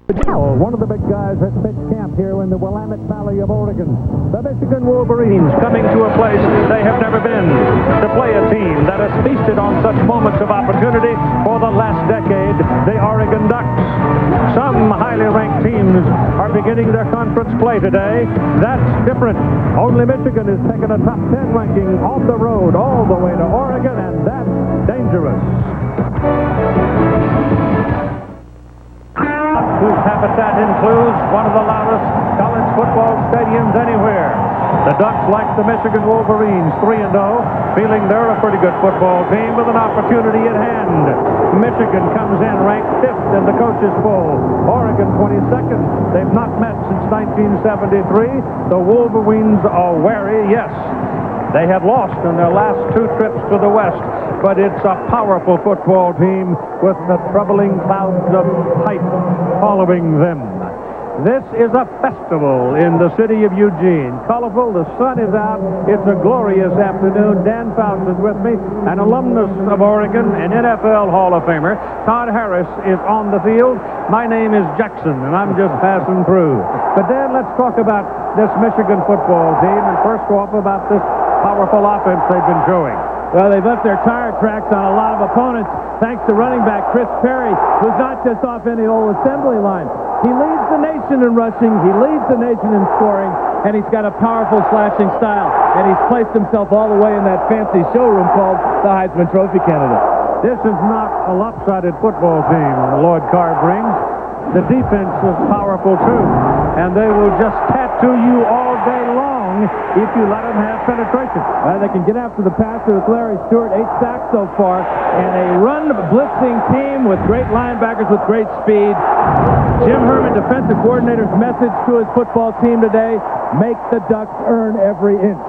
One of the big guys at pitch camp here in the Willamette Valley of Oregon. The Michigan Wolverines coming to a place they have never been to play a team that has feasted on such moments of opportunity for the last decade, the Oregon Ducks. Some highly ranked teams are beginning their conference play today. That's different. Only Michigan is taking a top 10 ranking off the road all the way to Oregon, and that's dangerous. Whose habitat includes one of the loudest college football stadiums anywhere. The Ducks, like the Michigan Wolverines, 3-0, feeling they're a pretty good football team with an opportunity at hand. Michigan comes in ranked 5th in the coaches' poll. Oregon 22nd. They've not met since 1973. The Wolverines are wary, yes. They have lost in their last 2 trips to the West, but it's a powerful football team with the troubling clouds of hype following them. This is a festival in the city of Eugene. Colorful, the sun is out. It's a glorious afternoon. Dan Fouts is with me, an alumnus of Oregon, an NFL Hall of Famer. Todd Harris is on the field. My name is Jackson, and I'm just passing through. But Dan, let's talk about this Michigan football team, and first off about this powerful offense they've been showing. Well, they've left their tire tracks on a lot of opponents, thanks to running back Chris Perry, who's not just off any old assembly line. He leads the nation in rushing, he leads the nation in scoring, and he's got a powerful slashing style. And he's placed himself all the way in that fancy showroom called the Heisman Trophy candidate. This is not a lopsided football team Lloyd Carr brings. The defense is powerful too, and they will just tattoo you all day long if you let them have penetration. Well, they can get after the passer with Larry Stewart, 8 sacks so far, and a run blitzing team with great linebackers with great speed. Jim Herman, defensive coordinator's message to his football team today: make the Ducks earn every inch.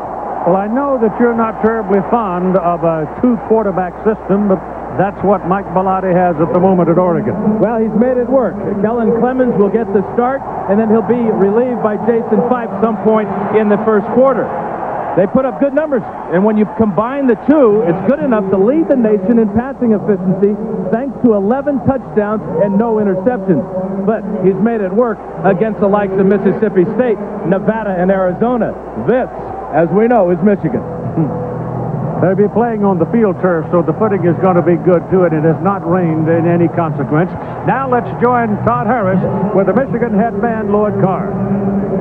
Well, I know that you're not terribly fond of a 2-quarterback system, but that's what Mike Bellotti has at the moment at Oregon. Well, he's made it work. Kellen Clemens will get the start, and then he'll be relieved by Jason Fife some point in the first quarter. They put up good numbers, and when you combine the two, it's good enough to lead the nation in passing efficiency, thanks to 11 touchdowns and no interceptions. But he's made it work against the likes of Mississippi State, Nevada, and Arizona. This, as we know, is Michigan. They'll be playing on the field turf, so the footing is going to be good, too, and it has not rained in any consequence. Now let's join Todd Harris with the Michigan head man, Lloyd Carr.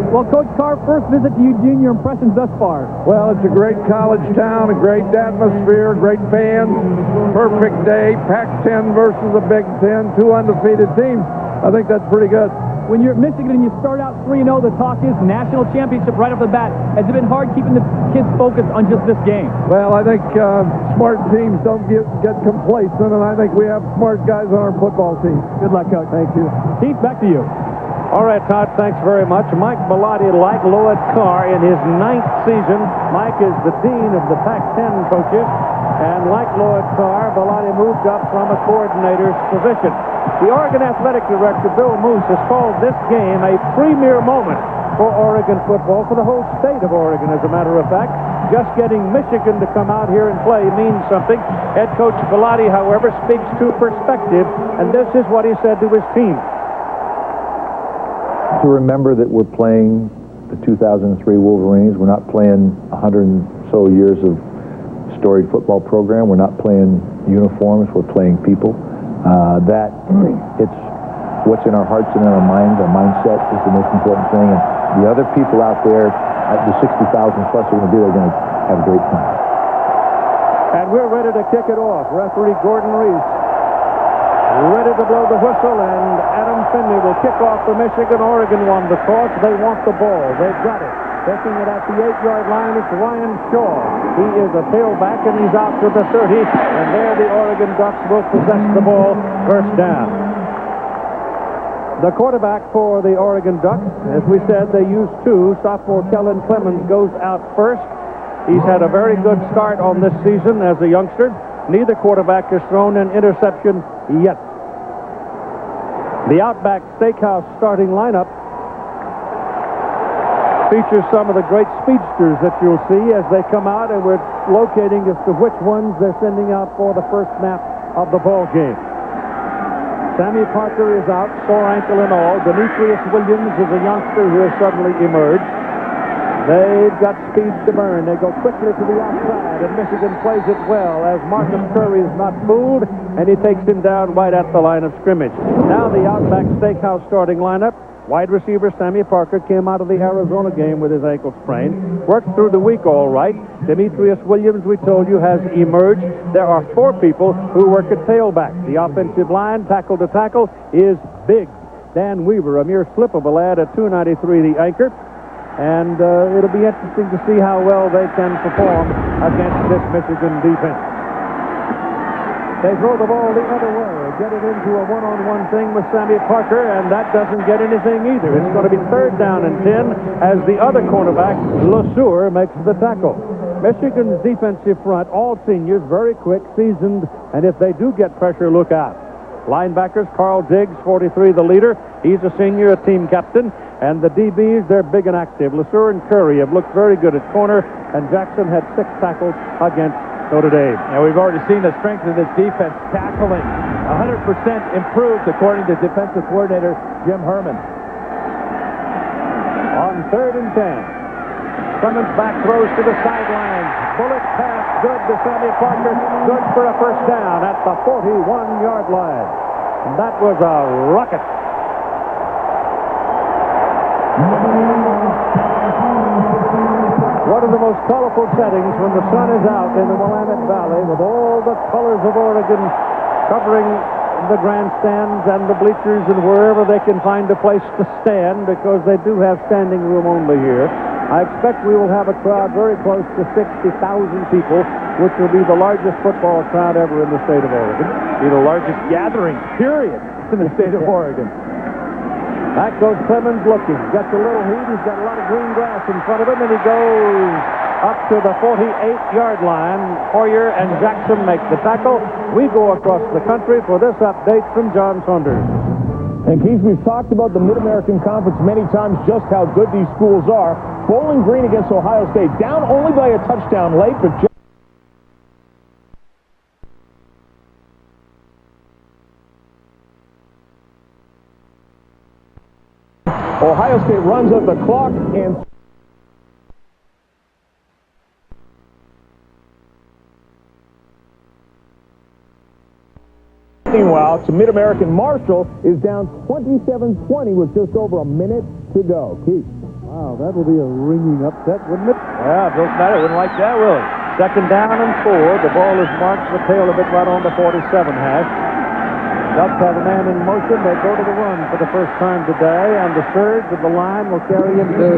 Well, Coach Carr, first visit to Eugene, your impressions thus far? Well, it's a great college town, a great atmosphere, great fans, perfect day, Pac-10 versus the Big Ten, 2 undefeated teams. I think that's pretty good. When you're at Michigan and you start out 3-0, the talk is national championship right off the bat. Has it been hard keeping the kids focused on just this game? Well, I think smart teams don't get complacent, and I think we have smart guys on our football team. Good luck, Coach. Thank you. Keith, back to you. All right, Todd, thanks very much. Mike Bellotti, like Lloyd Carr, in his 9th season. Mike is the dean of the Pac-10 coaches, and like Lloyd Carr, Bellotti moved up from a coordinator's position. The Oregon Athletic Director, Bill Moose, has called this game a premier moment for Oregon football, for the whole state of Oregon, as a matter of fact. Just getting Michigan to come out here and play means something. Head coach Bellotti, however, speaks to perspective, and this is what he said to his team. To remember that we're playing the 2003 Wolverines. We're not playing 100 and so years of storied football program. We're not playing uniforms. We're playing people. That it's what's in our hearts and in our minds. Our mindset is the most important thing. And the other people out there, the 60,000 plus are going to be there, going to have a great time. And we're ready to kick it off. Referee Gordon Reese ready to blow the whistle, and Adam Finley will kick off for Michigan. Oregon won the toss. They want the ball. They've got it. Taking it at the 8-yard line, it's Ryan Shaw. He is a tailback, and he's out to the 30. And there the Oregon Ducks will possess the ball. First down. The quarterback for the Oregon Ducks, as we said, they used 2. Sophomore Kellen Clemens goes out first. He's had a very good start on this season as a youngster. Neither quarterback has thrown an interception yet. The Outback Steakhouse starting lineup features some of the great speedsters that you'll see as they come out, and we're locating as to which ones they're sending out for the first snap of the ball game. Sammy Parker is out, sore ankle and all. Demetrius Williams is a youngster who has suddenly emerged. They've got speed to burn. They go quickly to the outside, and Michigan plays it well as Marcus Curry is not fooled, and he takes him down right at the line of scrimmage. Now the Outback Steakhouse starting lineup. Wide receiver Sammy Parker came out of the Arizona game with his ankle sprain. Worked through the week all right. Demetrius Williams, we told you, has emerged. There are 4 people who work at tailback. The offensive line, tackle to tackle, is big. Dan Weaver, a mere slip of a lad at 293, the anchor. And it'll be interesting to see how well they can perform against this Michigan defense. They throw the ball the other way, get it into a one-on-one thing with Sammy Parker, and that doesn't get anything either. It's going to be 3rd down and 10 as the other cornerback, LeSueur, makes the tackle. Michigan's defensive front, all seniors, very quick, seasoned, and if they do get pressure, look out. Linebackers, Carl Diggs, 43, the leader. He's a senior, a team captain. And the DBs, they're big and active. LeSueur and Curry have looked very good at corner, and Jackson had 6 tackles against Notre Dame. And we've already seen the strength of this defense tackling. 100% improved, according to defensive coordinator Jim Herman. On 3rd and 10. Clemens back throws to the sidelines. Bullet pass, good to Sammy Parker. Good for a first down at the 41-yard line. And that was a rocket. One of the most colorful settings when the sun is out in the Willamette Valley, with all the colors of Oregon covering the grandstands and the bleachers and wherever they can find a place to stand, because they do have standing room only here. I expect we will have a crowd very close to 60,000 people, which will be the largest football crowd ever in the state of Oregon. Be the largest gathering, period, in the state of Oregon. Back goes Clemens looking. Gets a little heat. He's got a lot of green grass in front of him, and he goes up to the 48-yard line. Hoyer and Jackson make the tackle. We go across the country for this update from John Saunders. And Keith, we've talked about the Mid-American Conference many times, just how good these schools are. Bowling Green against Ohio State, down only by a touchdown late, but Ohio State runs up the clock, and meanwhile, to Mid-American Marshall is down 27-20 with just over a minute to go. Keith. Wow, that will be a ringing upset, wouldn't it? Yeah, Bill Snyder wouldn't like that, will he? 2nd down and 4. The ball is marked the tail of it right on the 47 hash. Ducks have a man in motion. They go to the run for the first time today, and the surge of the line will carry him to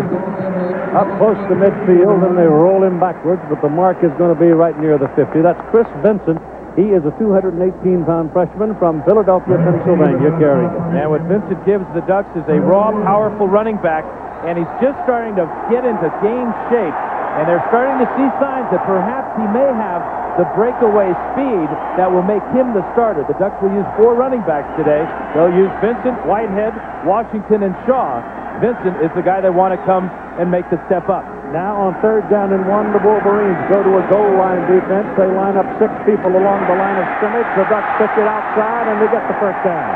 up close to midfield, and they roll him backwards, but the mark is going to be right near the 50. That's Chris Vincent. He is a 218-pound freshman from Philadelphia, Pennsylvania, carrying it. And what Vincent gives the Ducks is a raw, powerful running back, and he's just starting to get into game shape, and they're starting to see signs that perhaps he may have the breakaway speed that will make him the starter. The Ducks will use 4 running backs today. They'll use Vincent, Whitehead, Washington, and Shaw. Vincent is the guy they want to come and make the step up. Now on 3rd down and 1, the Wolverines go to a goal line defense. They line up 6 people along the line of scrimmage. The Ducks pick it outside, and they get the first down.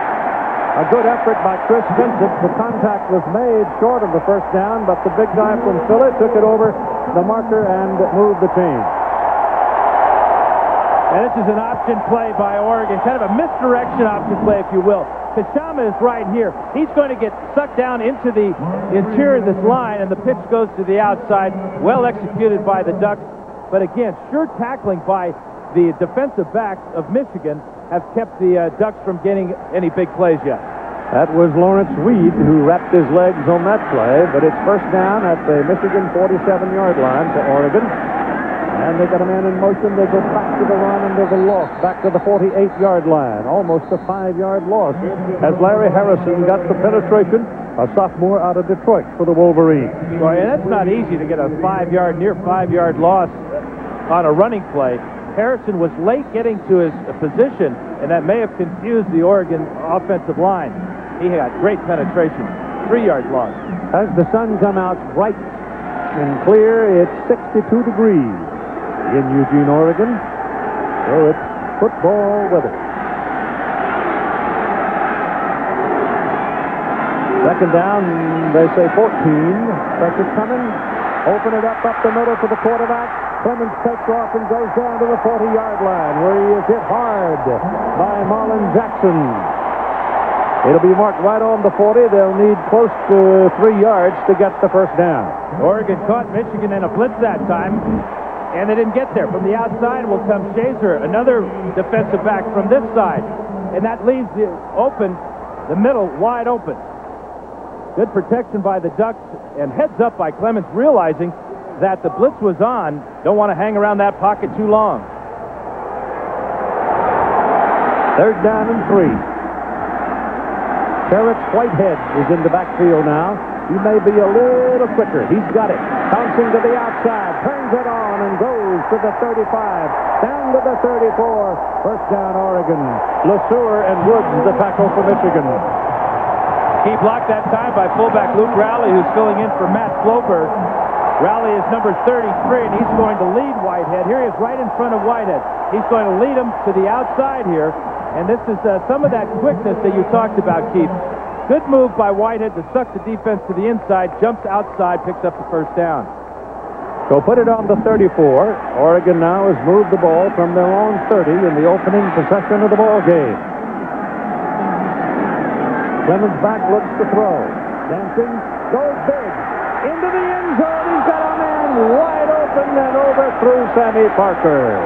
A good effort by Chris Vincent. The contact was made short of the first down, but the big guy from Philly took it over the marker and moved the chain. And this is an option play by Oregon, kind of a misdirection option play, if you will. Kashama is right here. He's going to get sucked down into the interior of this line, and the pitch goes to the outside. Well executed by the Ducks. But again, sure tackling by the defensive backs of Michigan have kept the Ducks from getting any big plays yet. That was Lawrence Weed who wrapped his legs on that play, but it's first down at the Michigan 47-yard line for Oregon. And they got a man in motion. They go back to the run, and there's a loss back to the 48-yard line. Almost a 5-yard loss as Larry Harrison got the penetration, a sophomore out of Detroit for the Wolverines. Well, and that's not easy to get a near 5-yard loss on a running play. Harrison was late getting to his position, and that may have confused the Oregon offensive line. He had great penetration. 3-yard loss. As the sun come out bright and clear, it's 62 degrees in Eugene, Oregon. So it's football weather. Second down, they say 14. Pressure coming. Open it up the middle to the quarterback. Clemens takes off and goes down to the 40-yard line, where he is hit hard by Marlon Jackson. It'll be marked right on the 40. They'll need close to 3 yards to get the first down. Oregon caught Michigan in a blitz that time, and they didn't get there. From the outside will come Shazer, another defensive back from this side, and that leaves it open, the middle wide open. Good protection by the Ducks, and heads up by Clemens, realizing that the blitz was on. Don't want to hang around that pocket too long. Third down and 3. Terrence Whitehead is in the backfield now. He may be a little quicker. He's got it. Bouncing to the outside. Turns it on and goes to the 35. Down to the 34. First down, Oregon. LeSueur and Woods, the tackle for Michigan. Key block that time by fullback Luke Rowley, who's filling in for Matt Floberg. Rowley is number 33, and he's going to lead Whitehead. Here he is right in front of Whitehead. He's going to lead him to the outside here, and this is some of that quickness that you talked about, Keith. Good move by Whitehead to suck the defense to the inside, jumps outside, picks up the first down. So put it on the 34. Oregon now has moved the ball from their own 30 in the opening possession of the ball game. Clemens back, looks to throw. Dancing, goes big. Into the end zone. He's got a man wide open and overthrew Sammy Parker.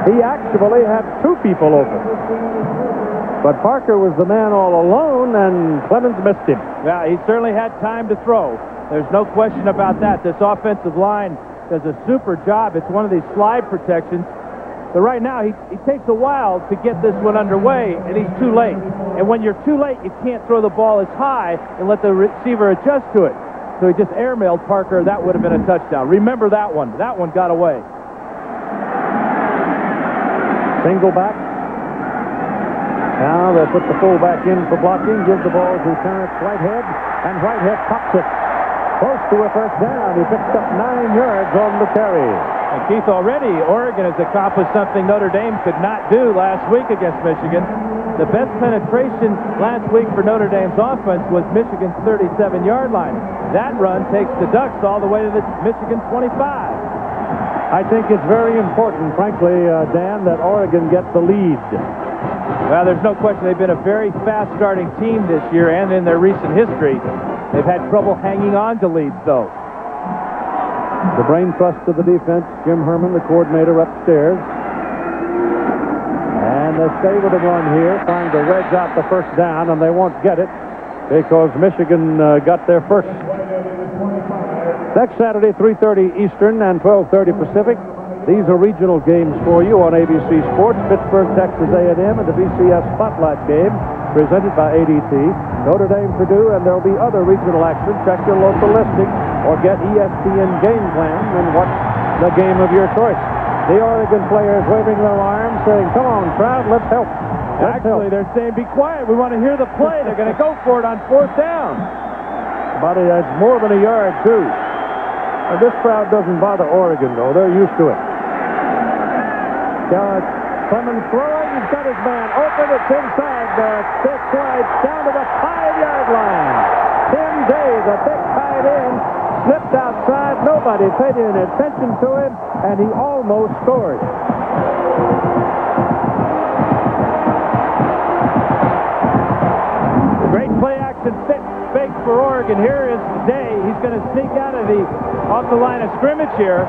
He actually had 2 people open. But Parker was the man all alone, and Clemens missed him. Yeah, he certainly had time to throw. There's no question about that. This offensive line does a super job. It's one of these slide protections. But right now, he takes a while to get this one underway, and he's too late. And when you're too late, you can't throw the ball as high and let the receiver adjust to it. So he just airmailed Parker. That would have been a touchdown. Remember that one. That one got away. Single back. Now they put the fullback in for blocking. Give the ball to Terrence Whitehead, and Whitehead pops it. Close to a first down. He picks up 9 yards on the carry. And Keith, already Oregon has accomplished something Notre Dame could not do last week against Michigan. The best penetration last week for Notre Dame's offense was Michigan's 37-yard line. That run takes the Ducks all the way to the Michigan 25. I think it's very important, frankly, Dan, that Oregon get the lead. Well, there's no question they've been a very fast-starting team this year, and in their recent history, they've had trouble hanging on to leads, though. The brain trust of the defense, Jim Herman, the coordinator, upstairs. And they stay with the run here, trying to wedge out the first down, and they won't get it because Michigan got there first. Next Saturday, 3:30 Eastern and 12:30 Pacific. These are regional games for you on ABC Sports. Pittsburgh, Texas A&M, and the BCS Spotlight game presented by ADT. Notre Dame, Purdue, and there'll be other regional action. Check your local listing or get ESPN Game Plan and watch the game of your choice. The Oregon players waving their arms, saying, "Come on, crowd, let's help." Actually, they're saying, "Be quiet. We want to hear the play." They're going to go for it on 4th down. But it's more than a yard, too. And this crowd doesn't bother Oregon, though. They're used to it. Clemens throwing. He's got his man open. It's inside the 6 wide, down to the 5-yard line. Tim Day, the big tight end, slipped outside. Nobody paid any attention to him, and he almost scored. Great play action fake for Oregon. Here is Day. He's going to sneak out of off the line of scrimmage here,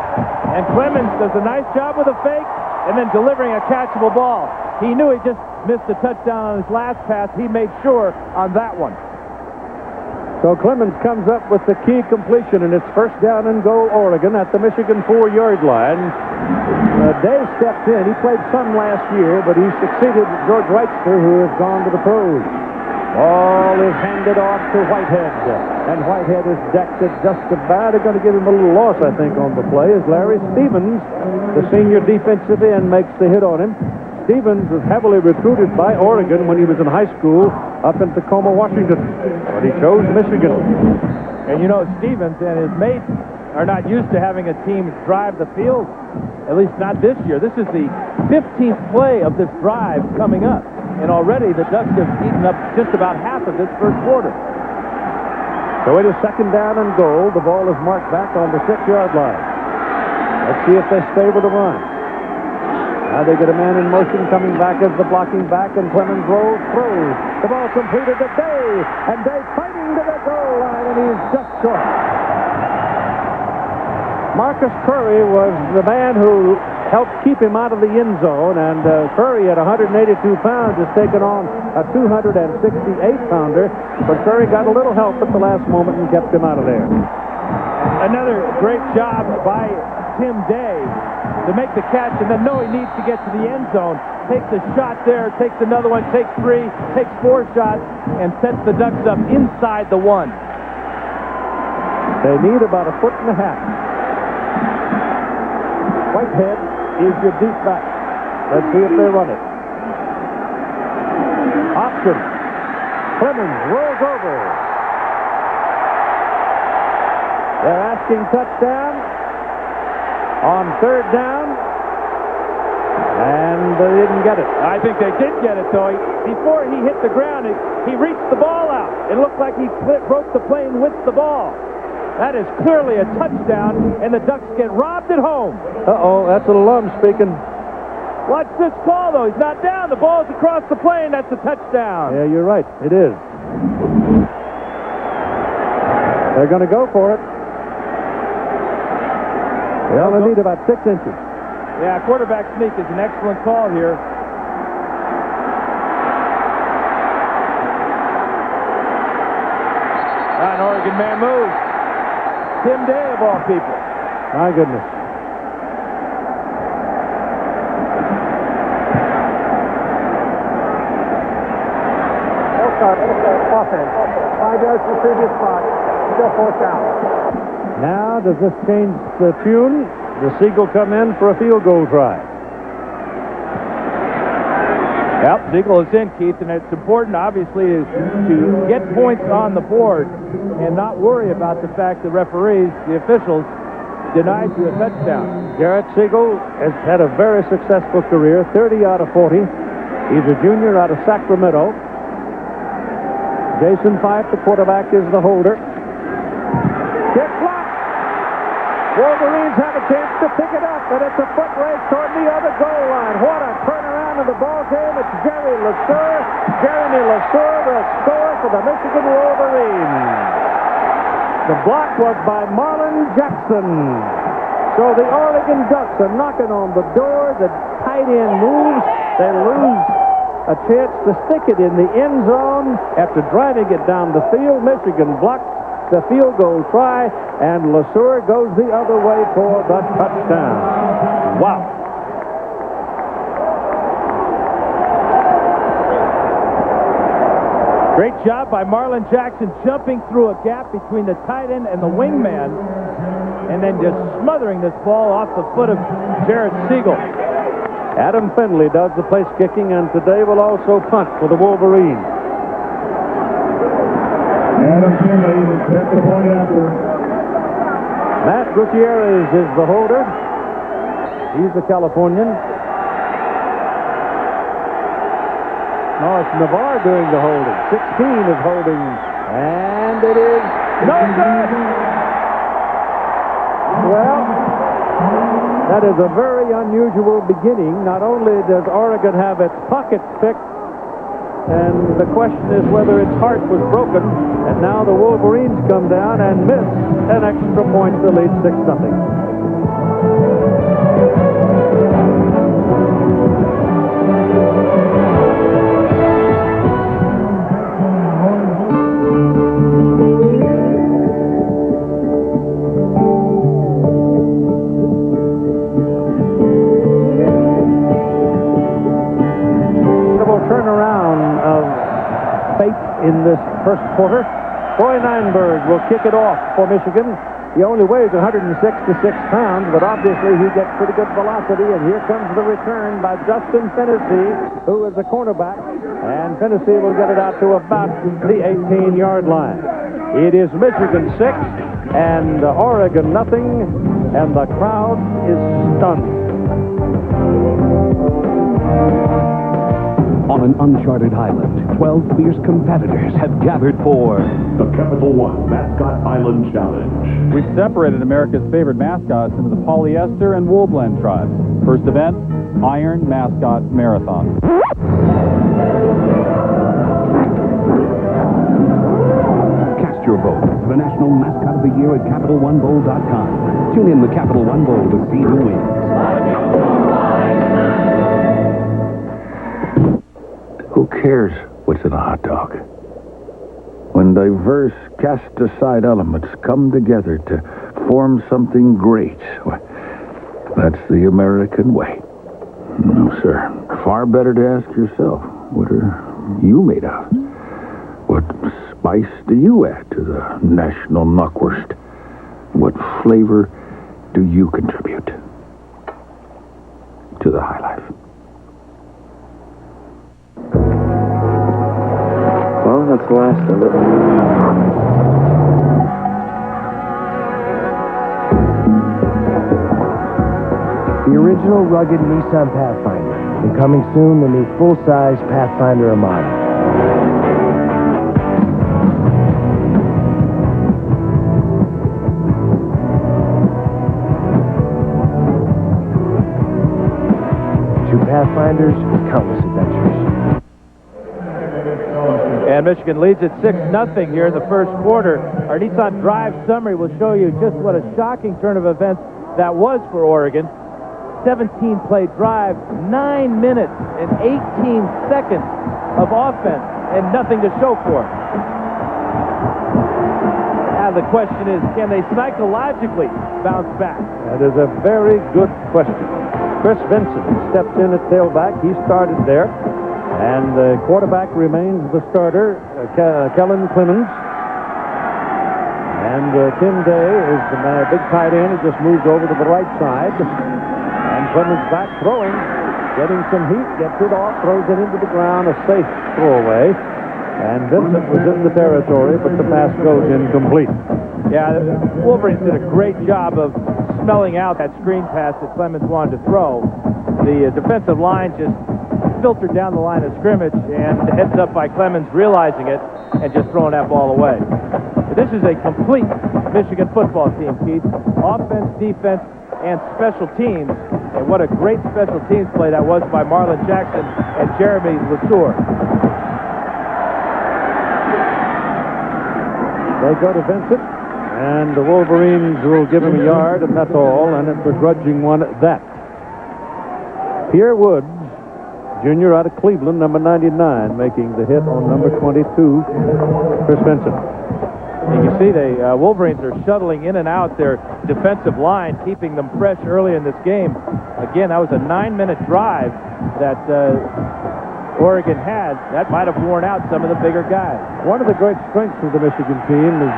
and Clemens does a nice job with a fake and then delivering a catchable ball. He knew he just missed a touchdown on his last pass. He made sure on that one. So Clemens comes up with the key completion, and it's first down and goal Oregon at the Michigan 4-yard line. Day stepped in. He played some last year, but he succeeded George Reitzner, who has gone to the pros. Ball is handed off to Whitehead, and Whitehead is decked at just about. They're going to give him a little loss, I think, on the play, as Larry Stevens, the senior defensive end, makes the hit on him. Stevens was heavily recruited by Oregon when he was in high school up in Tacoma, Washington, but he chose Michigan. And you know, Stevens and his mates are not used to having a team drive the field, at least not this year. This is the 15th play of this drive coming up. and already the Ducks have eaten up just about half of this first quarter. So it is second down and goal. The ball is marked back on the 6-yard line. Let's see if they stay with the run. Now they get a man in motion coming back as the blocking back, and Clemens rolls through. The ball completed to Day, and Day fighting to the goal line, and he's just short. Marcus Curry was the man who helped keep him out of the end zone, and Curry at 182 pounds has taken on a 268-pounder, but Curry got a little help at the last moment and kept him out of there. Another great job by Tim Day to make the catch and then know he needs to get to the end zone. Takes a shot there, takes another one, takes 3, takes 4 shots, and sets the Ducks up inside the 1. They need about a foot and a half. Whitehead is your deep back. Let's see if they run it. Option. Clemens rolls over. They're asking touchdown on third down, and they didn't get it. I think they did get it, though. Before he hit the ground, he reached the ball out. It looked like he broke the plane with the ball. That is clearly a touchdown, and the Ducks get robbed at home. Uh-oh, that's an alum speaking. Watch this call, though. He's not down. The ball's across the plane. That's a touchdown. Yeah, you're right. It is. They're going to go for it. They only need about 6 inches. Yeah, quarterback sneak is an excellent call here. An Oregon man moves. Tim Day, of all people. My goodness. Offense. 5 yards from the previous spot. Still 4th down. Now, does this change the tune? The Siegel come in for a field goal try. Yep, Siegel is in, Keith, and it's important, obviously, is to get points on the board and not worry about the fact the referees, the officials, denied you a touchdown. Garrett Siegel has had a very successful career, 30 out of 40. He's a junior out of Sacramento. Jason Fife, the quarterback, is the holder. Kick blocked. Wolverines have a chance to pick it up, and it's a foot race toward the other goal line. What a turnaround of the ball game. It's Jeremy LeSueur will score for the Michigan Wolverines. The block was by Marlon Jackson. So the Oregon Ducks are knocking on the door. The tight end moves. They lose a chance to stick it in the end zone after driving it down the field. Michigan blocks the field goal try, and LeSueur goes the other way for the touchdown. Wow. Great job by Marlon Jackson jumping through a gap between the tight end and the wingman, and then just smothering this ball off the foot of Jared Siegel. Adam Findlay does the place kicking, and today will also punt for the Wolverines. Adam Findlay set the point after. Matt Gutierrez is the holder. He's the Californian. No, it's Navarre doing the holding. 16 is holding, and it is no good. Well, that is a very unusual beginning. Not only does Oregon have its pockets picked, and the question is whether its heart was broken, and now the Wolverines come down and miss an extra point to lead 6-0. In this first quarter, Troy Nineberg will kick it off for Michigan. He only weighs 166 pounds, but obviously he gets pretty good velocity, and here comes the return by Justin Fennessy, who is a cornerback, and Fennessy will get it out to about the 18-yard line. It is Michigan 6 and Oregon nothing, and the crowd is stunned. On an uncharted island, 12 fierce competitors have gathered for The Capital One Mascot Island Challenge. We've separated America's favorite mascots into the polyester and wool blend tribes. First event, Iron Mascot Marathon. Cast your vote for the National Mascot of the Year at CapitalOneBowl.com. Tune in the Capital One Bowl to see who wins. Who cares what's in a hot dog? When diverse, cast-aside elements come together to form something great, that's the American way. No, sir. Far better to ask yourself, what are you made of? What spice do you add to the national knockwurst? What flavor do you contribute to the high life? Well, that's the last of it. The original rugged Nissan Pathfinder, and coming soon, the new full-size Pathfinder Armada. Two Pathfinders with countless adventures. And Michigan leads at 6-0 here in the first quarter. Our Nissan Drive summary will show you just what a shocking turn of events that was for Oregon. 17-play drive, 9 minutes and 18 seconds of offense, and nothing to show for it. Now the question is, can they psychologically bounce back? That is a very good question. Chris Vincent stepped in at tailback. He started there. And the quarterback remains the starter, Kellen Clemens. And Tim Day is the big tight end. He just moved over to the right side. And Clemens back throwing, getting some heat, gets it off, throws it into the ground, a safe throwaway. And Vincent was in the territory, but the pass goes incomplete. Yeah, the Wolverines did a great job of smelling out that screen pass that Clemens wanted to throw. The defensive line just filtered down the line of scrimmage, and heads up by Clemens realizing it and just throwing that ball away. But this is a complete Michigan football team, Keith. Offense, defense, and special teams. And what a great special teams play that was by Marlon Jackson and Jeremy LeSueur. They go to Vincent, and the Wolverines will give him a yard, and that's all, and it's a grudging one at that. Pierre Woods, junior out of Cleveland, number 99, making the hit on number 22, Chris Vincent. And you see the Wolverines are shuttling in and out their defensive line, keeping them fresh early in this game. Again, that was a 9-minute drive that Oregon had. That might have worn out some of the bigger guys. One of the great strengths of the Michigan team is,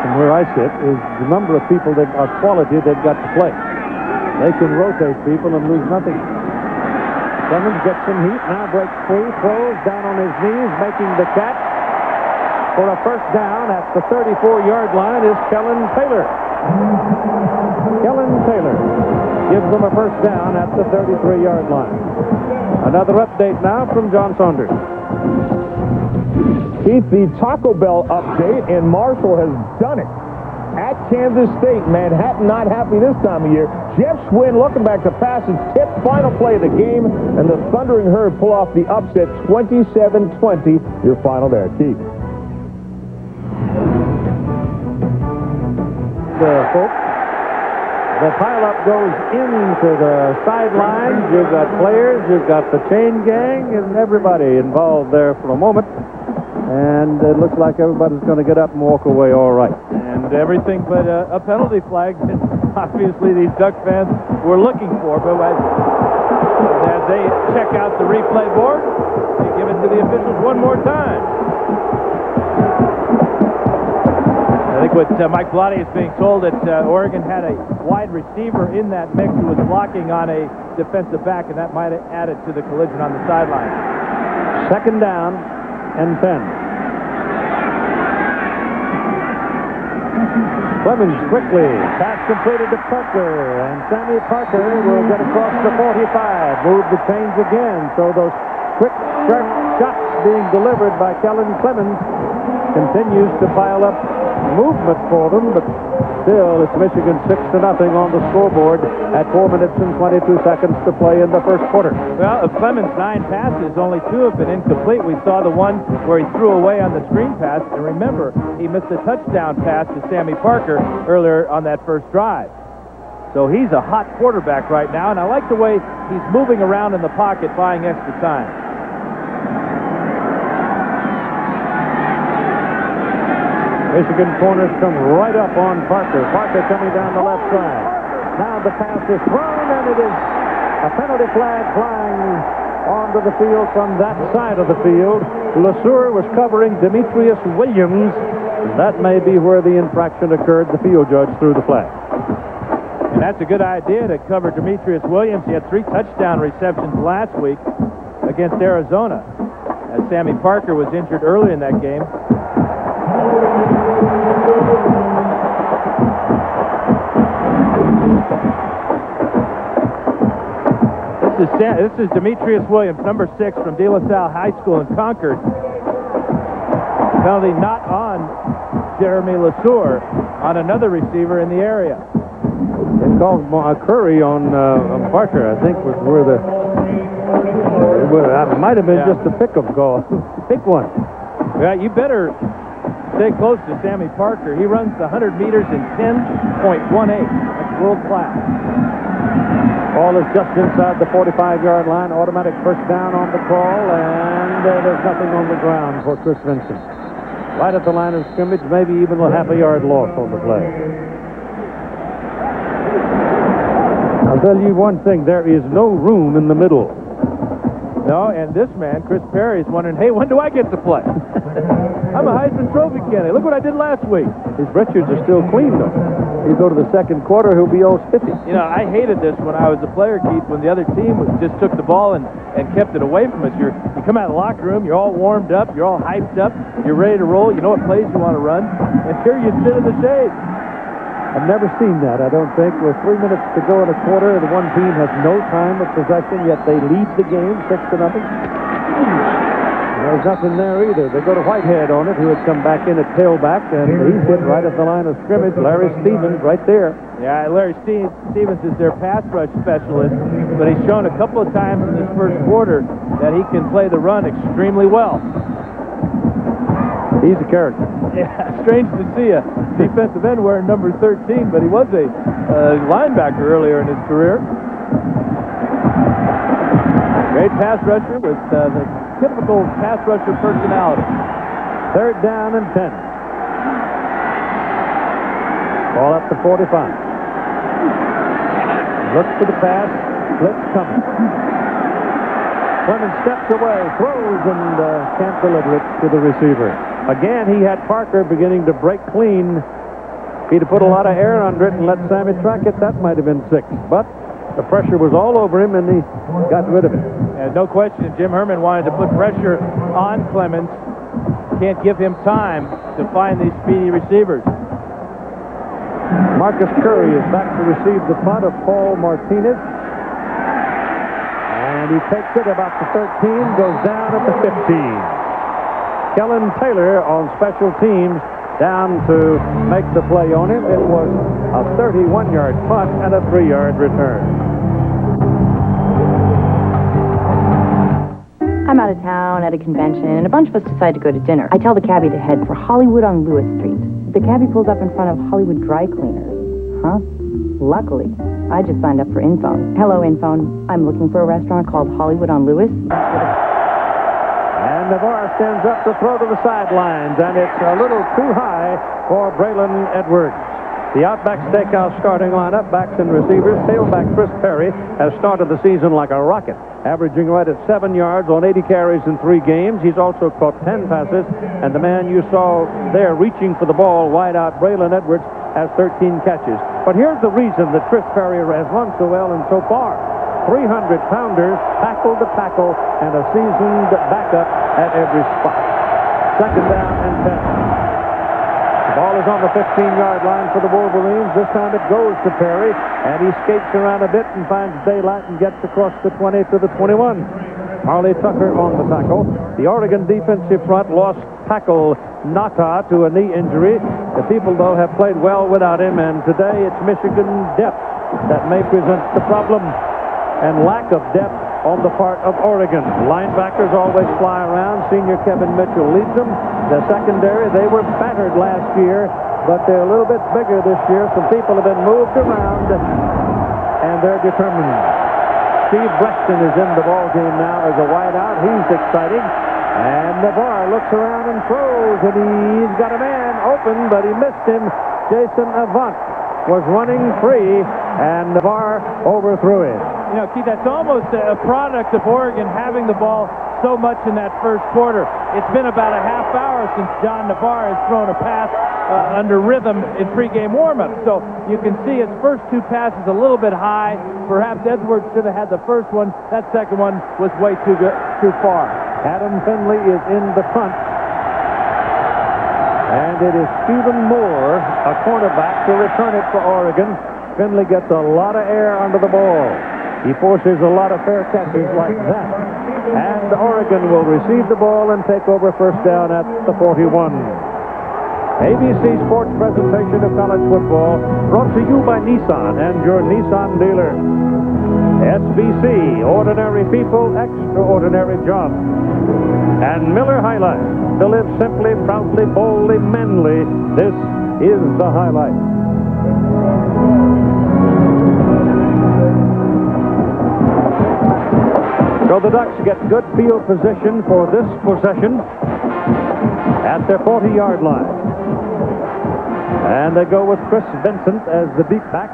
from where I sit, is the number of people that are quality they've got to play. They can rotate people and lose nothing. Clemens gets some heat, now breaks free, throws down on his knees, making the catch for a first down at the 34-yard line is Kellen Taylor. Kellen Taylor gives them a first down at the 33-yard line. Another update now from John Saunders. Keith, the Taco Bell update, and Marshall has done it. At Kansas State, Manhattan not happy this time of year. Jeff Schwinn looking back to pass his tip, final play of the game, and the Thundering Herd pull off the upset 27-20. Your final there, Keith. The pileup goes into the sidelines. You've got players, you've got the chain gang, and everybody involved there for a moment. And it looks like everybody's going to get up and walk away all right. And everything but a penalty flag that obviously these Duck fans were looking for. But as they check out the replay board, they give it to the officials one more time. I think what Mike Bellotti is being told that Oregon had a wide receiver in that mix who was blocking on a defensive back, and that might have added to the collision on the sideline. Second down and 10. Clemens quickly, pass completed to Parker, and Sammy Parker will get across the 45, move the chains again, so those quick sharp shots being delivered by Kellen Clemens. Continues to pile up movement for them, but still it's Michigan 6-0 on the scoreboard at 4 minutes and 22 seconds to play in the first quarter. Well, of Clemens' 9 passes, only 2 have been incomplete. We saw the one where he threw away on the screen pass, and remember, he missed a touchdown pass to Sammy Parker earlier on that first drive. So he's a hot quarterback right now, and I like the way he's moving around in the pocket, buying extra time. Michigan corners come right up on Parker. Parker coming down the left side. Now the pass is thrown, and it is a penalty flag flying onto the field from that side of the field. LeSueur was covering Demetrius Williams. That may be where the infraction occurred. The field judge threw the flag. And that's a good idea to cover Demetrius Williams. He had 3 touchdown receptions last week against Arizona, as Sammy Parker was injured early in that game. This is Demetrius Williams, number 6 from De La Salle High School in Concord. Penalty not on Jeremy LeSueur, on another receiver in the area. They called Curry on Parker, I think, was where the... It might have been just a pick-up call. Pick one. Yeah, you better stay close to Sammy Parker. He runs the 100 meters in 10.18. That's world class. Ball is just inside the 45-yard line. Automatic first down on the call, and there's nothing on the ground for Chris Vincent. Right at the line of scrimmage, maybe even a half a yard loss on the play. I'll tell you one thing, there is no room in the middle. No, and this man, Chris Perry, is wondering, hey, when do I get to play? I'm a Heisman Trophy candidate. Look what I did last week. His Richards are still clean, though. You go to the second quarter, he'll be all spiffy. You know, I hated this when I was a player, Keith, when the other team just took the ball and kept it away from us. You come out of the locker room, you're all warmed up, you're all hyped up, you're ready to roll, you know what plays you want to run, and here you sit in the shade. I've never seen that, I don't think. With 3 minutes to go in a quarter, the one team has no time of possession, yet they lead the game 6-0. There's nothing there either. They go to Whitehead on it, who had come back in at tailback, and he's hit right at the line of scrimmage. Larry Stevens right there. Yeah, Larry Stevens is their pass rush specialist, but he's shown a couple of times in this first quarter that he can play the run extremely well. He's a character. Yeah, strange to see a defensive end wearing number 13, but he was a linebacker earlier in his career. Great pass rusher with the typical pass rusher personality. 3rd down and 10. Ball up to 45. Looks for the pass. Blitz coming. Clemens steps away, throws, and can't deliver it to the receiver. Again, he had Parker beginning to break clean. If he'd have put a lot of air under it and let Sammy track it, that might have been 6. But the pressure was all over him, and he got rid of it. And no question, Jim Herman wanted to put pressure on Clemens. Can't give him time to find these speedy receivers. Marcus Curry is back to receive the punt of Paul Martinez. And he takes it about the 13, goes down at the 15. Kellen Taylor on special teams down to make the play on him. It was a 31-yard punt and a 3-yard return. I'm out of town at a convention, and a bunch of us decide to go to dinner. I tell the cabbie to head for Hollywood on Lewis Street. The cabbie pulls up in front of Hollywood Dry Cleaners. Huh? Luckily, I just signed up for Infone. Hello, Infone. I'm looking for a restaurant called Hollywood on Lewis. And Navarre stands up to throw to the sidelines, and it's a little too high for Braylon Edwards. The Outback Steakhouse starting lineup, backs and receivers. Tailback Chris Perry has started the season like a rocket, averaging right at 7 yards on 80 carries in 3 games. He's also caught 10 passes, and the man you saw there reaching for the ball wide out, Braylon Edwards, has 13 catches. But here's the reason that Chris Perry has run so well and so far. 300-pounders, tackle to tackle, and a seasoned backup at every spot. 2nd down and 10. The ball is on the 15-yard line for the Wolverines. This time it goes to Perry, and he skates around a bit and finds daylight and gets across the 20 to the 21. Marley Tucker on the tackle. The Oregon defensive front lost tackle Nata to a knee injury. The people, though, have played well without him, and today it's Michigan depth that may present the problem, and lack of depth on the part of Oregon. Linebackers always fly around. Senior Kevin Mitchell leads them. The secondary, they were battered last year, but they're a little bit bigger this year. Some people have been moved around, and they're determined. Steve Breaston is in the ball game now as a wideout. He's exciting. And Navarre looks around and throws, and he's got a man open, but he missed him. Jason Avant was running free, and Navarre overthrew it. You know, Keith, that's almost a product of Oregon having the ball so much in that first quarter. It's been about a half hour since John Navarre has thrown a pass under rhythm in pregame warm-up. So you can see his first two passes a little bit high. Perhaps Edwards should have had the first one. That second one was way too far. Adam Finley is in the front. And it is Stephen Moore, a cornerback, to return it for Oregon. Finley gets a lot of air under the ball. He forces a lot of fair catches like that. And Oregon will receive the ball and take over first down at the 41. ABC Sports presentation of college football brought to you by Nissan and your Nissan dealer. SBC, ordinary people, extraordinary jobs. And Miller High Life, to live simply, proudly, boldly, manly. This is the High Life. So the Ducks get good field position for this possession at their 40-yard line. And they go with Chris Vincent as the deep back.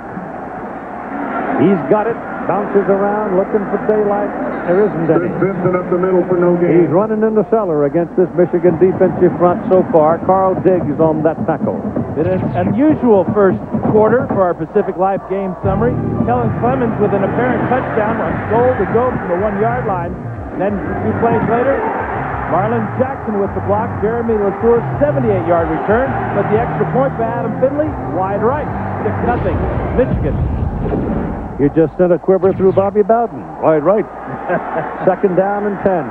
He's got it, bounces around, looking for daylight. There isn't any. Vincent up the middle for no gain. He's running in the cellar against this Michigan defensive front so far. Carl Diggs on that tackle. It is an unusual first quarter for our Pacific Life game summary. Clemens with an apparent touchdown on goal to go from the 1-yard line. And then 2 plays later, Marlon Jackson with the block. Jeremy LaTour, 78-yard return. But the extra point by Adam Finley, wide right. 6-0, Michigan. You just sent a quiver through Bobby Bowden. Wide right. Second down and 10.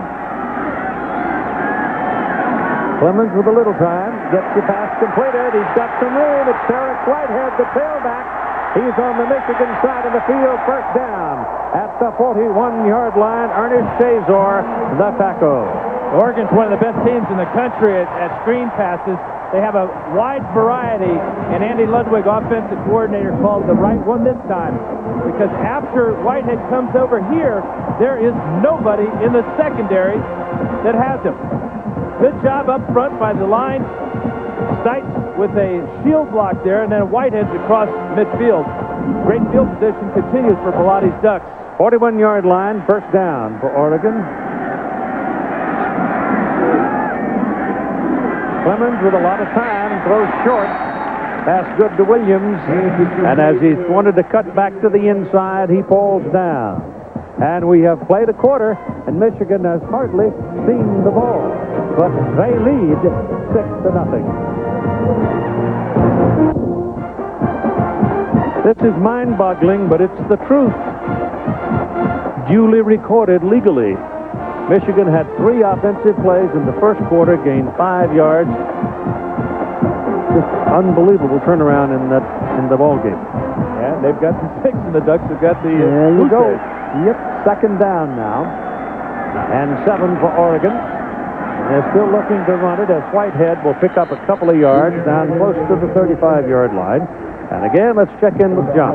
Clemens with a little time. Gets the pass completed. He's got some room. It's Eric Whitehead, the tailback. He's on the Michigan side of the field. First down at the 41-yard line. Ernest Shazor, the tackle. Oregon's one of the best teams in the country at screen passes. They have a wide variety, and Andy Ludwig, offensive coordinator, called the right one this time. Because after Whitehead comes over here, there is nobody in the secondary that has him. Good job up front by the line. Stites with a shield block there, and then Whitehead's across midfield. Great field position continues for Belotti's Ducks. 41-yard line, first down for Oregon. Clemens with a lot of time, throws short. Pass good to Williams. And as he wanted to cut back to the inside, he falls down. And we have played a quarter, and Michigan has hardly seen the ball. But they lead 6-0. This is mind-boggling, but it's the truth. Duly recorded legally. Michigan had 3 offensive plays in the first quarter, gained 5 yards. Just unbelievable turnaround in the ball game. Yeah, they've got the 6, and the Ducks have got the. There you go. Yep, second down now, and 7 for Oregon. And they're still looking to run it as Whitehead will pick up a couple of yards down close to the 35-yard line. And again, let's check in with John.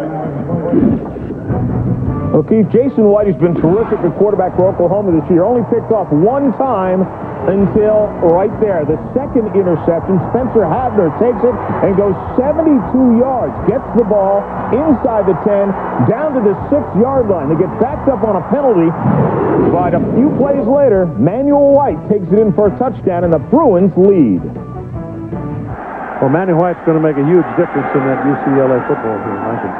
Well, Keith, Jason White has been terrific at quarterback for Oklahoma this year. Only picked off 1 time until right there. The second interception, Spencer Havner takes it and goes 72 yards. Gets the ball inside the 10, down to the 6-yard line. They get backed up on a penalty, but a few plays later, Manuel White takes it in for a touchdown, and the Bruins lead. Well, Manny White's going to make a huge difference in that UCLA football team, I think.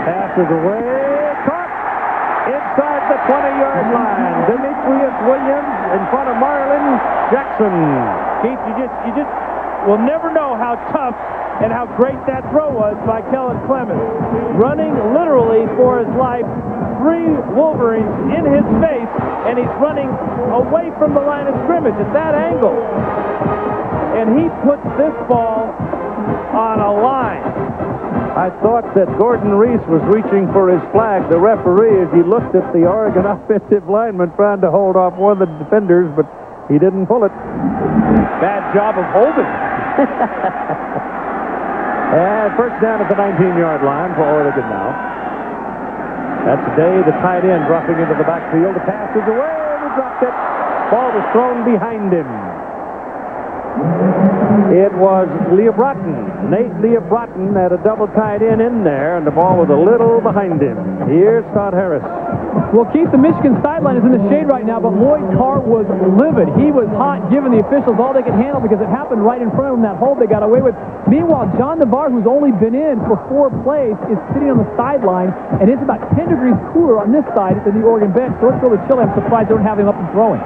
Pass is away, caught inside the 20-yard line. Demetrius Williams in front of Marlon Jackson. Keith, you just will never know how tough and how great that throw was by Kellen Clemens. Running literally for his life, 3 Wolverines in his face, and he's running away from the line of scrimmage at that angle. And he puts this ball on a line. I thought that Gordon Reese was reaching for his flag, the referee, as he looked at the Oregon offensive lineman trying to hold off one of the defenders, but he didn't pull it. Bad job of holding. And first down at the 19-yard line for Oregon now. That's Day, the tight end, dropping into the backfield. The pass is away, and he dropped it. Ball was thrown behind him. It was Nate Leah-Broughton had a double tight end in there, and the ball was a little behind him. Here's Todd Harris. Well, Keith, the Michigan sideline is in the shade right now, but Lloyd Carr was livid. He was hot, giving the officials all they could handle because it happened right in front of them, that hold they got away with. Meanwhile, John Navarre, who's only been in for 4 plays, is sitting on the sideline, and it's about 10 degrees cooler on this side than the Oregon bench, so it's really chilly. I'm surprised they don't have him up and throwing.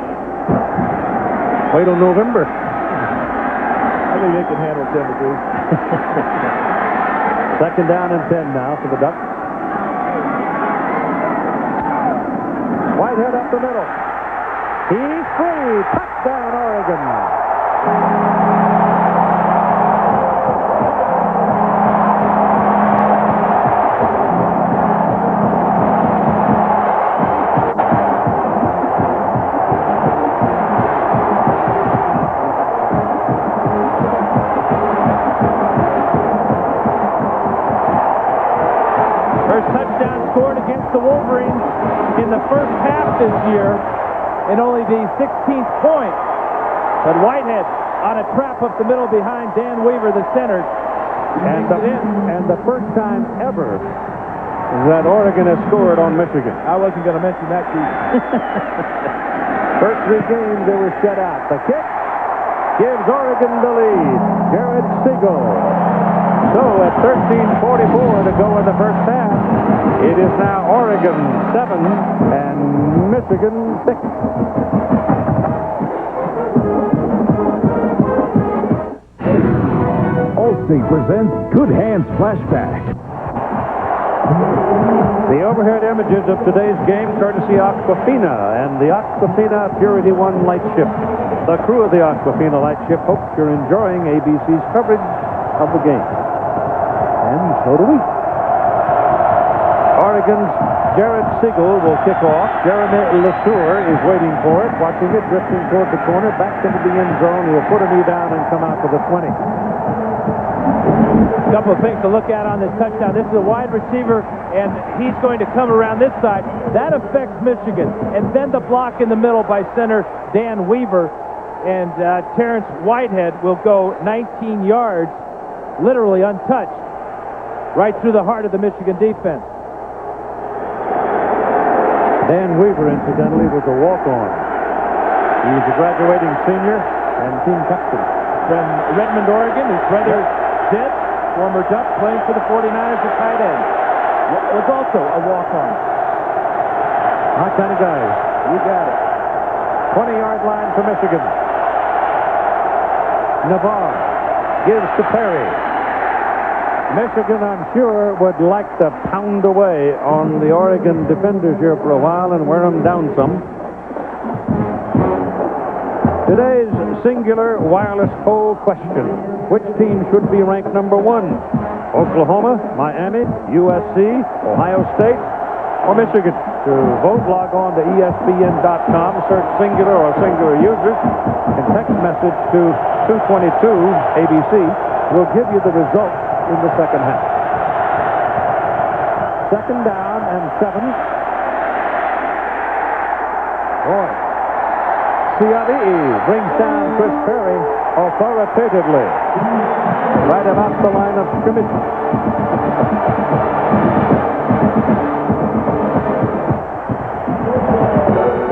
Wait till November. I think they can handle 10 degrees. Second down and 10 now for the Ducks. Whitehead up the middle. He's free. Touchdown, Oregon. The Wolverines in the first half this year, and only the 16th point. But Whitehead on a trap up the middle behind Dan Weaver, the center. And the first time ever that Oregon has scored on Michigan. I wasn't going to mention that, Keith. First 3 games they were shut out. The kick gives Oregon the lead. Jared Siegel. So at 13:44 to go in the first half, it is now Oregon 7 and Michigan 6. Allstate presents Good Hands Flashback. The overhead images of today's game courtesy Aquafina and the Aquafina Purity One light ship. The crew of the Aquafina light ship hopes you're enjoying ABC's coverage of the game. And so do we. Oregon's Jared Siegel will kick off. Jeremy LeSueur is waiting for it, watching it, drifting toward the corner, back into the end zone. He'll put a knee down and come out to the 20. A couple of things to look at on this touchdown. This is a wide receiver, and he's going to come around this side. That affects Michigan. And then the block in the middle by center Dan Weaver, and Terrence Whitehead will go 19 yards, literally untouched, right through the heart of the Michigan defense. Dan Weaver, incidentally, was a walk-on. He's a graduating senior and team captain. From Redmond, Oregon, his brother Sid, former Duck, playing for the 49ers at tight end, was also a walk-on. My kind of guys. You got it. 20-yard line for Michigan. Navarre gives to Perry. Michigan, I'm sure, would like to pound away on the Oregon defenders here for a while and wear them down some. Today's singular wireless poll question: which team should be ranked number 1? Oklahoma, Miami, USC, Ohio State, or Michigan? To vote, log on to ESPN.com, search singular or singular users, and text message to 222 ABC. We'll give you the results in the second half. Second down and 7. Boy. CFB brings down Chris Perry authoritatively right about the line of scrimmage.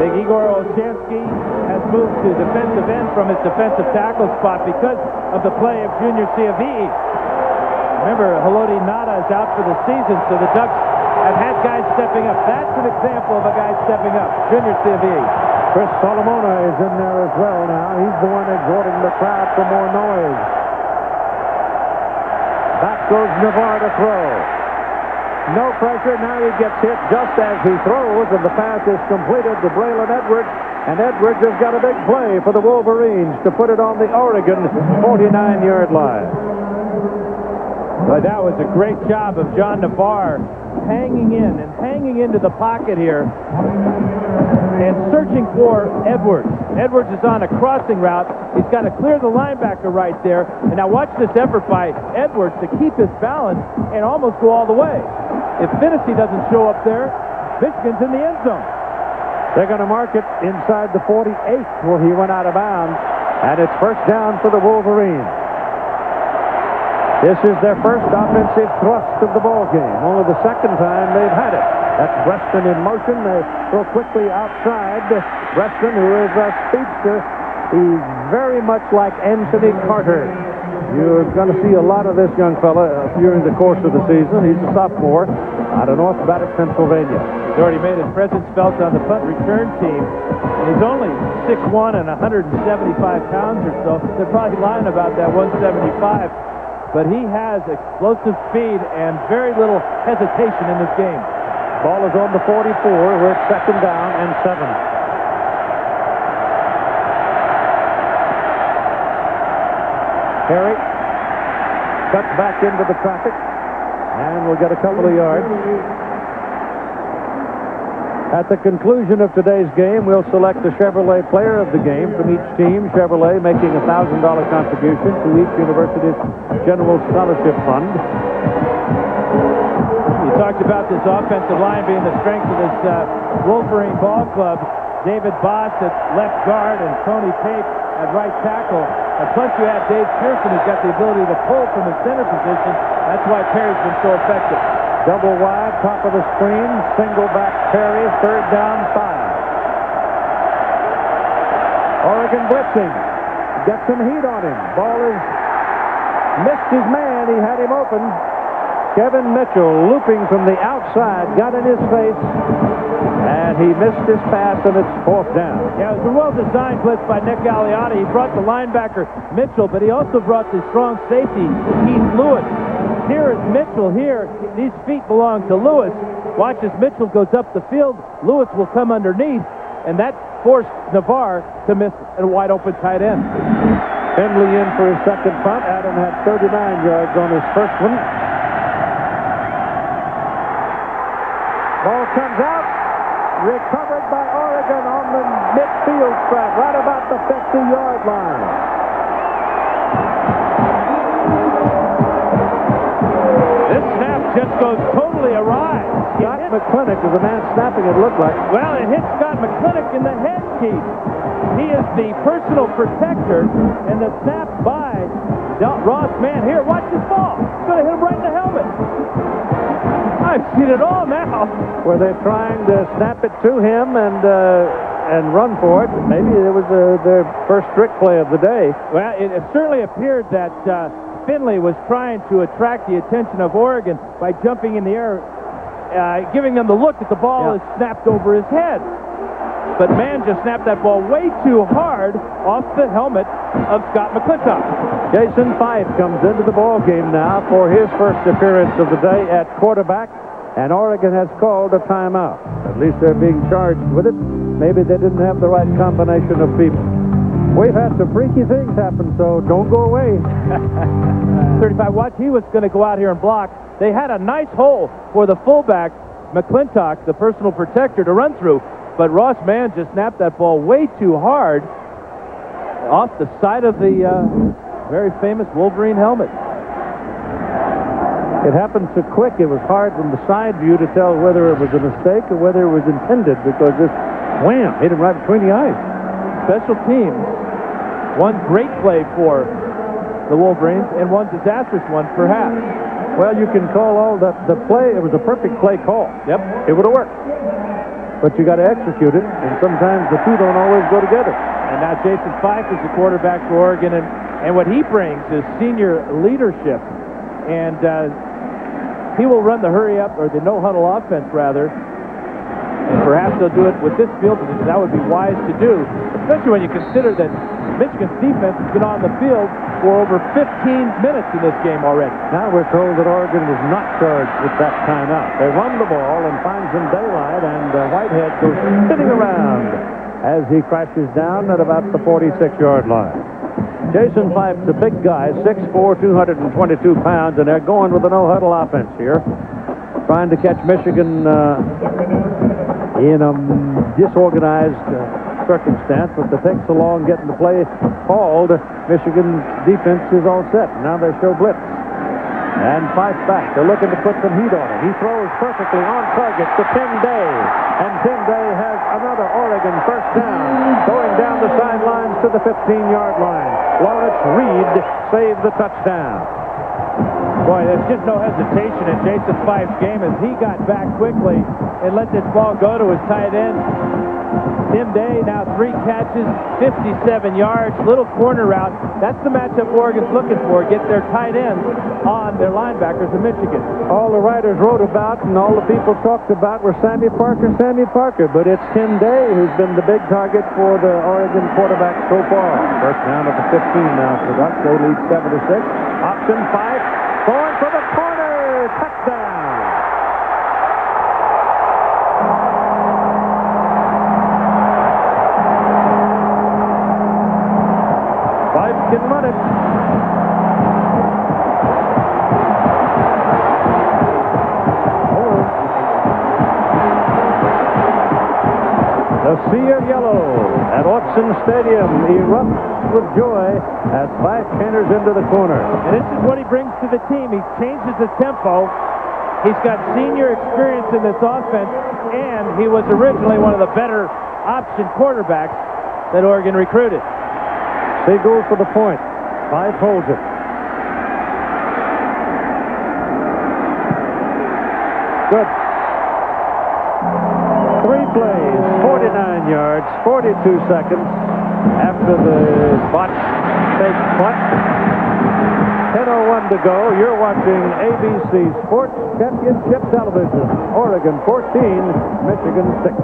Big Igor Olshansky has moved to defensive end from his defensive tackle spot because of the play of junior CFB. Remember, Haloti Nada is out for the season, so the Ducks have had guys stepping up. That's an example of a guy stepping up, junior CFB. Chris Solomona is in there as well now. He's the one exhorting the crowd for more noise. goes Navarre to throw. No pressure. Now he gets hit just as he throws, and the pass is completed to Braylon Edwards. And Edwards has got a big play for the Wolverines to put it on the Oregon 49-yard line. But that was a great job of John Navarre hanging into the pocket here and searching for Edwards. Edwards is on a crossing route. He's got to clear the linebacker right there. And now watch this effort by Edwards to keep his balance and almost go all the way. If Finney doesn't show up there, Michigan's in the end zone. They're going to mark it inside the 48 where he went out of bounds. And it's first down for the Wolverines. This is their first offensive thrust of the ball game. Only the second time they've had it. That's Breston in motion. They throw quickly outside. Breston, who is a speedster, he's very much like Anthony Carter. You're going to see a lot of this young fella during the course of the season. He's a sophomore out of North Battock, Pennsylvania. He's already made his presence felt on the punt return team. And he's only 6'1" and 175 pounds or so. They're probably lying about that 175. But he has explosive speed and very little hesitation in this game. Ball is on the 44. We're at second down and 7. Carey cuts back into the traffic and will get a couple of yards. At the conclusion of today's game, we'll select a Chevrolet player of the game from each team. Chevrolet making a $1,000 contribution to each university's general scholarship fund. You talked about this offensive line being the strength of this Wolverine ball club. David Boss at left guard and Tony Pape at right tackle. And plus you have Dave Pearson, who's got the ability to pull from his center position. That's why Perry's been so effective. Double wide, top of the screen, single back Perry, third down 5. Oregon blitzing. Gets some heat on him. Ball is missed his man. He had him open. Kevin Mitchell looping from the outside, got in his face, and he missed his pass, and it's fourth down. Yeah, it was a well-designed blitz by Nick Aliotti. He brought the linebacker Mitchell, but he also brought the strong safety Keith Lewis. Here is Mitchell here. These feet belong to Lewis. Watch as Mitchell goes up the field. Lewis will come underneath, and that forced Navarre to miss a wide-open tight end. Finley in for his second punt. Adam had 39 yards on his first one. Ball comes out. Recovered by Oregon on the midfield strap, right about the 50-yard line. This snap just goes totally awry. Scott McClintock is the man snapping, it looked like. Well, it hit Scott McClintock in the head, Keith. He is the personal protector, and the snap by Ross Mann. Here, watch this ball. It's going to hit him right in the helmet. I've seen it all now. Were they trying to snap it to him and run for it? Maybe it was their first trick play of the day. Well, it certainly appeared that Finley was trying to attract the attention of Oregon by jumping in the air, giving them the look that the ball is snapped over his head. But Mann just snapped that ball way too hard off the helmet of Scott McClintock. Jason Fife comes into the ball game now for his first appearance of the day at quarterback, and Oregon has called a timeout. At least they're being charged with it. Maybe they didn't have the right combination of people. We've had some freaky things happen, so don't go away. 35, watch, he was going to go out here and block. They had a nice hole for the fullback, McClintock, the personal protector, to run through, but Ross Mann just snapped that ball way too hard off the side of the very famous Wolverine helmet. It happened so quick, it was hard from the side view to tell whether it was a mistake or whether it was intended, because this wham hit him right between the eyes. Special teams, one great play for the Wolverines and one disastrous one, perhaps. Well, you can call all the play. It was a perfect play call. Yep. It would have worked. But you got to execute it, and sometimes the two don't always go together. And now Jason Fife is the quarterback for Oregon, and what he brings is senior leadership. And he will run the hurry-up, or the no-huddle offense, rather. And perhaps they'll do it with this field position. That would be wise to do, especially when you consider that Michigan's defense has been on the field for over 15 minutes in this game already. Now we're told that Oregon was not charged with that timeout. They run the ball and find some daylight, and Whitehead goes spinning around as he crashes down at about the 46-yard line. Jason Fife's a big guy, 6'4", 222 pounds, and they're going with a no-huddle offense here, trying to catch Michigan in a disorganized circumstance, but it takes so long getting the play called. Michigan's defense is all set. Now they show blitz. And Fife back. They're looking to put some heat on him. He throws perfectly on target to Tim Day. And Tim Day has another Oregon first down, going down the sidelines to the 15-yard line. Lawrence Reed saved the touchdown. Boy, there's just no hesitation in Jason Fife's game as he got back quickly and let this ball go to his tight end. Tim Day, now 3 catches, 57 yards, little corner route. That's the matchup Oregon's looking for, get their tight ends on their linebackers in Michigan. All the writers wrote about and all the people talked about were Sammy Parker, but it's Tim Day who's been the big target for the Oregon quarterback so far. First down at the 15 now for Ducks. They lead 7-6. Option 5, going for the corner, touchdown. Can run it. The sea of yellow at Autzen Stadium erupts with joy as Fife enters into the corner. And this is what he brings to the team. He changes the tempo. He's got senior experience in this offense, and he was originally one of the better option quarterbacks that Oregon recruited. He goes for the point. Fife holds it. Good. 3 plays, 49 yards, 42 seconds after the botch fake punt. 10:01 to go. You're watching ABC Sports Championship Television. Oregon 14, Michigan 6.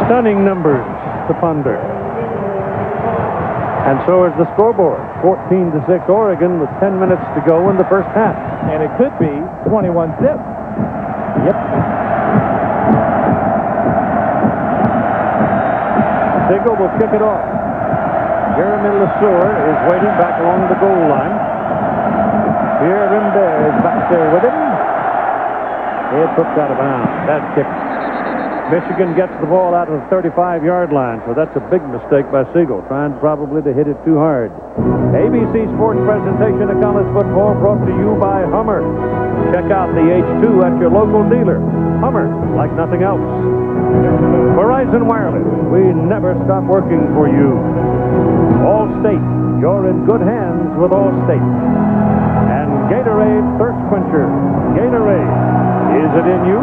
Stunning numbers to ponder. And so is the scoreboard. 14-6 Oregon with 10 minutes to go in the first half. And it could be 21-zip. Yep. Diggle will kick it off. Jeremy LeSueur is waiting back along the goal line. Pierre Rimbert is back there with him. It puts out of bounds. Bad kick. Michigan gets the ball out of the 35-yard line, so that's a big mistake by Siegel, trying probably to hit it too hard. ABC Sports presentation of college football brought to you by Hummer. Check out the H2 at your local dealer. Hummer, like nothing else. Verizon Wireless, we never stop working for you. Allstate, you're in good hands with Allstate. And Gatorade Thirst Quencher. Gatorade, is it in you?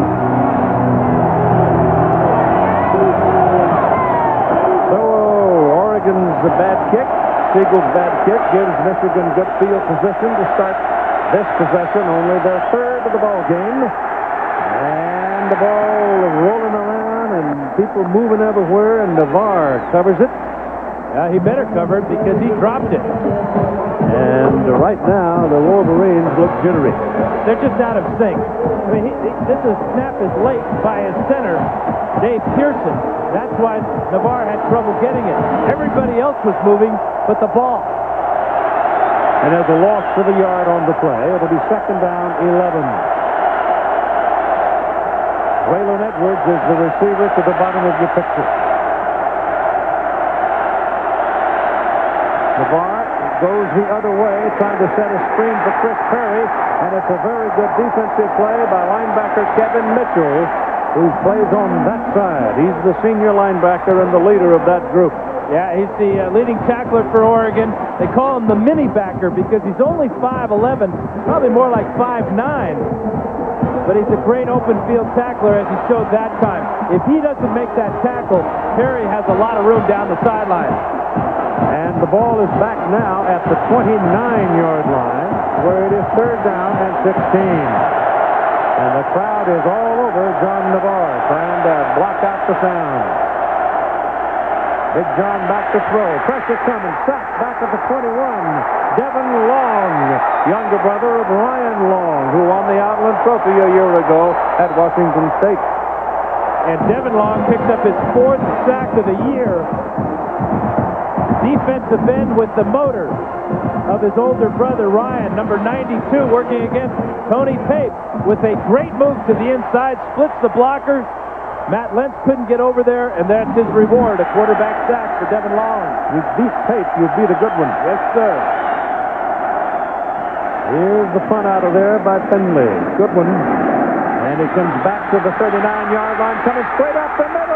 Oregon's a bad kick. Siegel's bad kick gives Michigan good field position to start this possession, only their third of the ball game. And the ball rolling around and people moving everywhere, and Navarre covers it. He better cover it because he dropped it. And right now, the Wolverines look jittery. They're just out of sync. I mean, this snap is late by his center, Dave Pearson. That's why Navarre had trouble getting it. Everybody else was moving but the ball. And there's a loss for the yard on the play. It'll be second down, 11. Waylon Edwards is the receiver to the bottom of your picture. Navarre goes the other way, trying to set a screen for Chris Perry, and it's a very good defensive play by linebacker Kevin Mitchell, who plays on that side. He's the senior linebacker and the leader of that group. Yeah, he's the leading tackler for Oregon. They call him the mini backer because he's only 5'11", probably more like 5'9". But he's a great open field tackler, as he showed that time. If he doesn't make that tackle, Perry has a lot of room down the sideline. And the ball is back now at the 29-yard line, where it is third down and 16. And the crowd is all over John Navarre, trying block out the sound. Big John back to throw. Pressure coming. Sacked back at the 21. Devin Long, younger brother of Ryan Long, who won the Outland Trophy a year ago at Washington State. And Devin Long picks up his 4th sack of the year. Defensive end with the motor of his older brother Ryan, number 92, working against Tony Pape with a great move to the inside, splits the blocker. Matt Lentz couldn't get over there, and that's his reward, a quarterback sack for Devin Long. You beat Pape, you beat a good one. Yes, sir. Here's the punt out of there by Finley. Good one. And he comes back to the 39-yard line, coming straight up the middle.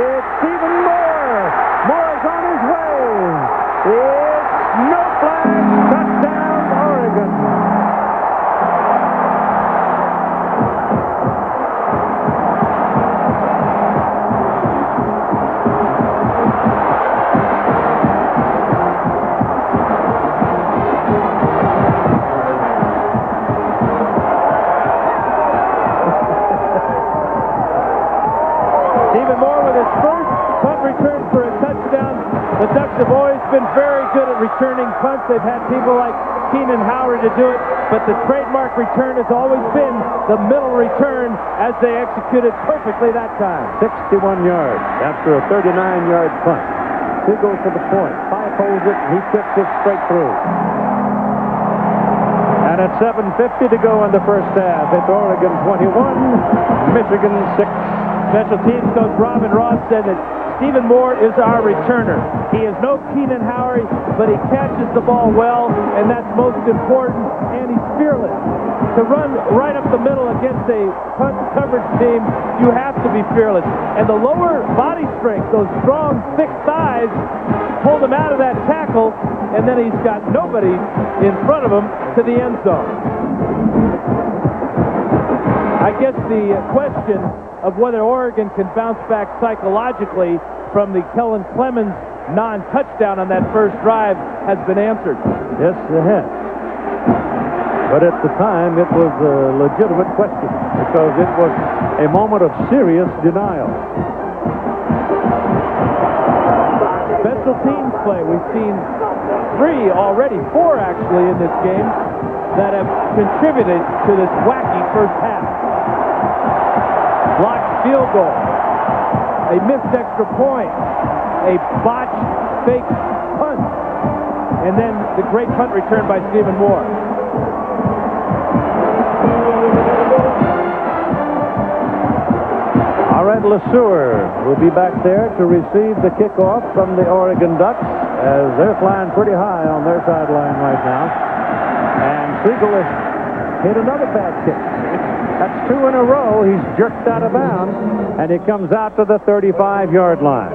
It's Stephen Moore. Moore is on his way. It's no flag. Touchdown, Oregon. Stephen Moore with his first punt return for a touchdown. The Ducks have always been very good at returning punts. They've had people like Keenan Howard to do it, but the trademark return has always been the middle return, as they executed perfectly that time. 61 yards after a 39-yard punt. He goes to the point. Fife holds it, and he kicks it straight through. And at 7:50 to go in the first half, it's Oregon 21, Michigan 6. Special teams coach Robin Ross said that Stephen Moore is our returner. He is no Keenan Howard, but he catches the ball well, and that's most important, and he's fearless. To run right up the middle against a punt coverage team, you have to be fearless. And the lower body strength, those strong, thick thighs, hold him out of that tackle, and then he's got nobody in front of him to the end zone. I guess the question of whether Oregon can bounce back psychologically from the Kellen Clemens non-touchdown on that first drive has been answered. Yes, it has. But at the time, it was a legitimate question because it was a moment of serious denial. Special teams play. We've seen 3 already, 4 actually in this game that have contributed to this wacky first half. Blocked field goal, a missed extra point, a botched fake punt, and then the great punt return by Stephen Moore. All right, LeSueur will be back there to receive the kickoff from the Oregon Ducks as they're flying pretty high on their sideline right now. And Siegel has hit another bad kick. That's 2 in a row. He's jerked out of bounds, and he comes out to the 35-yard line.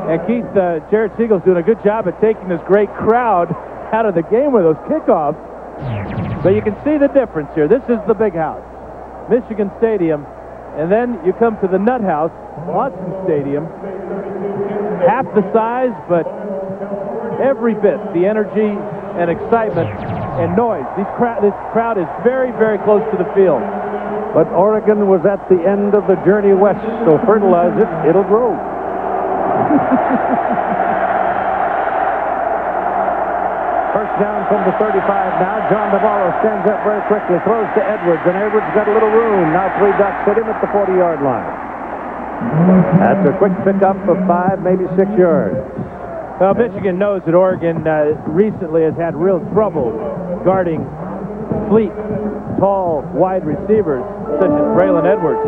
And Keith, Jared Siegel's doing a good job at taking this great crowd out of the game with those kickoffs. But you can see the difference here. This is the big house, Michigan Stadium, and then you come to the Nut House, Boston Stadium. Half the size, but every bit the energy and excitement and noise. This crowd is very, very close to the field. But Oregon was at the end of the journey west, so fertilize it, it'll grow. First down from the 35 now. John Navarre stands up very quickly, throws to Edwards, and Edwards got a little room. Now 3 Ducks hit him at the 40-yard line. That's a quick pickup of 5, maybe 6 yards. Well, Michigan knows that Oregon recently has had real trouble guarding fleet, tall, wide receivers such as Braylon Edwards.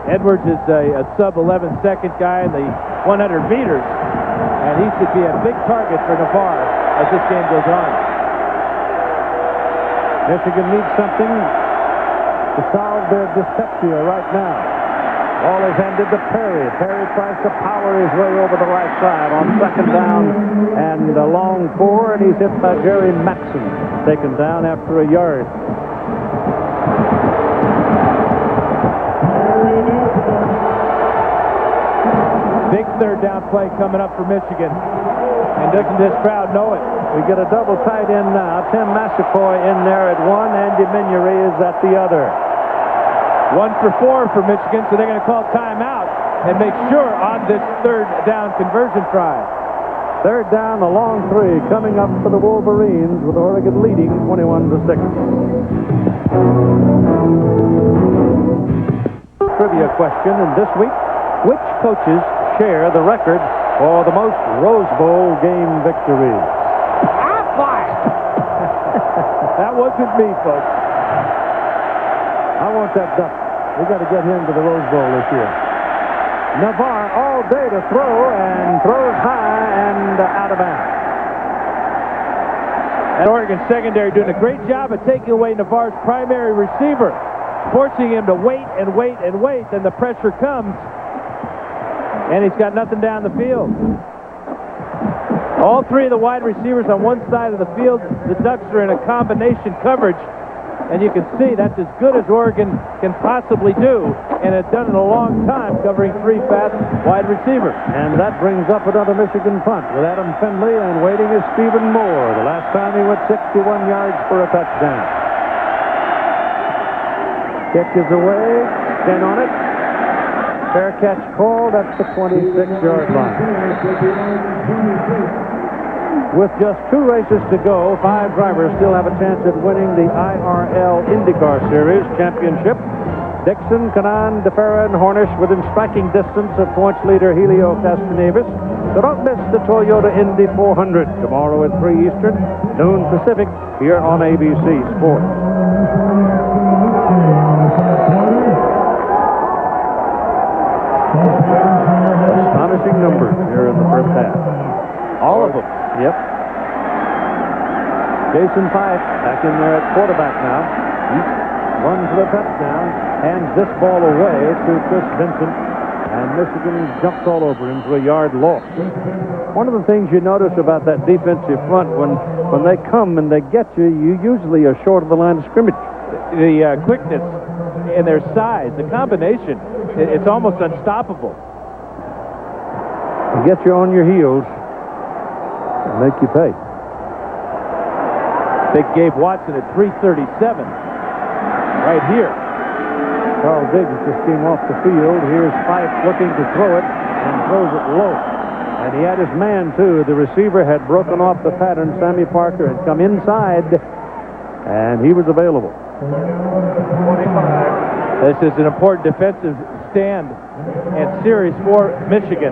Edwards is a sub-11 second guy in the 100 meters, and he should be a big target for Navarre as this game goes on. Michigan needs something to solve their dyspepsia right now. Ball is handed to Perry. Perry tries to power his way over the right side on second down and a long 4, and he's hit by Jerry Maxson, taken down after a yard. Big third down play coming up for Michigan. And doesn't this crowd know it? We get a double tight end now. Tim Massaquoi in there at one. Andy Mignery is at the other. 1 for 4 for Michigan, so they're going to call timeout and make sure on this third down conversion try. Third down, a long 3 coming up for the Wolverines with Oregon leading 21-6. Trivia question, and this week, which coaches share the record for the most Rose Bowl game victories? That wasn't me, folks. I want that duck. We got to get him to the Rose Bowl this year. Navarre all day to throw, and throws high and out of bounds. And Oregon secondary doing a great job of taking away Navarre's primary receiver, forcing him to wait and wait and wait, and the pressure comes, and he's got nothing down the field. All 3 of the wide receivers on one side of the field, the Ducks are in a combination coverage, and you can see that's as good as Oregon can possibly do, and it's done in a long time, covering 3 fast wide receivers. And that brings up another Michigan punt with Adam Finley, and waiting is Stephen Moore. The last time he went 61 yards for a touchdown. Kick is away, spin on it. Fair catch called at the 26-yard line. With just 2 races to go, 5 drivers still have a chance at winning the IRL IndyCar Series Championship. Dixon, Canan, DeFerra, and Hornish within striking distance of points leader Helio Castroneves. So don't miss the Toyota Indy 400 tomorrow at 3 Eastern, noon Pacific, here on ABC Sports. Astonishing numbers here in the first half. All of them. Yep. Jason Fife back in there at quarterback now. He runs for the touchdown, hands this ball away to Chris Vincent, and Michigan jumps all over him for a yard loss. One of the things you notice about that defensive front, when they come and they get you, you usually are short of the line of scrimmage. The quickness and their size, the combination, it's almost unstoppable. They get you on your heels and make you pay. Big Gabe Watson at 337 right here. Carl Diggs just came off the field. Here's Fife looking to throw it, and throws it low. And he had his man, too. The receiver had broken off the pattern. Sammy Parker had come inside, and he was available. 25. This is an important defensive stand and series for Michigan.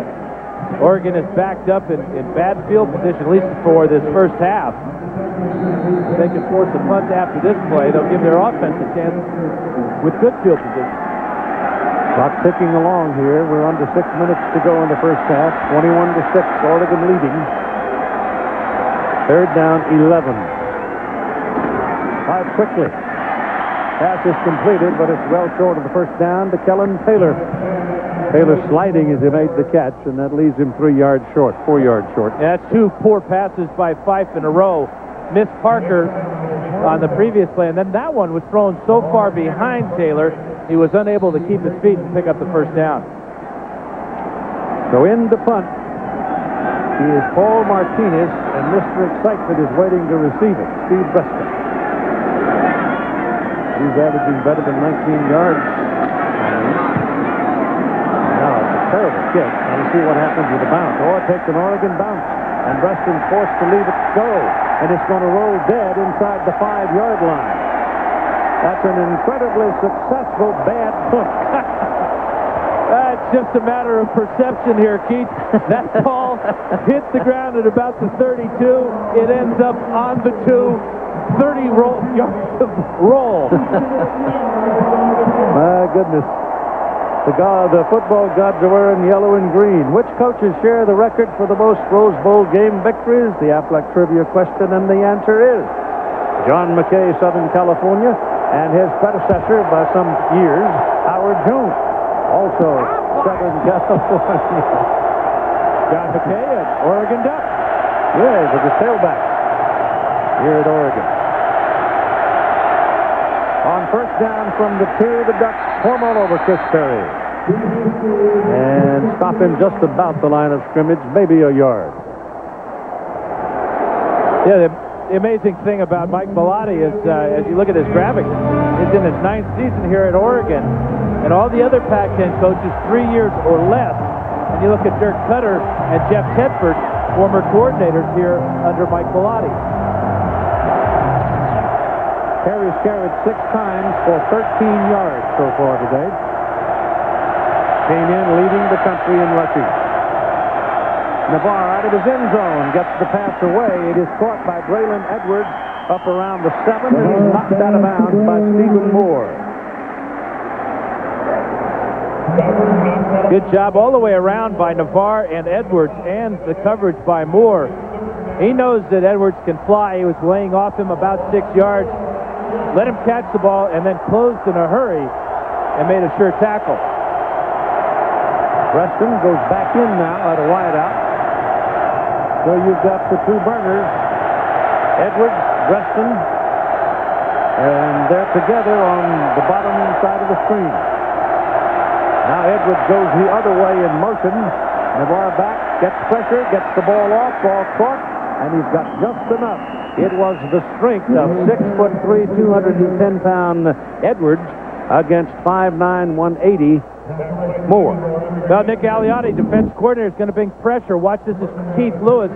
Oregon is backed up in bad field position, at least for this first half. If they can force a punt after this play, they'll give their offense a chance with good field position. Clock ticking along here. We're under 6 minutes to go in the first half. 21-6, Oregon leading. Third down, 11. Five quickly. Pass is completed, but it's well short of the first down to Kellen Taylor. Taylor sliding as he made the catch, and that leaves him 4 yards short. Yeah, that's 2 poor passes by Fife in a row. Missed Parker on the previous play, and then that one was thrown so far behind Taylor, he was unable to keep his feet and pick up the first down. So in the punt, he is Paul Martinez, and Mr. Excitement is waiting to receive it, Steve Bresca. He's averaging better than 19 yards. Now it's a terrible kick. Now we'll see what happens with the bounce. Or it takes an Oregon bounce, and Preston's forced to leave it go, and it's going to roll dead inside the 5-yard line. That's an incredibly successful bad punt. It's just a matter of perception here, Keith. That ball hits the ground at about the 32. It ends up on the 2. 30 yards of roll. My goodness. The football gods are wearing yellow and green. Which coaches share the record for the most Rose Bowl game victories? The Aflac trivia question, and the answer is John McKay, Southern California, and his predecessor by some years, Howard Jones, also Southern California. John McKay at Oregon Ducks. Yeah, with the tailback here at Oregon. On first down from the 2, the Ducks form all over Chris Perry. And stop him just about the line of scrimmage, maybe a yard. Yeah, The amazing thing about Mike Bellotti is, as you look at his graphic, he's in his 9th season here at Oregon, and all the other Pac-10 coaches 3 years or less. And you look at Dirk Cutter and Jeff Tedford, former coordinators here under Mike Bellotti. Carey's carried 6 times for 13 yards so far today. Came in leading the country in rushing. Navarre out of his end zone gets the pass away. It is caught by Braylon Edwards up around the 7, and he's knocked out of bounds by Stephen Moore. Good job all the way around by Navarre and Edwards, and the coverage by Moore. He knows that Edwards can fly. He was laying off him about 6 yards. Let him catch the ball and then closed in a hurry and made a sure tackle. Preston goes back in now at a wideout. So you've got the 2 burners, Edwards, Preston, and they're together on the bottom side of the screen. Now Edwards goes the other way in motion. Navarre back, gets pressure, gets the ball off, ball caught, and he's got just enough. It was the strength of 6'3", 210-pound Edwards against 5'9", 180 Moore. Well, Nick Aliotti, defense coordinator, is going to bring pressure. Watch, this is Keith Lewis,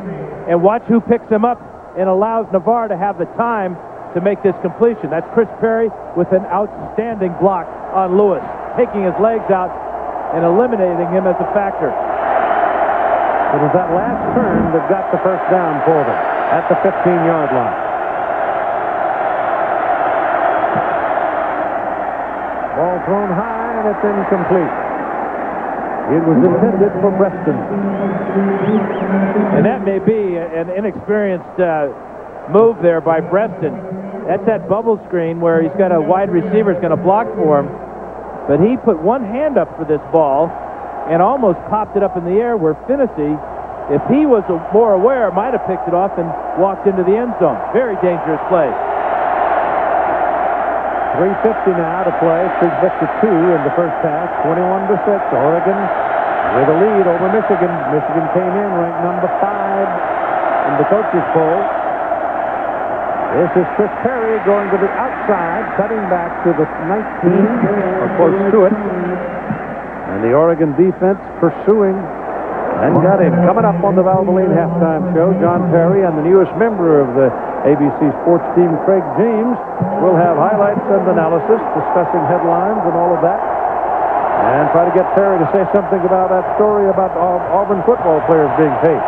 and watch who picks him up and allows Navarre to have the time to make this completion. That's Chris Perry with an outstanding block on Lewis, taking his legs out and eliminating him as a factor. It was that last turn that got the first down for them at the 15-yard line. Ball thrown high, and it's incomplete. It was intended for Preston. And that may be an inexperienced move there by Preston. That's that bubble screen where he's got a wide receiver who's going to block for him. But he put one hand up for this ball and almost popped it up in the air, where Finney, if he was more aware, might have picked it off and walked into the end zone. Very dangerous play. 3:50 now to play. 3:52 in the first half. 21-6. Oregon with a lead over Michigan. Michigan came in ranked number 5 in the coaches poll. This is Chris Perry going to the outside, cutting back to the 19, or close to it. And the Oregon defense pursuing and got him. Coming up on the Valvoline halftime show, John Perry and the newest member of the ABC Sports team, Craig James, will have highlights and analysis, discussing headlines and all of that. And try to get Perry to say something about that story about Auburn football players being paid.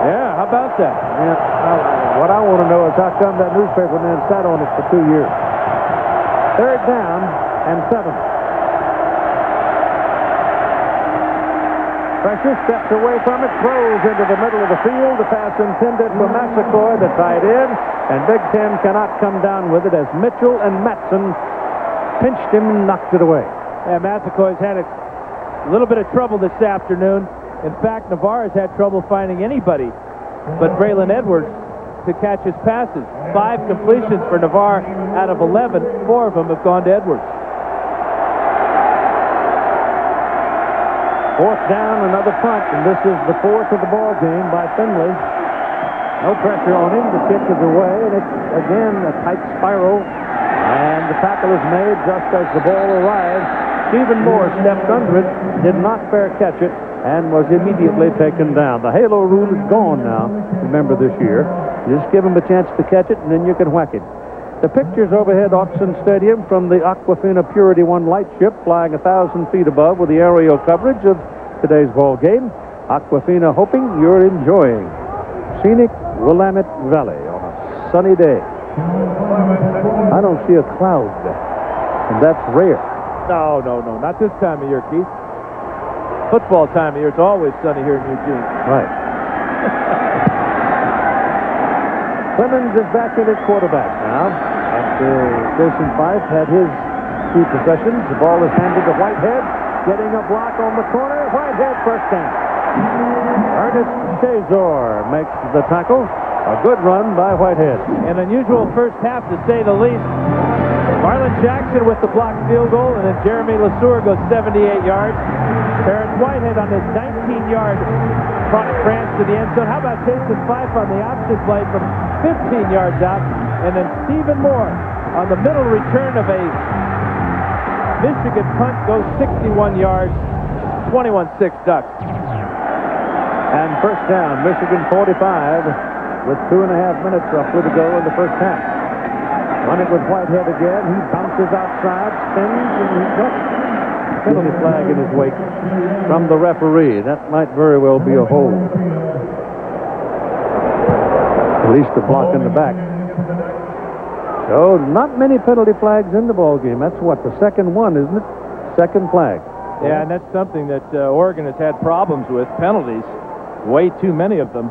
Yeah, how about that? Yeah, what I want to know is how come that newspaper man sat on it for 2 years. 3rd down and 7. Pressure, steps away from it, throws into the middle of the field. The pass intended for Massaquoi, the tight end, and Big Ten cannot come down with it as Mitchell and Matson pinched him and knocked it away. Yeah, Massaquoi's had a little bit of trouble this afternoon. In fact, Navarre has had trouble finding anybody but Braylon Edwards to catch his passes. 5 completions for Navarre out of 11. 4 of them have gone to Edwards. 4th down, another punt, and this is the 4th of the ball game by Finley. No pressure on him. The kick is away, and it's again a tight spiral, and the tackle is made just as the ball arrives. Stephen Moore stepped under it, did not fair catch it, and was immediately taken down. The halo rule is gone now, remember, this year. You just give him a chance to catch it, and then you can whack it. The pictures overhead Autzen Stadium from the Aquafina Purity 1 lightship flying 1,000 feet above with the aerial coverage of today's ball game. Aquafina hoping you're enjoying scenic Willamette Valley on a sunny day. I don't see a cloud, and that's rare. No, not this time of year, Keith. Football time of year, it's always sunny here in Eugene. Right. Clemens is back in his quarterback now. After Jason Fife had his 2 possessions, the ball is handed to Whitehead, getting a block on the corner. Whitehead first down. Ernest Shazor makes the tackle. A good run by Whitehead. An unusual first half, to say the least. Marlon Jackson with the blocked field goal, and then Jeremy LeSueur goes 78 yards. Terrence Whitehead on his 19-yard punt France to the end zone. How about Jason Fife on the option play from 15 yards out? And then Stephen Moore on the middle return of a Michigan punt goes 61 yards, 21-6 Ducks. And first down, Michigan 45 with 2.5 minutes roughly to go in the first half. Run it with Whitehead again. He bounces outside, spins, and he's got a penalty flag in his wake from the referee. That might very well be a hold. At least a block in the back. So not many penalty flags in the ball game. That's what, the second one, isn't it? Second flag. Yeah, and that's something that Oregon has had problems with, penalties. Way too many of them.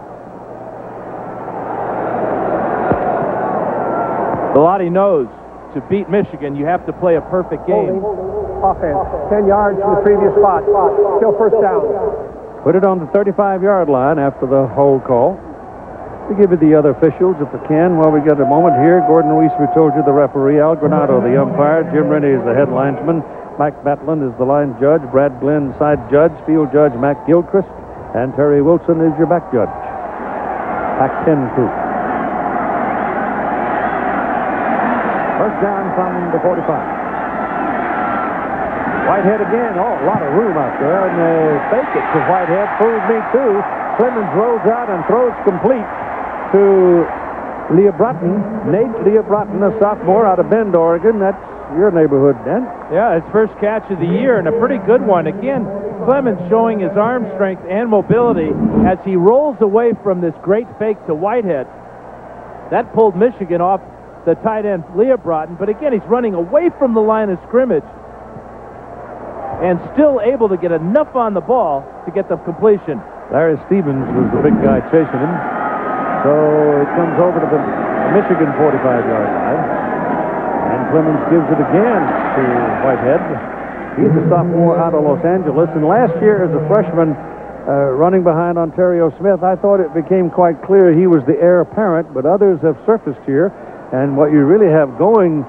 Bellotti knows to beat Michigan, you have to play a perfect game. Offense, 10 yards from the previous spot. Still first down. Put it on the 35-yard line after the hold call. To give it the other officials, if we can, while we got a moment here. Gordon Reese, we told you, the referee. Al Granado, the umpire. Jim Rennie is the head linesman. Mike Batlin is the line judge. Brad Glenn, side judge. Field judge Mac Gilchrist. And Terry Wilson is your back judge. Pac-10 crew. First down from the 45. Whitehead again. Oh, a lot of room out there. And they fake it to Whitehead. Fooled me, too. Clemens rolls out and throws complete to Leah Broughton. Nate Leah Broughton, a sophomore out of Bend, Oregon. That's your neighborhood, Dan. Yeah, his first catch of the year, and a pretty good one. Again, Clemens showing his arm strength and mobility as he rolls away from this great fake to Whitehead. That pulled Michigan off the tight end, Leah Broughton. But again, he's running away from the line of scrimmage and still able to get enough on the ball to get the completion. Larry Stevens was the big guy chasing him. So it comes over to the Michigan 45-yard line. And Clemens gives it again to Whitehead. He's a sophomore out of Los Angeles. And last year as a freshman running behind Ontario Smith, I thought it became quite clear he was the heir apparent, but others have surfaced here. And what you really have going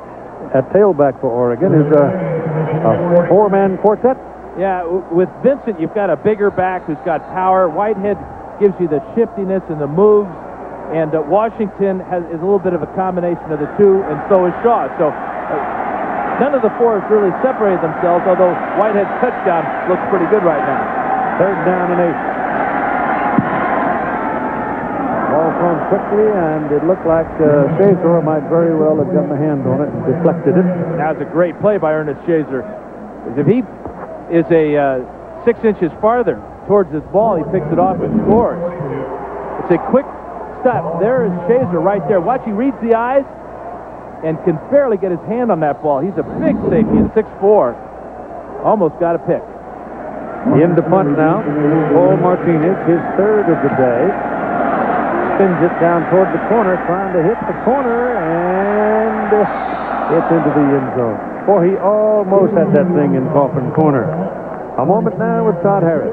at tailback for Oregon is a four-man quartet. Yeah, with Vincent, you've got a bigger back who's got power. Whitehead gives you the shiftiness and the moves. And Washington is a little bit of a combination of the two, and so is Shaw. So none of the four has really separated themselves, although Whitehead's touchdown looks pretty good right now. Third down and 8. Ball thrown quickly, and it looked like Shazer might very well have gotten a hand on it and deflected it. That was a great play by Ernest Shazer. If he is a 6 inches farther towards this ball, he picks it off and scores. It's a quick step. There is Shazer right there. Watch, he reads the eyes and can barely get his hand on that ball. He's a big safety at 6'4". Almost got a pick. In the punt now, Paul Martinez, his third of the day. Spins it down toward the corner, trying to hit the corner, and it's into the end zone. Boy, he almost had that thing in coffin corner. A moment now with Todd Harris.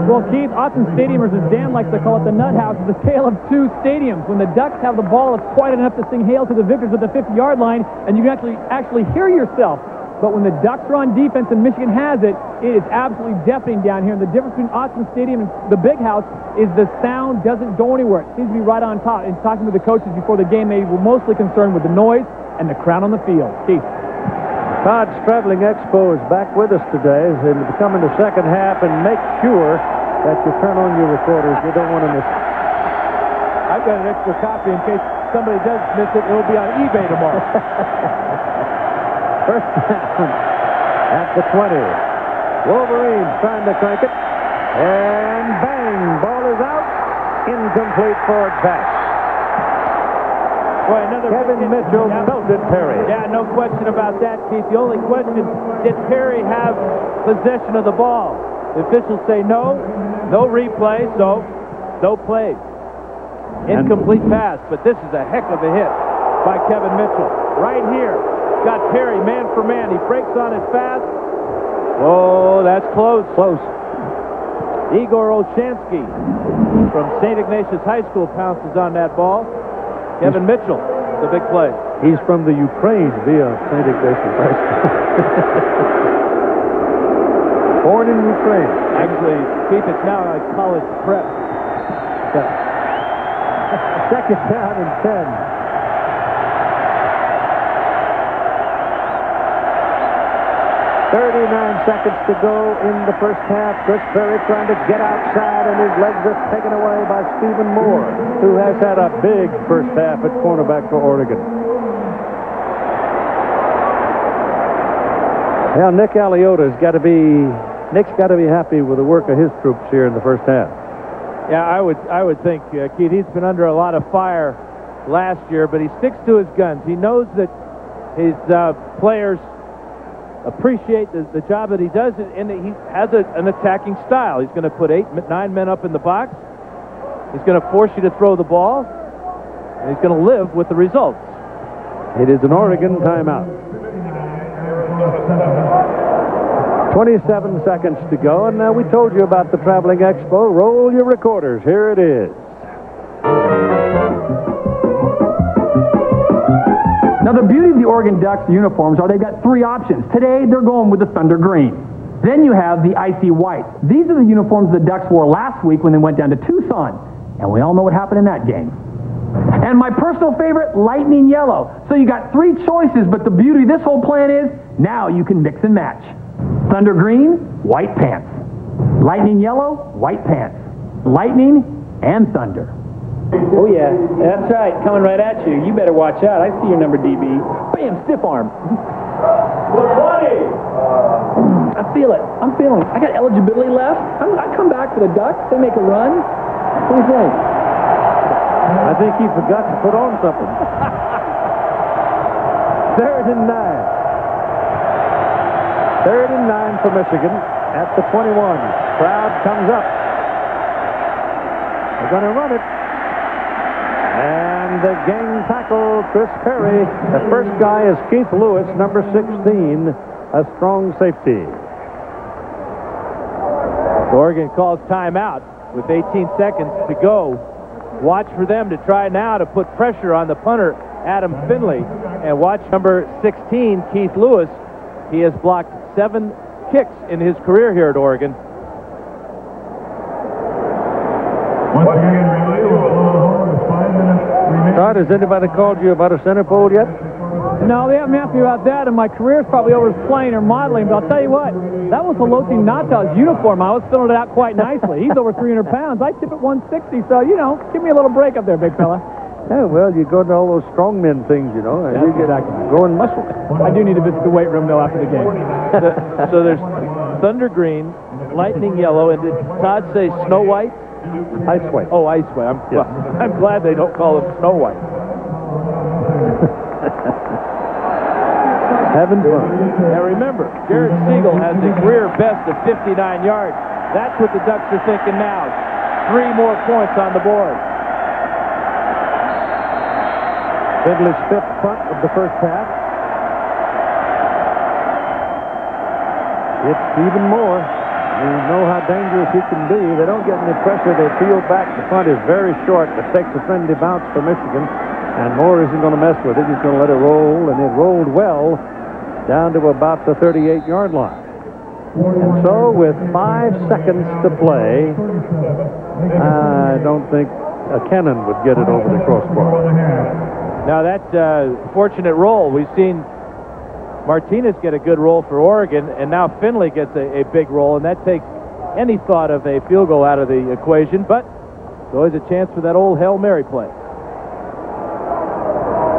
Well, Keith, Autzen Stadium, or as Dan likes to call it, the Nut House, is a tale of two stadiums. When the Ducks have the ball, it's quiet enough to sing Hail to the Victors at the 50-yard line, and you can actually hear yourself. But when the Ducks are on defense and Michigan has it, it is absolutely deafening down here. And the difference between Autzen Stadium and the Big House is the sound doesn't go anywhere. It seems to be right on top. In talking with the coaches before the game, they were mostly concerned with the noise and the crowd on the field. Keith. Todd's Traveling Expo is back with us today as they come in the second half, and make sure that you turn on your recorders. You don't want to miss it. I've got an extra copy in case somebody does miss it. It'll be on eBay tomorrow. First down at the 20. Wolverines trying to crank it. And bang, ball is out. Incomplete forward pass. Boy, another Kevin Mitchell belted Perry. Yeah, no question about that, Keith. The only question, did Perry have possession of the ball? The officials say no replay, so no play. Incomplete pass, but this is a heck of a hit by Kevin Mitchell. Right here, got Perry man for man. He breaks on it fast. Oh, that's close. Close. Igor Olshansky from St. Ignatius High School pounces on that ball. Kevin Mitchell, the big play. He's from the Ukraine via St. Ignatius High School. Born in Ukraine. Actually, Keith, it's now a college prep. Second down and 10. 39 seconds to go in the first half. Chris Perry trying to get outside, and his legs are taken away by Stephen Moore, who has had a big first half at cornerback for Oregon. Well, Nick's got to be happy with the work of his troops here in the first half. Yeah, I would think, Keith, he's been under a lot of fire last year, but he sticks to his guns. He knows that his players appreciate the job that he does, and he has an attacking style. He's going to put 8, 9 men up in the box. He's going to force you to throw the ball, and he's going to live with the results. It is an Oregon timeout. 27 seconds to go, and now we told you about the Traveling Expo. Roll your recorders. Here it is. Now, the beauty of the Oregon Ducks uniforms are they've got 3 options. Today, they're going with the Thunder Green. Then you have the Icy White. These are the uniforms the Ducks wore last week when they went down to Tucson. And we all know what happened in that game. And my personal favorite, Lightning Yellow. So you got 3 choices, but the beauty of this whole plan is now you can mix and match. Thunder Green, white pants. Lightning Yellow, white pants. Lightning and Thunder. Oh, yeah, that's right. Coming right at you. You better watch out. I see your number, DB. Bam, stiff arm. I feel it. I'm feeling it. I got eligibility left. I come back for the Ducks. They make a run. What do you think? I think he forgot to put on something. 3rd and 9. 3rd and 9 for Michigan at the 21. Crowd comes up. They're going to run it. And the gang tackle, Chris Perry. The first guy is Keith Lewis, number 16, a strong safety. Oregon calls timeout with 18 seconds to go. Watch for them to try now to put pressure on the punter, Adam Finley. And watch number 16, Keith Lewis. He has blocked 7 kicks in his career here at Oregon. Todd, has anybody called you about a center pole yet? No, they haven't asked me about that, and my career's probably over playing or modeling, but I'll tell you what, that was Haloti Ngata's uniform. I was filling it out quite nicely. He's over 300 pounds. I tip at 160, so, give me a little break up there, big fella. Yeah, well, you go to all those strongmen things, and you get growing muscle. I do need to visit the weight room, though, after the game. So there's Thunder Green, Lightning Yellow, and did Todd say Snow White? Ice White. Oh, Ice White. I'm glad they don't call it Snow White. Having fun. Now remember, Jared Siegel has a career best of 59 yards. That's what the Ducks are thinking now. 3 more points on the board. Finley's 5th punt of the first half. It's Stephen Moore. You know how dangerous he can be. They don't get any pressure. They peel back. The punt is very short. It takes a friendly bounce for Michigan. And Moore isn't going to mess with it. He's going to let it roll. And it rolled well down to about the 38-yard line. And so with 5 seconds to play, I don't think a cannon would get it over the crossbar. Now that fortunate roll, we've seen Martinez get a good roll for Oregon, and now Finley gets a big roll, and that takes any thought of a field goal out of the equation, but there's always a chance for that old Hail Mary play.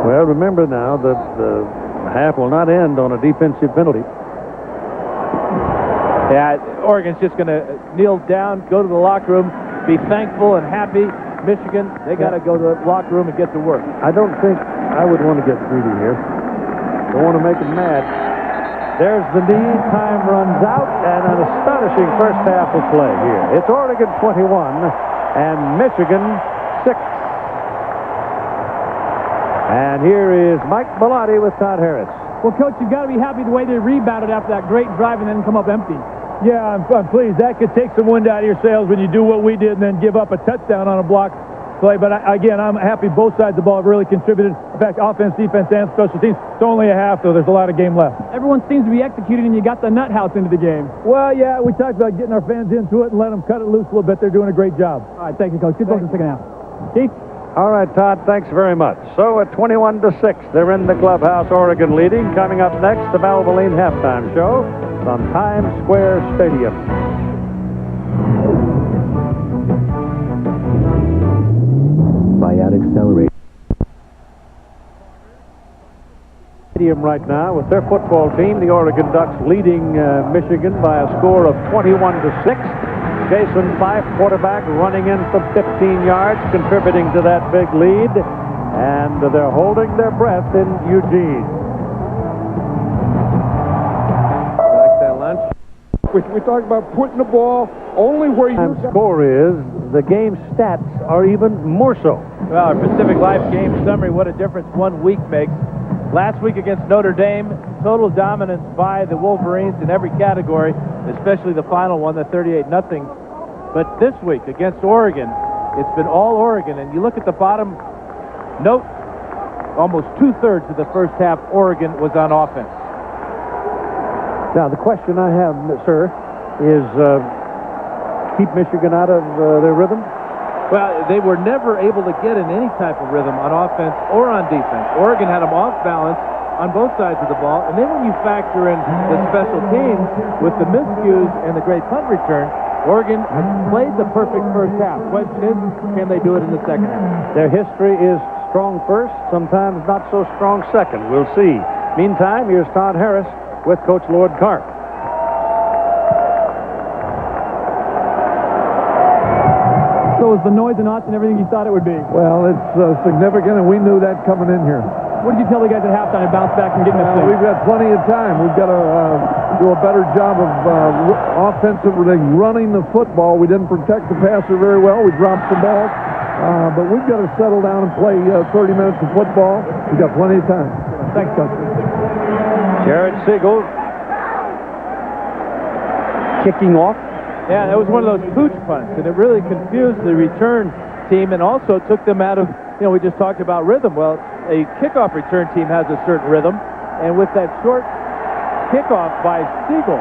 Well, remember now that the half will not end on a defensive penalty. Yeah, Oregon's just going to kneel down, go to the locker room, be thankful and happy. Michigan, they got to go to the locker room and get to work. I don't think I would want to get greedy here. Don't want to make them mad. There's the knee. Time runs out, and an astonishing first half of play here. It's Oregon 21 and Michigan 6. And here is Mike Bellotti with Todd Harris. Well, Coach, you've got to be happy the way they rebounded after that great drive and then come up empty. Yeah, I'm pleased. That could take some wind out of your sails when you do what we did and then give up a touchdown on a block play. But again, I'm happy both sides of the ball have really contributed. In fact, offense, defense, and special teams. It's only a half, though. There's a lot of game left. Everyone seems to be executing, and you got the nut house into the game. Well, yeah, we talked about getting our fans into it and let them cut it loose a little bit. They're doing a great job. All right, thank you, Coach. Good luck in the second half. Keith? All right, Todd, thanks very much. So at 21-6, they're in the clubhouse, Oregon leading. Coming up next, the Valvoline halftime show from Times Square Stadium. Buyout Accelerator. Stadium right now with their football team, the Oregon Ducks leading Michigan by a score of 21-6. Jason Fife, quarterback, running in from 15 yards, contributing to that big lead, and they're holding their breath in Eugene. Like that lunch? We talk about putting the ball only where you... Score is, the game stats are even more so. Well, our Pacific Life game summary, what a difference 1 week makes. Last week against Notre Dame, total dominance by the Wolverines in every category, especially the final one, the 38-0. But this week against Oregon, it's been all Oregon. And you look at the bottom note, almost 2/3 of the first half, Oregon was on offense. Now, the question I have, sir, is keep Michigan out of their rhythm? Well, they were never able to get in any type of rhythm on offense or on defense. Oregon had them off balance on both sides of the ball. And then when you factor in the special teams with the miscues and the great punt return, Oregon has played the perfect first half. Question is, can they do it in the second half? Their history is strong first, sometimes not so strong second. We'll see. Meantime, here's Todd Harris with Coach Lord Carp. So was the noise and odds and everything you thought it would be? Well, it's significant, and we knew that coming in here. What did you tell the guys at halftime to bounce back and get in the thing? We've got plenty of time. We've got to do a better job of offensively running the football. We didn't protect the passer very well. We dropped the ball. But we've got to settle down and play 30 minutes of football. We've got plenty of time. Thanks, Coach. Jared Siegel kicking off. Yeah, that was one of those pooch punts, and it really confused the return team and also took them out of, we just talked about rhythm. Well, a kickoff return team has a certain rhythm, and with that short kickoff by Siegel,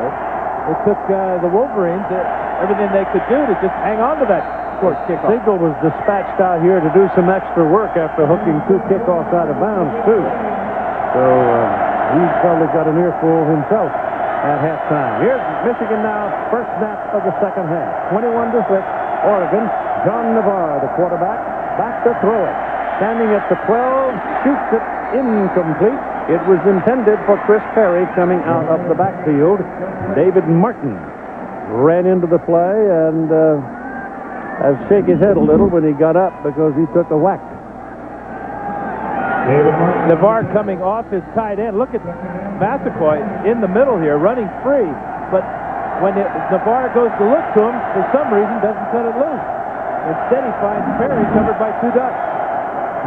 it took the Wolverines everything they could do to just hang on to that short kickoff. Siegel was dispatched out here to do some extra work after hooking 2 kickoffs out of bounds, too. So he's probably got an earful himself at halftime. Here's Michigan now, first snap of the second half. 21-6, Oregon. John Navarre, the quarterback, back to throw it. Standing at the 12, shoots it incomplete. It was intended for Chris Carey coming out of the backfield. David Martin ran into the play and has shake his head a little when he got up because he took a whack. Navarre coming off his tight end. Look at Massaquoi in the middle here, running free. But when Navarre goes to look to him, for some reason doesn't cut it loose. Instead, he finds Perry covered by 2 Ducks.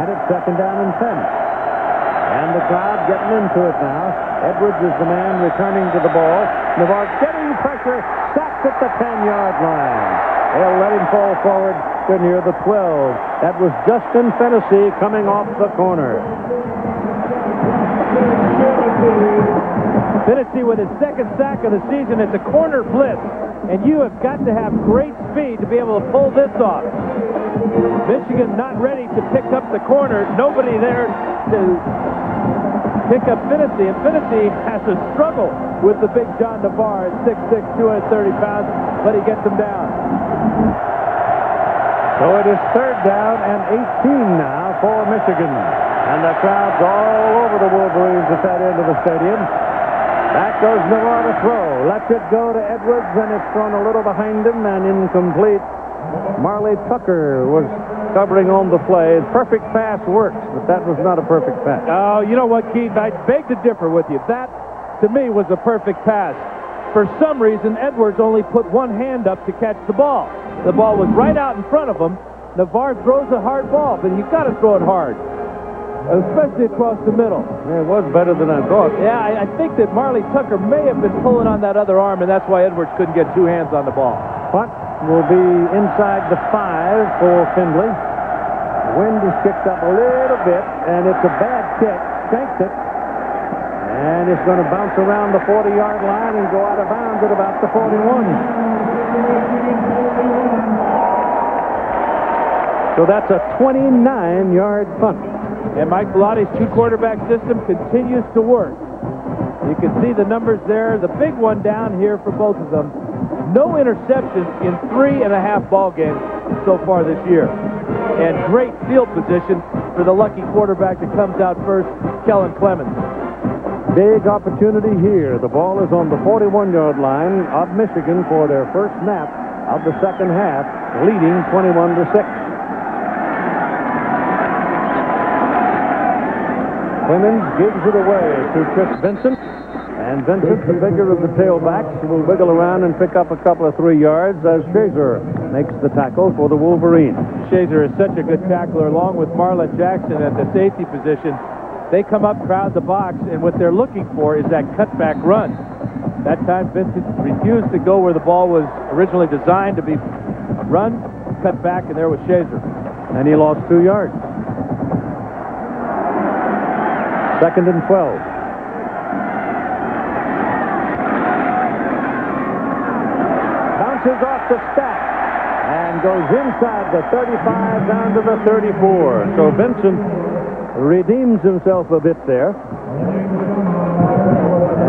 And it's second down and 10. And the crowd getting into it now. Edwards is the man returning to the ball. Navarre getting pressure, sacked at the 10-yard line. They'll let him fall forward to near the 12. That was Justin Fennessy coming off the corner. Fennessy with his second sack of the season at the corner blitz. And you have got to have great speed to be able to pull this off. Michigan not ready to pick up the corner. Nobody there to pick up Fennessy. And Fennessy has to struggle with the big John Navarre at 6'6", 230 pounds, but he gets him down. So it is third down and 18 now for Michigan. And the crowd's all over the Wolverines at that end of the stadium. Back goes Navarre to throw. Lets it go to Edwards, and it's thrown a little behind him and incomplete. Marley Tucker was covering on the play. Perfect pass works, but that was not a perfect pass. Oh, you know what, Keith? I beg to differ with you. That, to me, was a perfect pass. For some reason, Edwards only put one hand up to catch the ball. The ball was right out in front of him. Navarre throws a hard ball, but you've got to throw it hard, especially across the middle. Yeah, it was better than I thought. Yeah, I think that Marley Tucker may have been pulling on that other arm, and that's why Edwards couldn't get 2 hands on the ball. Punt will be inside the 5 for Findlay. Wind has kicked up a little bit, and it's a bad kick. Shanks it. And it's going to bounce around the 40-yard line and go out of bounds at about the 41. So that's a 29-yard punt. And Mike Belotti's two-quarterback system continues to work. You can see the numbers there. The big one down here for both of them. No interceptions in 3.5 ball games so far this year. And great field position for the lucky quarterback that comes out first, Clemens. Big opportunity here. The ball is on the 41-yard line of Michigan for their first snap of the second half, leading 21-6. Clemens gives it away to Chris Vincent. And Vincent, the bigger of the tailbacks, will wiggle around and pick up a couple of 3 yards as Shazer makes the tackle for the Wolverines. Shazer is such a good tackler, along with Marlon Jackson at the safety position. They come up, crowd the box, and what they're looking for is that cutback run. That time, Vincent refused to go where the ball was originally designed to be run, cut back, and there was Shazer. And he lost 2 yards. 2nd and 12. Bounces off the stack and goes inside the 35 down to the 34. So Vincent redeems himself a bit there.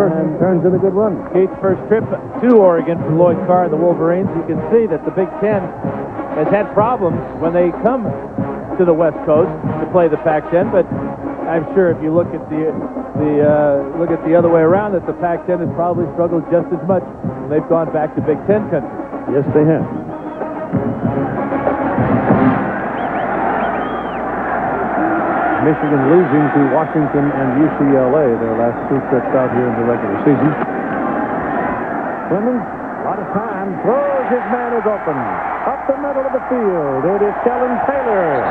And turns in a good run. Kate's first trip to Oregon for Lloyd Carr and the Wolverines. You can see that the Big Ten has had problems when they come to the West Coast to play the Pac-10, but I'm sure if you look at the other way around, that the Pac-10 has probably struggled just as much when they've gone back to Big Ten country. Yes, they have. Michigan losing to Washington and UCLA their last 2 trips out here in the regular season. Clemens, a lot of time, throws, his man is open. Up the middle of the field, it is Kellen Taylor.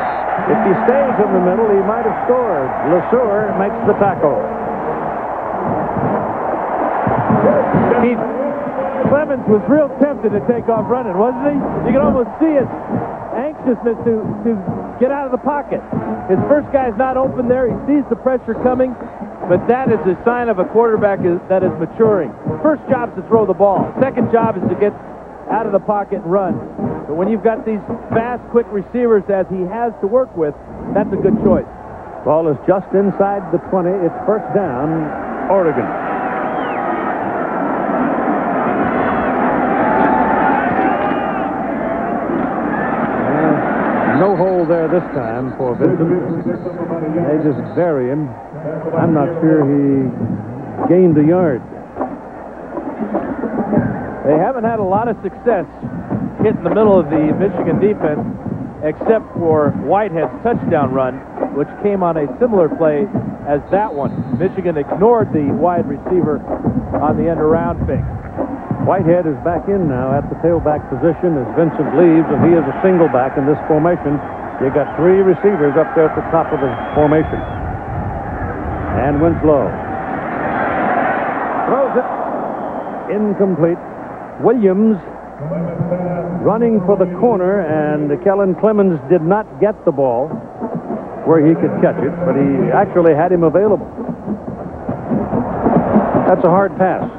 If he stays in the middle, he might have scored. LeSueur makes the tackle. Clemens was real tempted to take off running, wasn't he? You can almost see his anxiousness to get out of the pocket. His first guy's not open there. He sees the pressure coming, but that is a sign of a quarterback that is maturing. First job is to throw the ball. Second job is to get out of the pocket and run. But when you've got these fast, quick receivers as he has to work with, that's a good choice. Ball is just inside the 20. It's first down, Oregon. No hole there this time for Vincent. They just bury him. I'm not sure he gained a yard. They haven't had a lot of success hitting the middle of the Michigan defense, except for Whitehead's touchdown run, which came on a similar play as that one. Michigan ignored the wide receiver on the end-around fake. Whitehead is back in now at the tailback position as Vincent leaves, and he is a single back in this formation. You got 3 receivers up there at the top of the formation. And Winslow throws it. Incomplete. Williams running for the corner, and Kellen Clemens did not get the ball where he could catch it, but he actually had him available. That's a hard pass.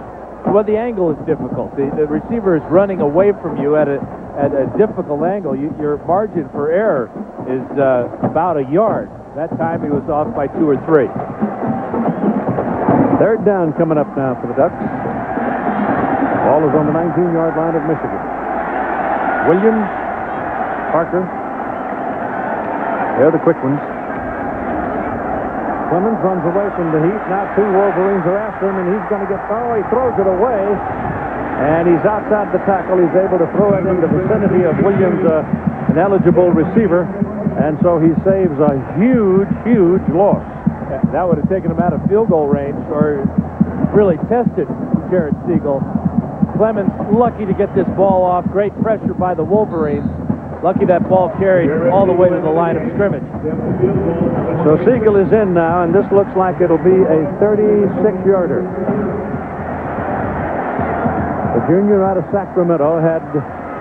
Well, the angle is difficult. The receiver is running away from you at a difficult angle. Your margin for error is about a yard. That time he was off by 2 or 3. Third down coming up now for the Ducks. Ball is on the 19-yard line of Michigan. Williams, Parker. They're the quick ones. Clemens runs away from the heat. Now 2 Wolverines are after him, and he's going to get... Oh, he throws it away. And he's outside the tackle. He's able to throw it in the vicinity of Williams, an eligible receiver. And so he saves a huge, huge loss. That would have taken him out of field goal range or really tested Jared Siegel. Clemens lucky to get this ball off. Great pressure by the Wolverines. Lucky that ball carried all the way to the line of scrimmage. So Siegel is in now, and this looks like it'll be a 36-yarder. The junior out of Sacramento had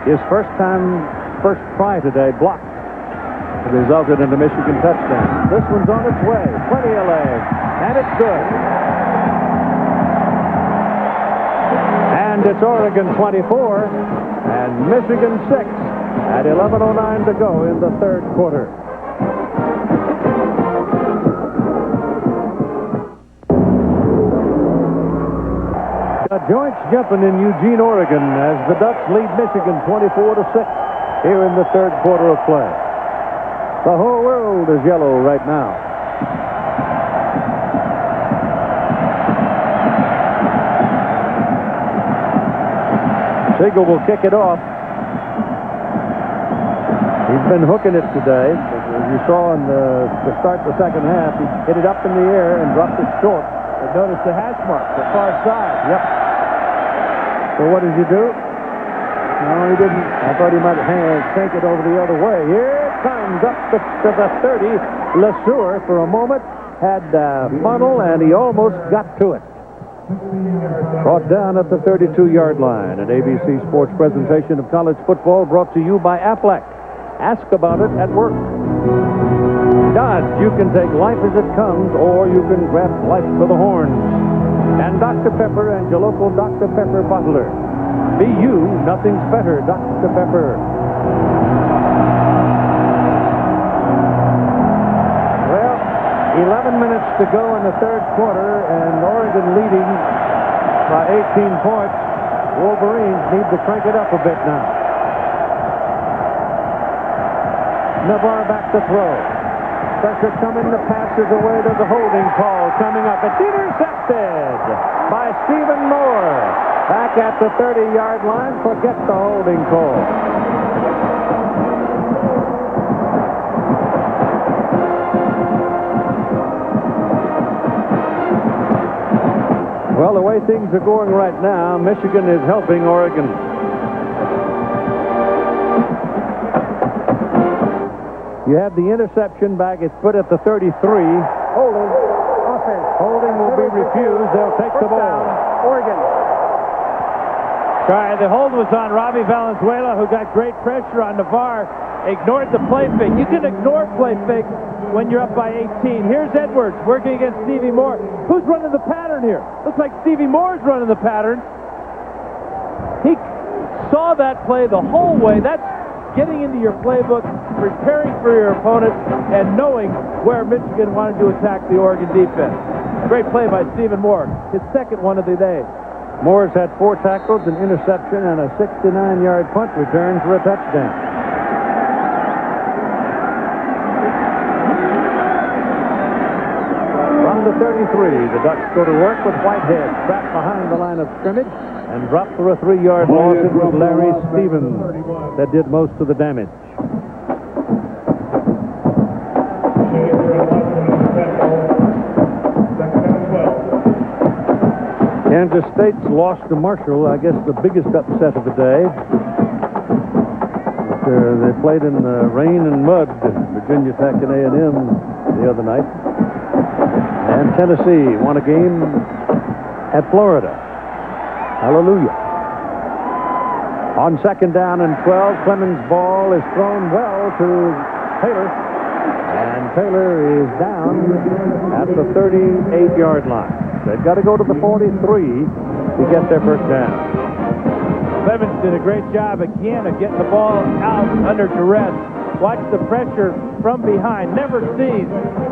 his first try today blocked. resulted in the Michigan touchdown. This one's on its way. Plenty of legs. And it's good. And it's Oregon 24 and Michigan 6 at 11:09 to go in the third quarter. Joints jumping in Eugene, Oregon as the Ducks lead Michigan 24-6 here in the third quarter of play. The whole world is yellow right now. Siegel will kick it off. He's been hooking it today. As you saw in to start the second half, he hit it up in the air and dropped it short. But notice the hash mark, the far side. Yep. So what did you do? No, he didn't. I thought he might take it over the other way. Here it comes up to the 30. LeSueur, for a moment, had funnel, and he almost got to it. Brought down at the 32-yard line. An ABC Sports presentation of college football brought to you by Aflac. Ask about it at work. Dodge, you can take life as it comes, or you can grab life for the horns. And Dr. Pepper and your local Dr. Pepper bottler. Be you, nothing's better, Dr. Pepper. Well, 11 minutes to go in the third quarter, and Oregon leading by 18 points. Wolverines need to crank it up a bit now. Navarre back to throw. Pressure coming, the pass is away. There's a holding call coming up. It's intercepted by Stephen Moore. Back at the 30-yard line, forget the holding call. Well, the way things are going right now, Michigan is helping Oregon. You have the interception back. It's put at the 33. Holding. Offense. Holding will be refused. They'll take the ball. Oregon. Sorry, the hold was on Robbie Valenzuela, who got great pressure on Navarre. Ignored the play fake. You can ignore play fake when you're up by 18. Here's Edwards working against Stevie Moore. Who's running the pattern here? Looks like Stevie Moore's running the pattern. He saw that play the whole way. That's getting into your playbook, preparing for your opponent, and knowing where Michigan wanted to attack the Oregon defense. Great play by Stephen Moore, his second one of the day. Moore's had 4 tackles, an interception, and a 69-yard punt return for a touchdown. From the 33, the Ducks go to work with Whitehead trapped behind the line of scrimmage and dropped for a 3-yard loss. It was Larry Stevens that did most of the damage. Kansas State's lost to Marshall, I guess the biggest upset of the day. They played in the rain and mud, Virginia Tech and A&M the other night. And Tennessee won a game at Florida. Hallelujah. On second down and 12, Clemens' ball is thrown well to Taylor. And Taylor is down at the 38-yard line. They've got to go to the 43 to get their first down. Clemens did a great job again of getting the ball out under duress. Watch the pressure from behind. Never sees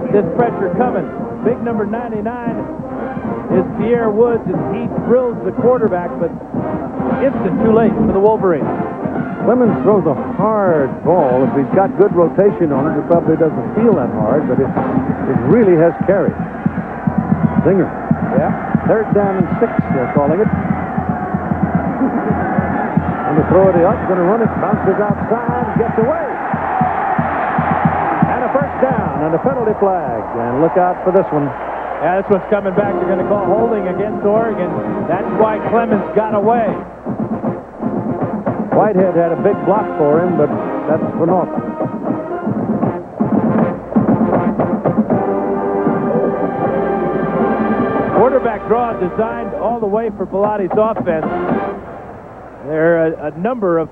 this pressure coming. Big number 99 is Pierre Woods, and he drills the quarterback, but instant too late for the Wolverines. Clemens throws a hard ball. If he's got good rotation on it, it probably doesn't feel that hard, but it really has carry. Zinger. Yeah. Third down and 6, they're calling it. And to throw it up, going to run it, bounces outside, gets away. And a first down and a penalty flag. And look out for this one. Yeah, this one's coming back. They're going to call holding against Oregon. That's why Clemens got away. Whitehead had a big block for him, but that's for naught. Quarterback draw designed all the way for Pilati's offense. There are a number of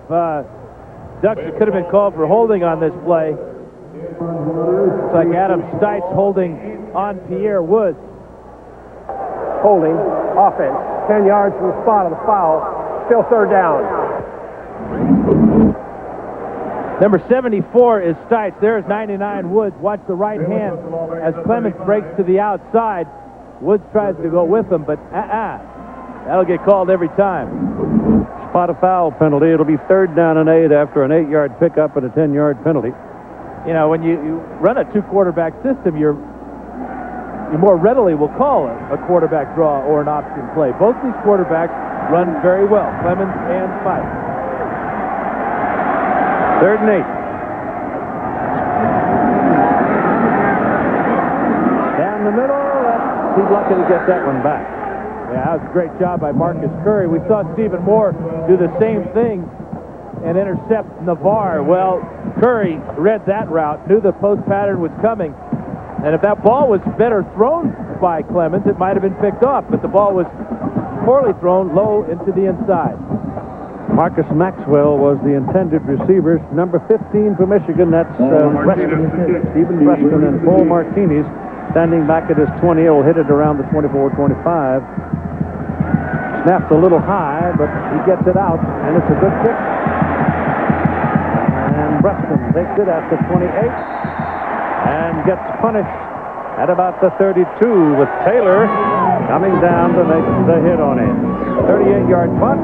ducks that could have been called for holding on this play. Looks like Adam Stites holding on Pierre Woods. Holding. Offense. 10 yards from the spot of the foul. Still third down. Number 74 is Stites. There's 99 Woods. Watch the right hand as Clemens breaks to the outside. Woods tries to go with him, but that'll get called every time. Spot a foul penalty. It'll be 3rd down and 8 after an 8-yard pickup and a 10-yard penalty. You know, when you run a 2-quarterback system, you more readily will call a quarterback draw or an option play. Both these quarterbacks run very well, Clemens and Fife. 3rd and 8. Down the middle. He's lucky to get that one back. Yeah, that was a great job by Marcus Curry. We saw Stephen Moore do the same thing and intercept Navarre. Well, Curry read that route, knew the post pattern was coming, and if that ball was better thrown by Clemens, it might have been picked off, but the ball was poorly thrown low into the inside. Marcus Maxwell was the intended receiver. Number 15 for Michigan, that's Stephen Preston, and Paul Martinez standing back at his 20. Will hit it around the 24-25. Snapped a little high, but he gets it out, and it's a good kick. And Preston takes it at the 28 and gets punished at about the 32 with Taylor coming down to make the hit on him. 38-yard punt,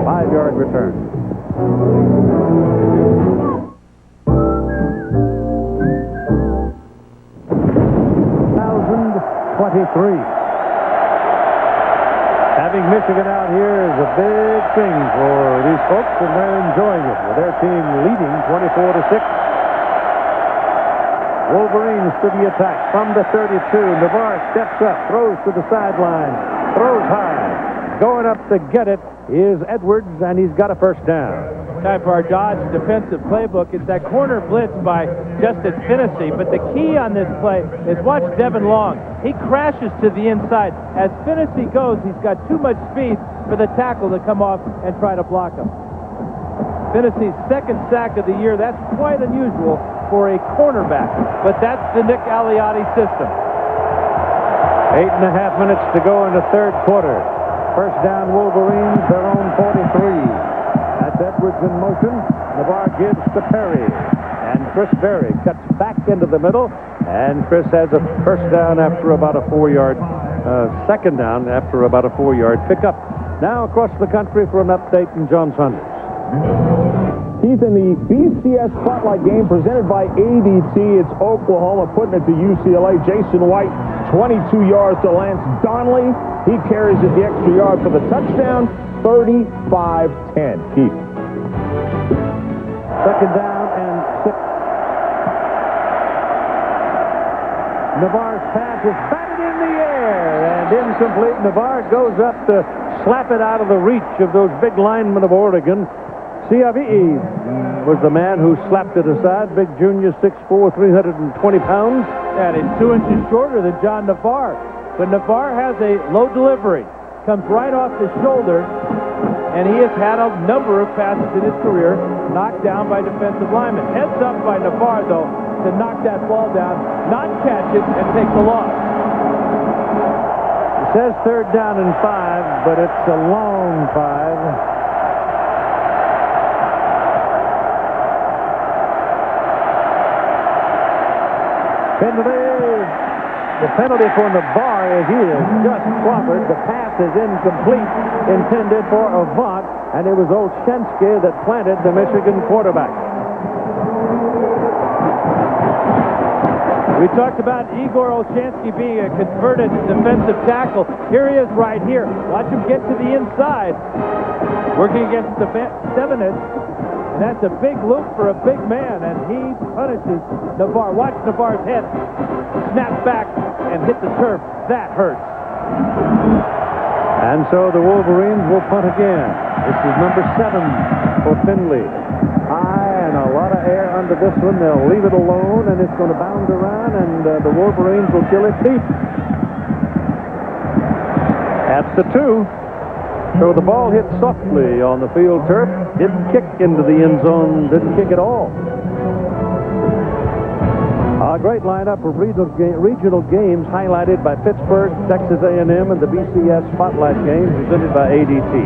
5-yard return. 2023. Having Michigan out here is a big thing for these folks, and they're enjoying it with their team leading 24-6. Wolverines to the attack from the 32. Navarre steps up, throws to the sideline, throws high. Going up to get it is Edwards, and he's got a first down. Time for our Dodge defensive playbook. It's that corner blitz by Justin Finney, but the key on this play is watch Devin Long. He crashes to the inside. As Finney goes, he's got too much speed for the tackle to come off and try to block him. Finney's 2nd sack of the year. That's quite unusual for a cornerback, but that's the Nick Aliotti system. 8.5 minutes to go in the 3rd quarter. First down, Wolverines, their own 43. That's Edwards in motion. Navarre gives to Perry. And Chris Berry cuts back into the middle. And Chris has a first down after about a 4-yard, second down after about a 4-yard pickup. Now across the country for an update from John Saunders. He's in the BCS Spotlight game presented by ADT. It's Oklahoma putting it to UCLA. Jason White, 22 yards to Lance Donnelly. He carries it the extra yard for the touchdown. 35-10. Keith. Second down and 6. Navarre's pass is batted in the air and incomplete. Navarre goes up to slap it out of the reach of those big linemen of Oregon. CFB was the man who slapped it aside. Big junior, 6'4", 320 pounds. And he's 2 inches shorter than John Navarre. But Navarre has a low delivery. Comes right off the shoulder. And he has had a number of passes in his career knocked down by defensive linemen. Heads up by Navarre, though, to knock that ball down, not catch it, and take the loss. It says 3rd down and 5, but it's a long 5. The penalty for Navarre is he is just clobbered. The pass is incomplete, intended for Avant, and it was Olszewski that planted the Michigan quarterback. We talked about Igor Olszewski being a converted defensive tackle. Here he is right here. Watch him get to the inside, working against the Stevenage. And that's a big loop for a big man, and he punishes Navarre. Watch Navarre's head snap back and hit the turf. That hurts. And so the Wolverines will punt again. This is number 7 for Finley. High and a lot of air under this one. They'll leave it alone, and it's going to bound around, and the Wolverines will kill it deep. That's the 2. So the ball hit softly on the field turf. Didn't kick into the end zone. Didn't kick at all. A great lineup of regional games highlighted by Pittsburgh, Texas A&M, and the BCS Spotlight games presented by ADT.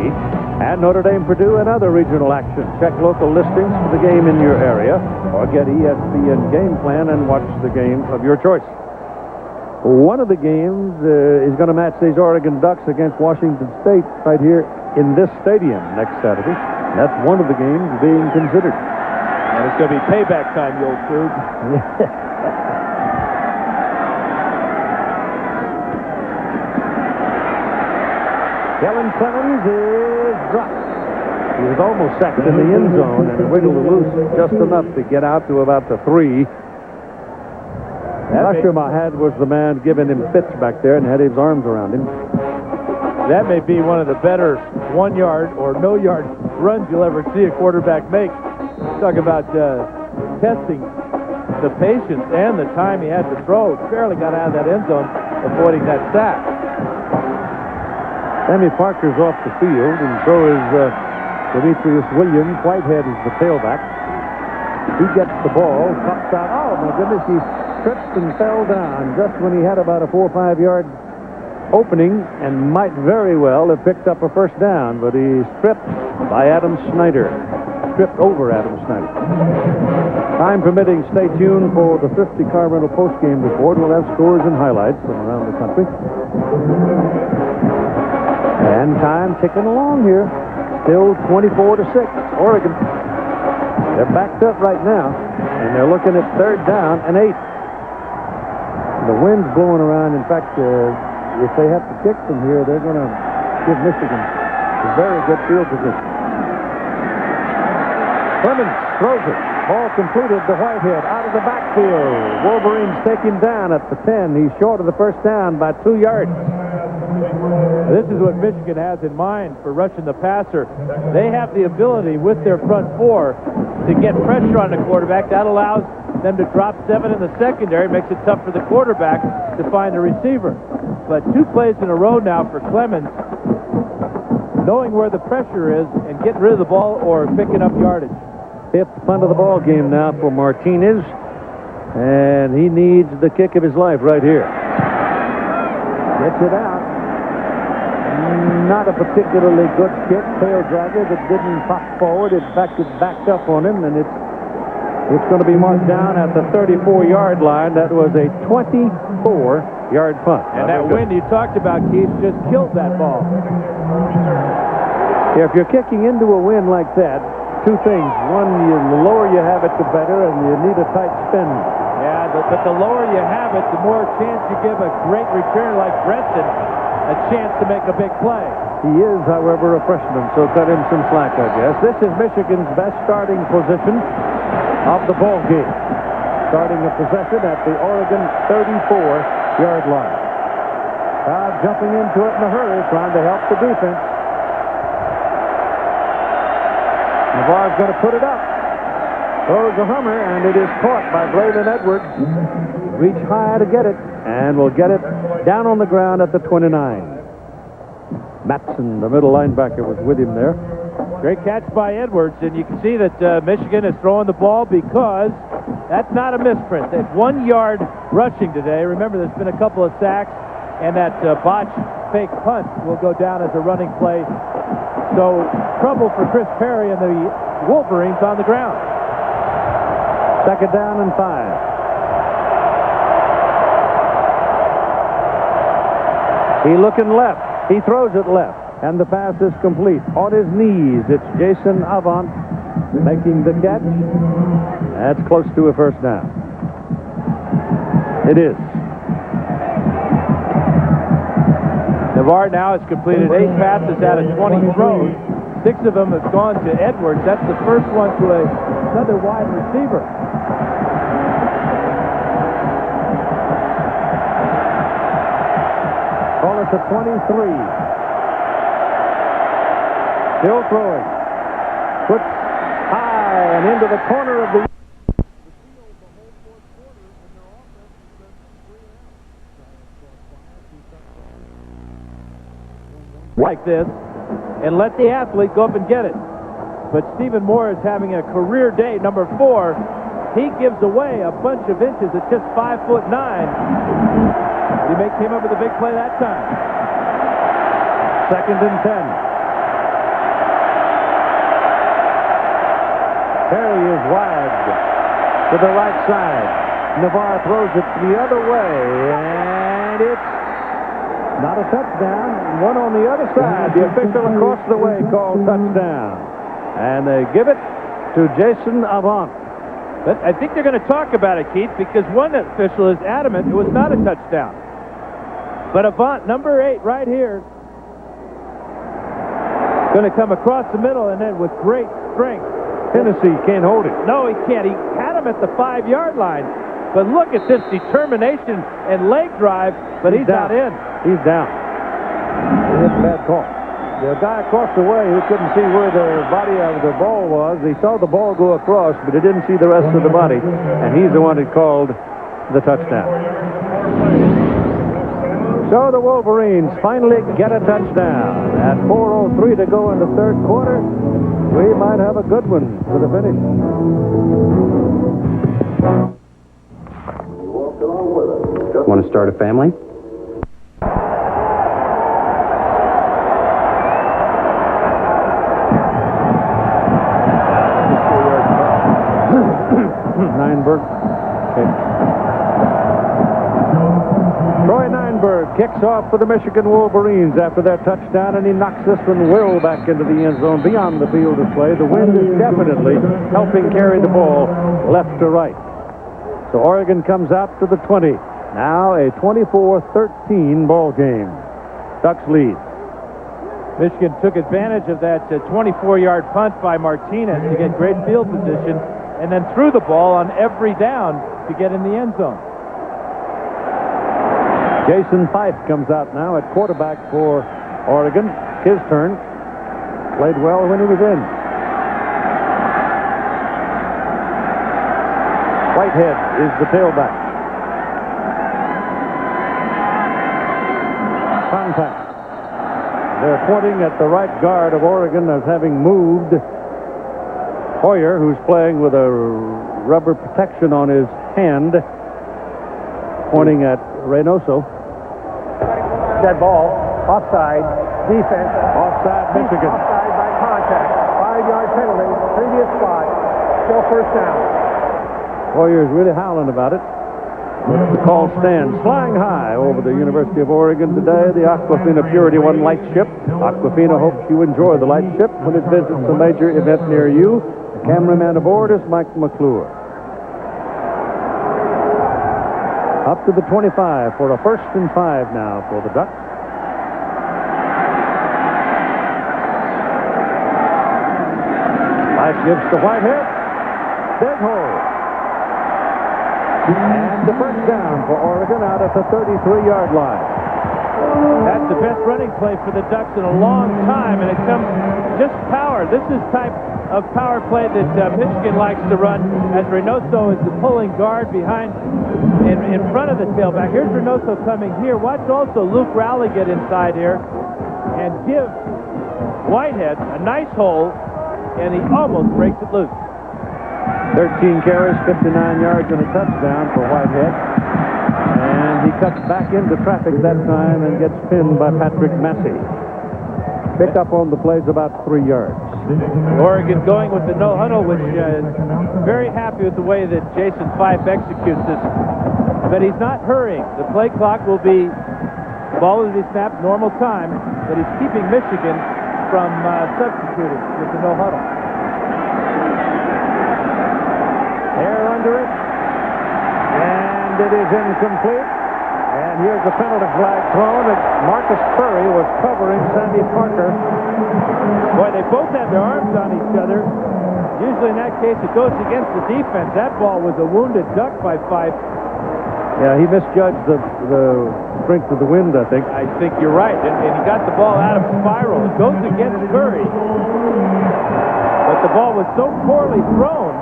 And Notre Dame, Purdue, and other regional action. Check local listings for the game in your area, or get ESPN Game Plan and watch the game of your choice. One of the games is going to match these Oregon Ducks against Washington State right here in this stadium next Saturday. That's one of the games being considered. And it's going to be payback time, you old food. Kellen Clemens is dropped. He was almost sacked in the end zone and wiggled loose just enough to get out to about the 3. Rusher Whitehead was the man giving him fits back there and had his arms around him. That may be one of the better 1-yard or no-yard runs you'll ever see a quarterback make. Talk about testing the patience and the time he had to throw. Barely got out of that end zone, avoiding that sack. Sammy Parker's off the field, and so is Demetrius Williams. Whitehead is the tailback. He gets the ball, pops out. Oh, my goodness, he tripped and fell down just when he had about a 4 or 5 yard opening and might very well have picked up a first down, but he's tripped by Adam Snyder. Tripped over Adam Snyder. Time permitting, stay tuned for the 50 car rental postgame report. We'll have scores and highlights from around the country. And time ticking along here. Still 24-6. Oregon. They're backed up right now, and they're looking at 3rd down and 8. The wind's blowing around. In fact, if they have to kick from here, they're going to give Michigan a very good field position. Clemens throws it. Ball completed to Whitehead out of the backfield. Wolverines take him down at the 10. He's short of the first down by 2 yards. This is what Michigan has in mind for rushing the passer. They have the ability with their front 4 to get pressure on the quarterback. That allows them to drop 7 in the secondary, makes it tough for the quarterback to find a receiver. But 2 plays in a row now for Clemens, knowing where the pressure is and getting rid of the ball or picking up yardage. 5th punt of the ball game now for Martinez, and he needs the kick of his life right here. Gets it out. Not a particularly good kick. Tail dragger that didn't pop forward. In fact, it backed up on him, and it's going to be marked down at the 34-yard line. That was a 24-yard punt. And that wind you talked about, Keith, just killed that ball. If you're kicking into a wind like that, 2 things. One, the lower you have it, the better, and you need a tight spin. Yeah, but the lower you have it, the more chance you give a great return like Breston a chance to make a big play. He is, however, a freshman, so cut him some slack, I guess. This is Michigan's best starting position of the ball game. Starting a possession at the Oregon 34-yard line. Jumping into it in a hurry, trying to help the defense. Navarre's going to put it up. Throws a hummer, and it is caught by Braylon Edwards. Reach high to get it, and will get it down on the ground at the 29. Matson, the middle linebacker, was with him there. Great catch by Edwards, and you can see that Michigan is throwing the ball because that's not a misprint. They've 1 yard rushing today. Remember, there's been a couple of sacks, and that botched fake punt will go down as a running play. So trouble for Chris Perry and the Wolverines on the ground. 2nd down and 5. He looking left. He throws it left. And the pass is complete. On his knees, it's Jason Avant making the catch. That's close to a first down. It is. Navarre now has completed 8 passes out of 20 throws. 6 of them have gone to Edwards. That's the first one to another wide receiver. Call it to 23. Still throwing. Puts high and into the corner of the... Like this, and let the athlete go up and get it. But Stephen Moore is having a career day, number 4, He gives away a bunch of inches at just 5'9". He came up with a big play that time. 2nd and 10. Carey is wide to the right side. Navarre throws it the other way, and it's not a touchdown. One on the other side. The official across the way called touchdown. And they give it to Jason Avant. But I think they're going to talk about it, Keith, because one official is adamant it was not a touchdown. But Avant, number 8, right here, going to come across the middle and then with great strength. Tennessee can't hold it. No, he can't. He had him at the 5-yard line. But look at this determination and leg drive, but he's not in. He's down. It's a bad call. The guy across the way who couldn't see where the body of the ball was, he saw the ball go across, but he didn't see the rest of the body, and he's the one that called the touchdown. So the Wolverines finally get a touchdown. At 4:03 to go in the 3rd quarter, we might have a good one for the finish. Want to start a family? Nineberg. Okay. Troy Nineberg kicks off for the Michigan Wolverines after their touchdown, and he knocks this one well back into the end zone beyond the field of play. The wind is definitely helping carry the ball left to right. So Oregon comes out to the 20. Now a 24-13 ball game. Ducks lead. Michigan took advantage of that 24-yard punt by Martinez to get great field position, and then threw the ball on every down to get in the end zone. Jason Fife comes out now at quarterback for Oregon. His turn. Played well when he was in. Whitehead is the tailback. Contact. They're pointing at the right guard of Oregon as having moved Hoyer, who's playing with a rubber protection on his hand, pointing at Reynoso. Dead ball, offside, defense. Offside, Michigan. Offside by contact. 5-yard penalty, previous spot, still first down. Hoyer's really howling about it. The call stands flying high over the University of Oregon today. The Aquafina Purity One light ship. Aquafina hopes you enjoy the light ship when it visits a major event near you. The cameraman aboard is Mike McClure. Up to the 25 for a 1st and 5 now for the Ducks. Fife gives to Whitehead. Big hole. And the first down for Oregon out at the 33-yard line. That's the best running play for the Ducks in a long time, and it comes just power. This is type of power play that Michigan likes to run, as Reynoso is the pulling guard behind, in front of the tailback. Here's Reynoso coming here. Watch also Luke Rowley get inside here and give Whitehead a nice hole, and he almost breaks it loose. 13 carries, 59 yards, and a touchdown for Whitehead. And he cuts back into traffic that time and gets pinned by Patrick Massey. Picked up on the plays about 3 yards. Oregon going with the no huddle, which is very happy with the way that Jason Fife executes this. But he's not hurrying. The play clock will be, the ball will be snapped normal time, but he's keeping Michigan from substituting with the no huddle. They're under it, and it is incomplete. And here's the penalty flag thrown, and Marcus Curry was covering Sandy Parker. Boy, they both had their arms on each other. Usually in that case, it goes against the defense. That ball was a wounded duck by Fife. Yeah, he misjudged the strength of the wind, I think. I think you're right, and he got the ball out of spiral. It goes against Curry, but the ball was so poorly thrown.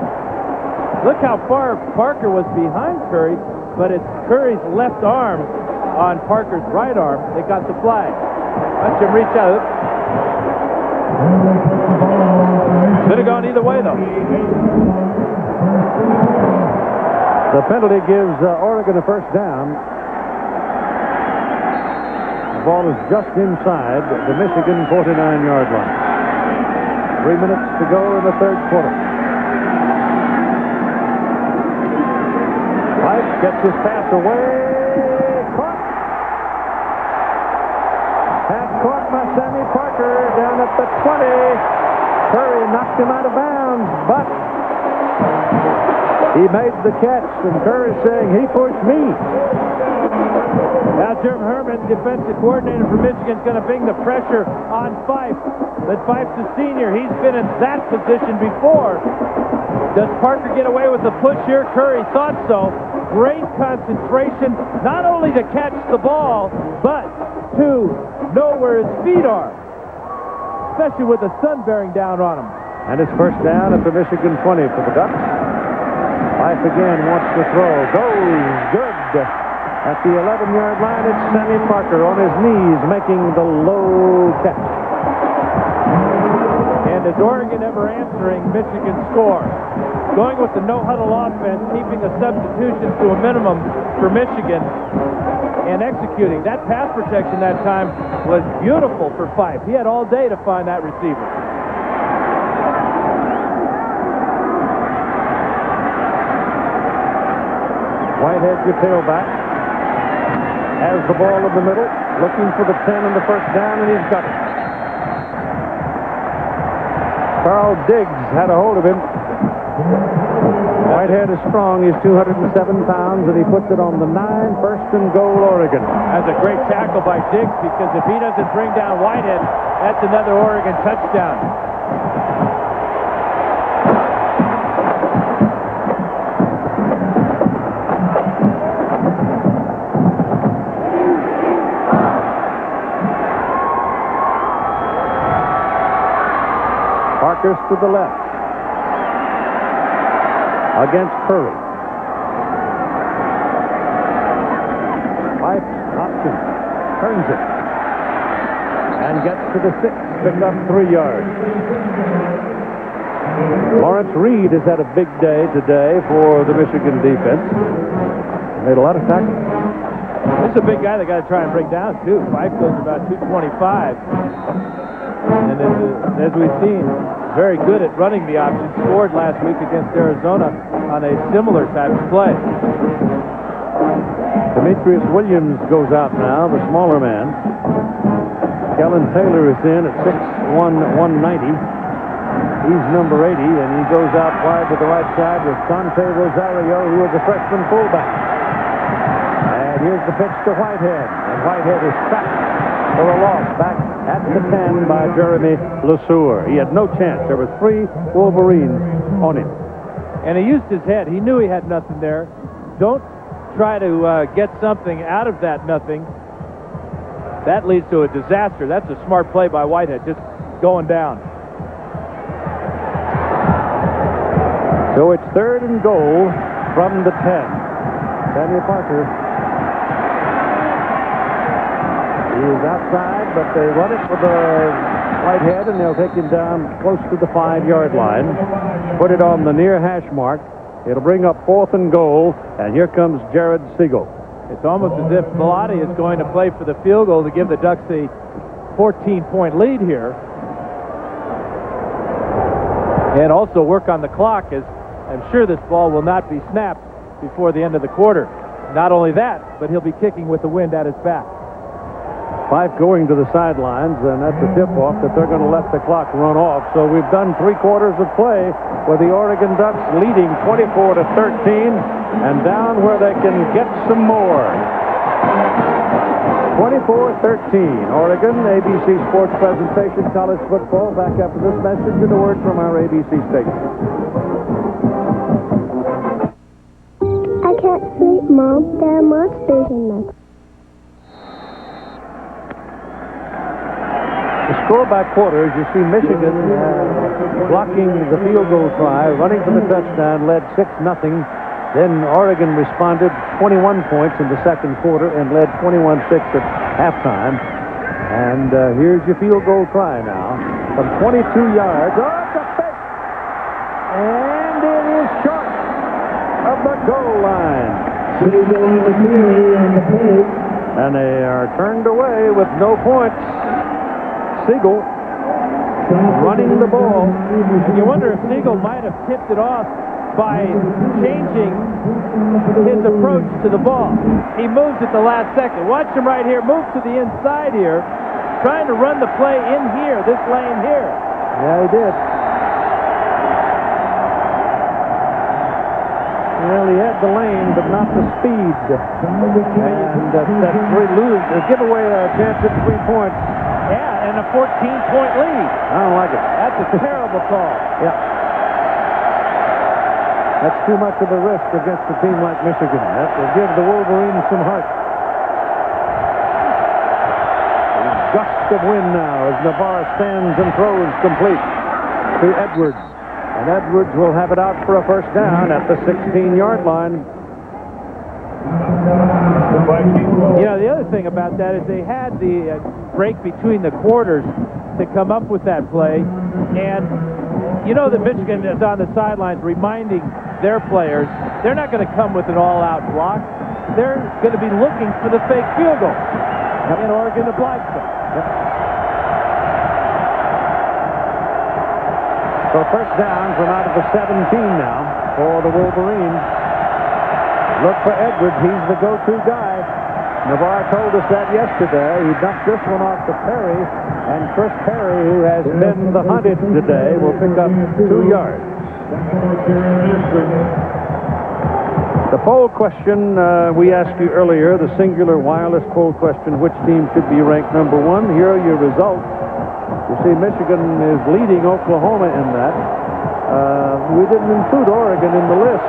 Look how far Parker was behind Curry, but it's Curry's left arm on Parker's right arm that got the flag. Watch him reach out. Could have gone either way, though. The penalty gives Oregon a first down. The ball is just inside the Michigan 49-yard line. 3 minutes to go in the third quarter. Fife gets his pass away. Caught. Pass caught by Sammy Parker down at the 20. Curry knocked him out of bounds, but he made the catch, and Curry saying he pushed me. Now, Jim Herman, defensive coordinator for Michigan, is going to bring the pressure on Fife. But Fife's a senior. He's been in that position before. Does Parker get away with the push here? Curry thought so. Great concentration, not only to catch the ball, but to know where his feet are, especially with the sun bearing down on him. And it's first down at the Michigan 20 for the Ducks. Fife again wants to throw. Goes good. At the 11-yard line, it's Sammy Parker on his knees making the low catch. And is Oregon ever answering Michigan's score? Going with the no-huddle offense, keeping the substitutions to a minimum for Michigan, and executing. That pass protection that time was beautiful for Fife. He had all day to find that receiver. Whitehead, your tailback, has the ball in the middle, looking for the 10 and the first down, and he's got it. Carl Diggs had a hold of him. Whitehead is strong. He's 207 pounds, and he puts it on the 9, first and goal, Oregon. That's a great tackle by Diggs, because if he doesn't bring down Whitehead, that's another Oregon touchdown. Parker's to the left against Curry. Fife option, turns it, and gets to the 6, picked up 3 yards. Lawrence Reed has had a big day today for the Michigan defense. Made a lot of tackles. This is a big guy they got to try and bring down, too. Fife goes about 225. And as we've seen, very good at running the option. Scored last week against Arizona on a similar type of play. Demetrius Williams goes out now, the smaller man. Kellen Taylor is in at 6'1", 190. He's number 80, and he goes out wide to the right side with Dante Rosario, who is a freshman fullback. And here's the pitch to Whitehead. And Whitehead is sacked for a loss back at the 10 by Jeremy LeSueur. He had no chance. There were 3 Wolverines on him. And he used his head. He knew he had nothing there. Don't try to get something out of that nothing. That leads to a disaster. That's a smart play by Whitehead, just going down. So it's 3rd and goal from the 10. Sammy Parker. He is outside, but they run it with Whitehead, and they'll take him down close to the 5-yard line. Put it on the near hash mark. It'll bring up 4th and goal, and here comes Jared Siegel. It's almost as if Bellotti is going to play for the field goal to give the Ducks a 14-point lead here. And also work on the clock, as I'm sure this ball will not be snapped before the end of the quarter. Not only that, but he'll be kicking with the wind at his back. Fife going to the sidelines, and that's a tip-off that they're going to let the clock run off. So we've done 3 quarters of play with the Oregon Ducks leading 24-13 and down where they can get some more. 24-13, Oregon, ABC Sports Presentation, college football. Back after this message and a word from our ABC station. I can't sleep, Mom. There are monsters in my... The score by quarters, you see Michigan blocking the field goal try, running for the touchdown, led 6-0. Then Oregon responded 21 points in the second quarter and led 21-6 at halftime. And here's your field goal try now from 22 yards. Oh, it's a fake! And it is short. goal line. And they are turned away with no points. Siegel running the ball. And you wonder if Siegel might have tipped it off by changing his approach to the ball. He moves at the last second. Watch him right here. Move to the inside here, trying to run the play in here, this lane here. Yeah, he did. Well, he had the lane, but not the speed. And give away a chance at 3 points. Yeah, and a 14-point lead. I don't like it. That's a terrible call. Yeah. That's too much of a risk against a team like Michigan. That will give the Wolverines some heart. A gust of wind now as Navarre stands and throws complete to Edwards. And Edwards will have it out for a first down at the 16-yard line. You know, the other thing about that is they had the break between the quarters to come up with that play. And you know that Michigan is on the sidelines reminding their players they're not going to come with an all-out block. They're going to be looking for the fake field goal. And Oregon obliged them. So first down from out of the 17 now for the Wolverines. Look for Edwards. He's the go-to guy. Navarre told us that yesterday. He dumped this one off to Perry, and Chris Perry, who has been the hunted today, will pick up 2 yards. The poll question we asked you earlier, the singular wireless poll question, which team should be ranked number 1? Here are your results. You see, Michigan is leading Oklahoma in that. We didn't include Oregon in the list.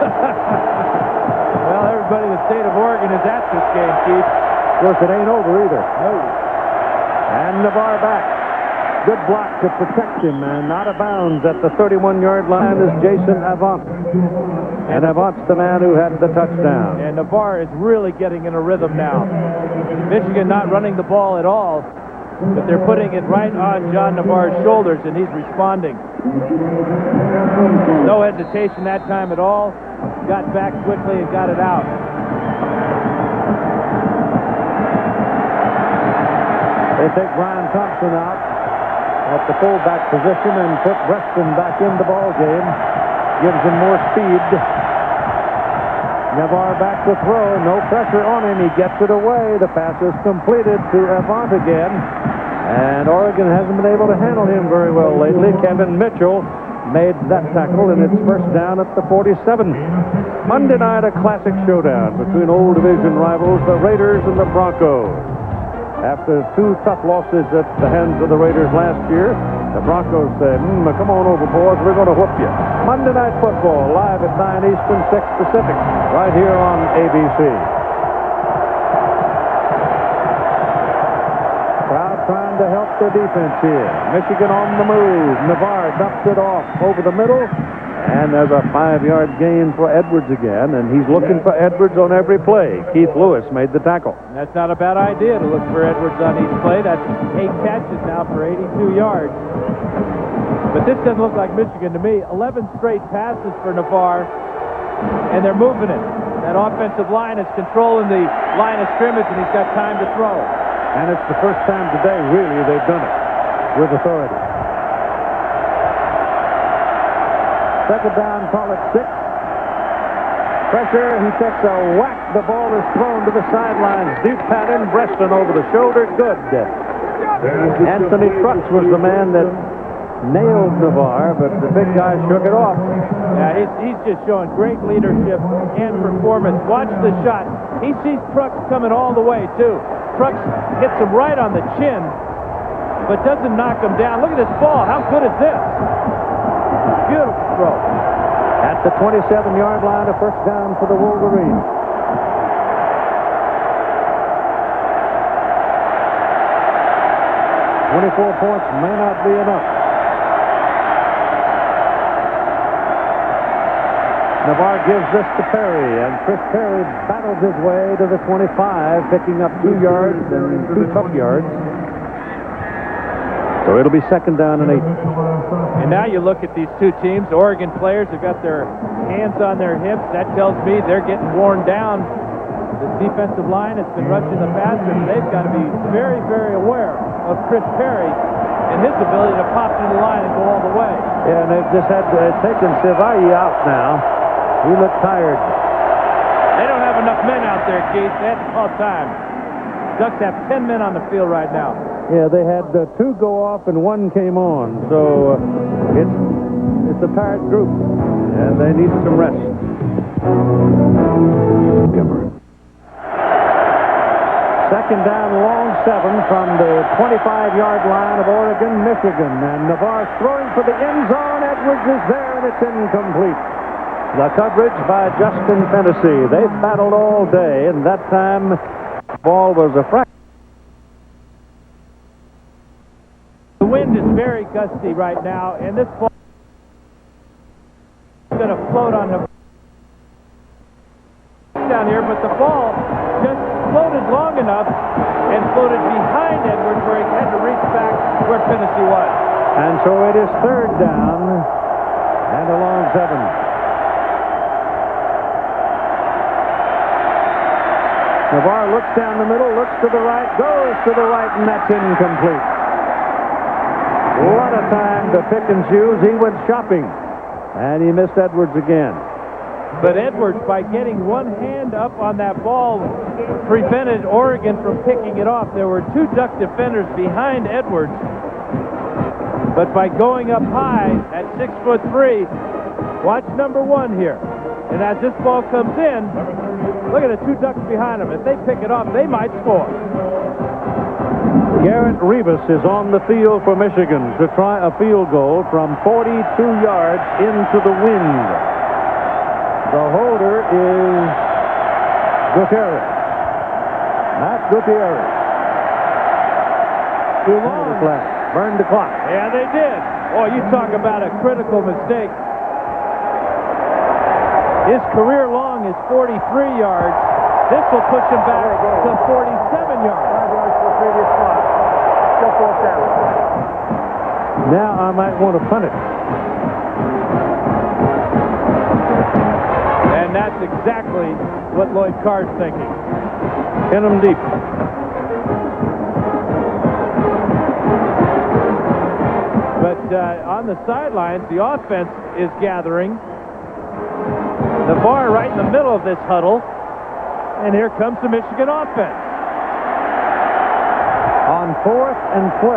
Well, everybody in the state of Oregon is at this game, Keith. Of course, it ain't over either. No. And Navarre back. Good block to protect him, and out of bounds at the 31-yard line is Jason Avant. And Avant's the man who had the touchdown. And Navarre is really getting in a rhythm now. Michigan not running the ball at all, but they're putting it right on John Navarre's shoulders, and he's responding. No hesitation that time at all. Got back quickly and got it out. They take Brian Thompson out at the fullback position and put Preston back in the ball game. Gives him more speed. Navarre back to throw. No pressure on him. He gets it away. The pass is completed to Avant again. And Oregon hasn't been able to handle him very well lately. Kevin Mitchell made that tackle, and it's first down at the 47. Monday night, a classic showdown between old division rivals, the Raiders and the Broncos. After 2 tough losses at the hands of the Raiders last year, the Broncos said, come on over, boys, we're going to whoop you. Monday Night Football, live at 9 Eastern, 6 Pacific, right here on ABC. Crowd trying to help their defense here. Michigan on the move. Navarre dumps it off over the middle. And there's a 5-yard gain for Edwards again, and he's looking for Edwards on every play. Keith Lewis made the tackle. That's not a bad idea to look for Edwards on each play. That's 8 catches now for 82 yards. But this doesn't look like Michigan to me. 11 straight passes for Navarre, and they're moving it. That offensive line is controlling the line of scrimmage, and he's got time to throw. And it's the first time today, really, they've done it with authority. Second down, call it 6. Pressure, he takes a whack. The ball is thrown to the sidelines. Deep pattern, Breston over the shoulder. Good. Anthony Crux was the man that nailed Navarre, but the big guy shook it off. Yeah, he's just showing great leadership and performance. Watch the shot. He sees Crux coming all the way, too. Crux hits him right on the chin, but doesn't knock him down. Look at this ball. How good is this? Beautiful throw. At the 27-yard line, a first down for the Wolverines. "24 points may not be enough." Navarre gives this to Perry, and Chris Perry battles his way to the 25, picking up 2 yards and 2 tough yards. So it'll be second down and 8. And now you look at these two teams. Oregon players have got their hands on their hips. That tells me they're getting worn down. The defensive line has been rushing the passer. They've got to be very, very aware of Chris Perry and his ability to pop through the line and go all the way. Yeah, and they've just had taken Sivai out now. He looked tired. They don't have enough men out there, Keith. They have to call time. Ducks have 10 men on the field right now. Yeah, they had 2 go off and 1 came on. So it's a tired group, and they need some rest. Second down, long 7 from the 25-yard line of Oregon, Michigan. And Navarre throwing for the end zone. Edwards is there, and it's incomplete. The coverage by Justin Fennessy. They've battled all day, and that time the ball was a fraction. The wind is very gusty right now, and this ball is going to float on the down here, but the ball just floated long enough and floated behind Edwards where he had to reach back where Fennessy was. And so it is 3rd down and a long 7. Navarre looks down the middle, looks to the right, goes to the right, and that's incomplete. What a time to pick and choose. He went shopping, and he missed Edwards again. But Edwards, by getting one hand up on that ball, prevented Oregon from picking it off. There were 2 Duck defenders behind Edwards. But by going up high at 6'3", watch number 1 here. And as this ball comes in, look at the 2 Ducks behind them. If they pick it off, they might score. Garrett Rivas is on the field for Michigan to try a field goal from 42 yards into the wind. The holder is Gutierrez. Matt Gutierrez. Too long. Burned the clock. Yeah, they did. Boy, you talk about a critical mistake. His career long is 43 yards. This will push him back to 47 yards. 5 yards for the previous spot. Still 4th down. Now I might want to punt it. And that's exactly what Lloyd Carr's thinking. Pin him deep. But on the sidelines, the offense is gathering. Navarre right in the middle of this huddle. And here comes the Michigan offense. On 4th and 12.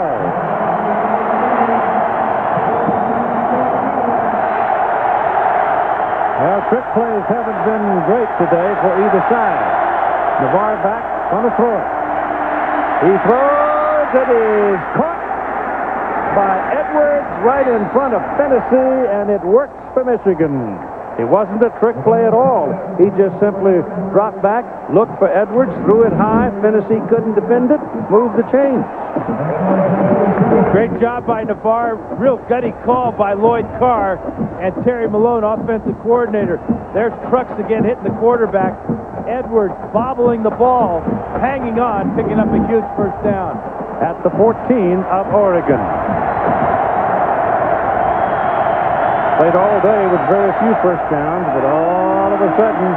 Well, trick plays haven't been great today for either side. Navarre back, going to throw it. He throws, it is caught by Edwards right in front of Fennessy, and it works for Michigan. It wasn't a trick play at all. He just simply dropped back, looked for Edwards, threw it high. Fennessy couldn't defend it, moved the chains. Great job by Navarre. Real gutty call by Lloyd Carr and Terry Malone, offensive coordinator. There's Trucks again hitting the quarterback. Edwards bobbling the ball, hanging on, picking up a huge 1st down. At the 14 of Oregon. Played all day with very few 1st downs, but all of a sudden,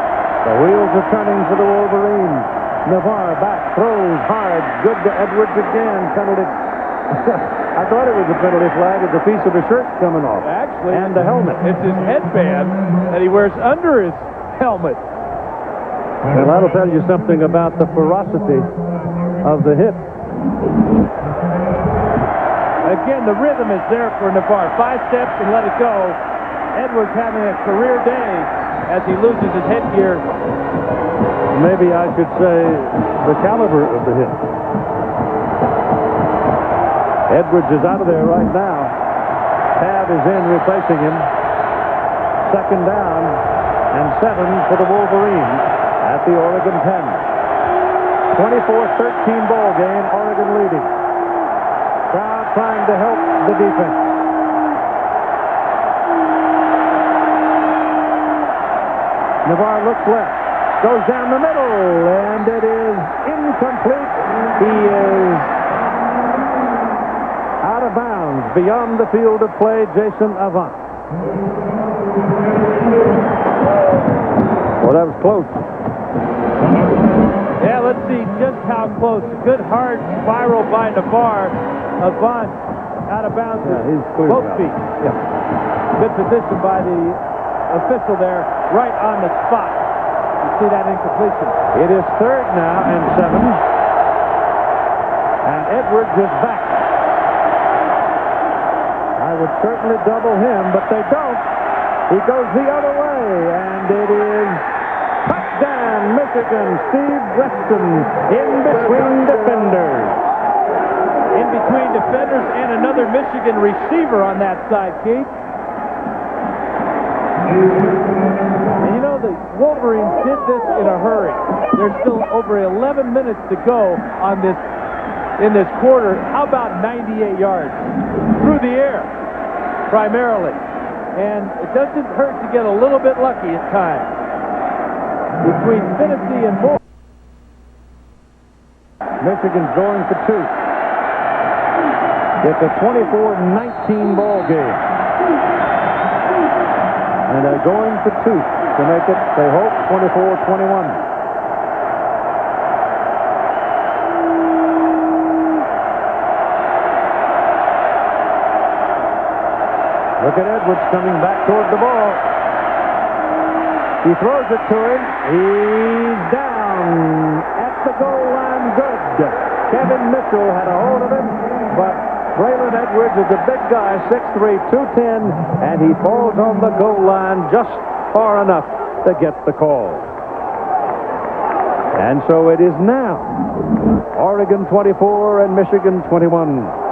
the wheels are turning for the Wolverines. Navarre back, throws hard, good to Edwards again, penalty. I thought it was a penalty flag with the piece of his shirt coming off. Actually, and the helmet. It's his headband that he wears under his helmet. Well, that'll tell you something about the ferocity of the hit. Again, the rhythm is there for Navarre. 5 steps and let it go. Edwards having a career day as he loses his headgear. Maybe I should say the caliber of the hit. Edwards is out of there right now. Tab is in replacing him. 2nd down and 7 for the Wolverines at the Oregon 10. 24-13 ball game, Oregon leading. Crowd trying to help the defense. Navarre looks left, goes down the middle, and it is incomplete. He is out of bounds beyond the field of play. Jason Avant. Well, that was close. Yeah, let's see just how close. Good hard spiral by Navarre. Avant out of bounds. Yeah, he's clear. Both feet. Yeah. Good position by the official there, right on the spot. You see that incompletion. It is third now and 7. And Edwards is back. I would certainly double him, but they don't. He goes the other way, and it is touchdown, Michigan. Steve Weston in between defenders. In between defenders and another Michigan receiver on that side, Keith. And you know, the Wolverines did this in a hurry. There's still over 11 minutes to go on this in this quarter. How about 98 yards through the air, primarily? And it doesn't hurt to get a little bit lucky at times. Between Finney and Moore. Michigan's going for 2. It's a 24-19 ball game. And they're going for 2 to make it, they hope, 24-21. Look at Edwards coming back toward the ball. He throws it to him. He's down at the goal line. Good. Kevin Mitchell had a hold of him, but Braylon Edwards is a big guy, 6'3", 210, and he falls on the goal line just far enough to get the call. And so it is now Oregon 24 and Michigan 21.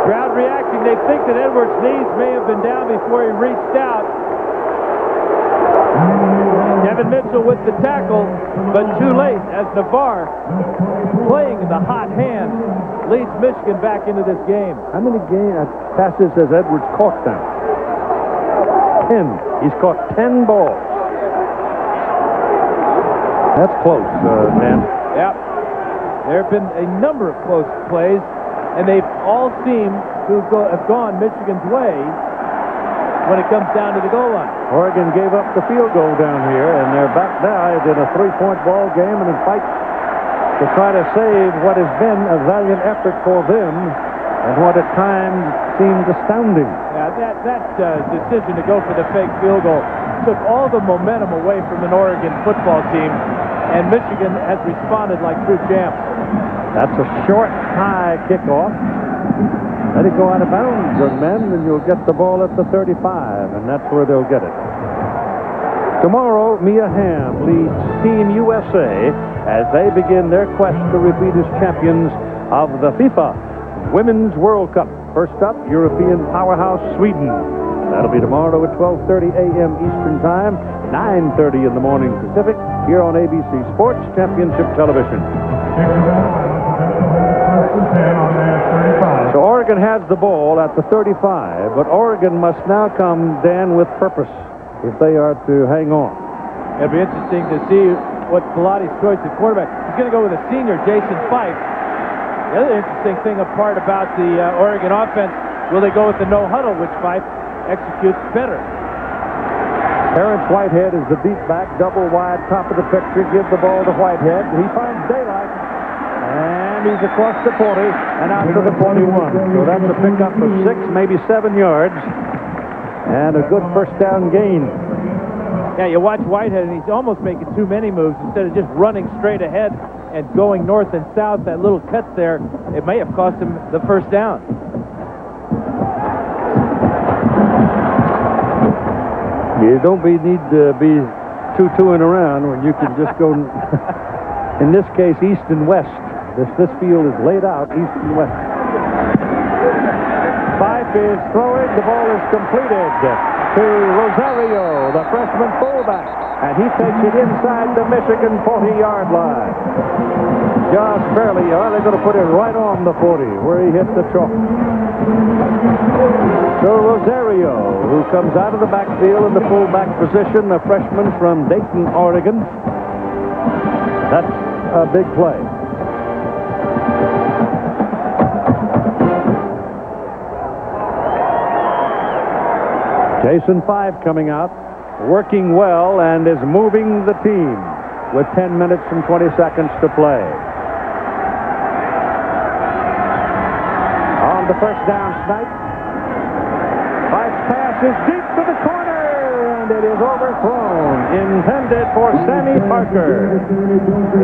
Crowd reacting. They think that Edwards' knees may have been down before he reached out. Kevin Mitchell with the tackle, but too late as Navarre, playing the hot hand, leads Michigan back into this game. How many passes has Edwards caught now? 10. He's caught 10 balls. That's close, Dan. Yep. There have been a number of close plays, and they've all seemed to have gone Michigan's way when it comes down to the goal line. Oregon gave up the field goal down here, and they're back now in a 3-point ball game and in fight to try to save what has been a valiant effort for them and what at times seemed astounding. Yeah, that decision to go for the fake field goal took all the momentum away from an Oregon football team, and Michigan has responded like true champs. That's a short, high kickoff. Let it go out of bounds, young men, and you'll get the ball at the 35, and that's where they'll get it. Tomorrow, Mia Hamm leads Team USA as they begin their quest to repeat as champions of the FIFA Women's World Cup. First up, European powerhouse Sweden. That'll be tomorrow at 12:30 a.m. Eastern Time, 9:30 in the morning Pacific, here on ABC Sports Championship Television. So Oregon has the ball at the 35, but Oregon must now come, Dan, with purpose if they are to hang on. It'll be interesting to see what Pilati's choice at quarterback. He's going to go with a senior, Jason Fife. The other interesting thing apart about the Oregon offense, will they go with the no huddle, which Fife executes better? Terrence Whitehead is the deep back, double wide, top of the picture. Give the ball to Whitehead. He finds daylight. And he's across the 40 and out to the 41. So that's a pickup of 6, maybe 7 yards. And a good first down gain. Yeah, you watch Whitehead, and he's almost making too many moves instead of just running straight ahead and going north and south. That little cut there, it may have cost him the first down. You don't need to be two-twoing around when you can just go, in this case, east and west. This field is laid out east and west. Fife is throwing. The ball is completed to Rosario, the freshman fullback. And he takes it inside the Michigan 40-yard line. Just barely. They're going to put it right on the 40 where he hit the chalk. So Rosario, who comes out of the backfield in the fullback position, a freshman from Dayton, Oregon. That's a big play. Jason Fife coming out. working well and is moving the team with 10 minutes and 20 seconds to play. On the first down snipe, Fife's pass is deep to the corner, and it is overthrown, intended for Sammy Parker.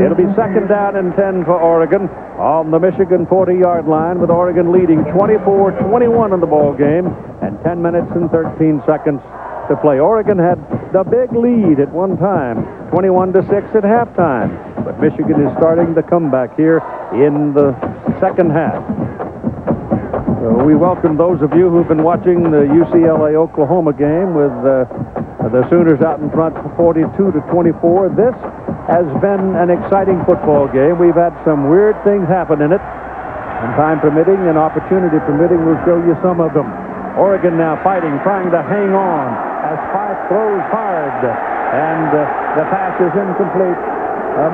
It'll be second down and 10 for Oregon on the Michigan 40-yard line, with Oregon leading 24-21 in the ball game and 10 minutes and 13 seconds to play. Oregon had the big lead at one time, 21-6 at halftime, but Michigan is starting to come back here in the second half. So we welcome those of you who've been watching the UCLA-Oklahoma game with the Sooners out in front 42-24. This has been an exciting football game. We've had some weird things happen in it, and time permitting and opportunity permitting, we'll show you some of them. Oregon now fighting, trying to hang on as Fife throws hard, and the pass is incomplete.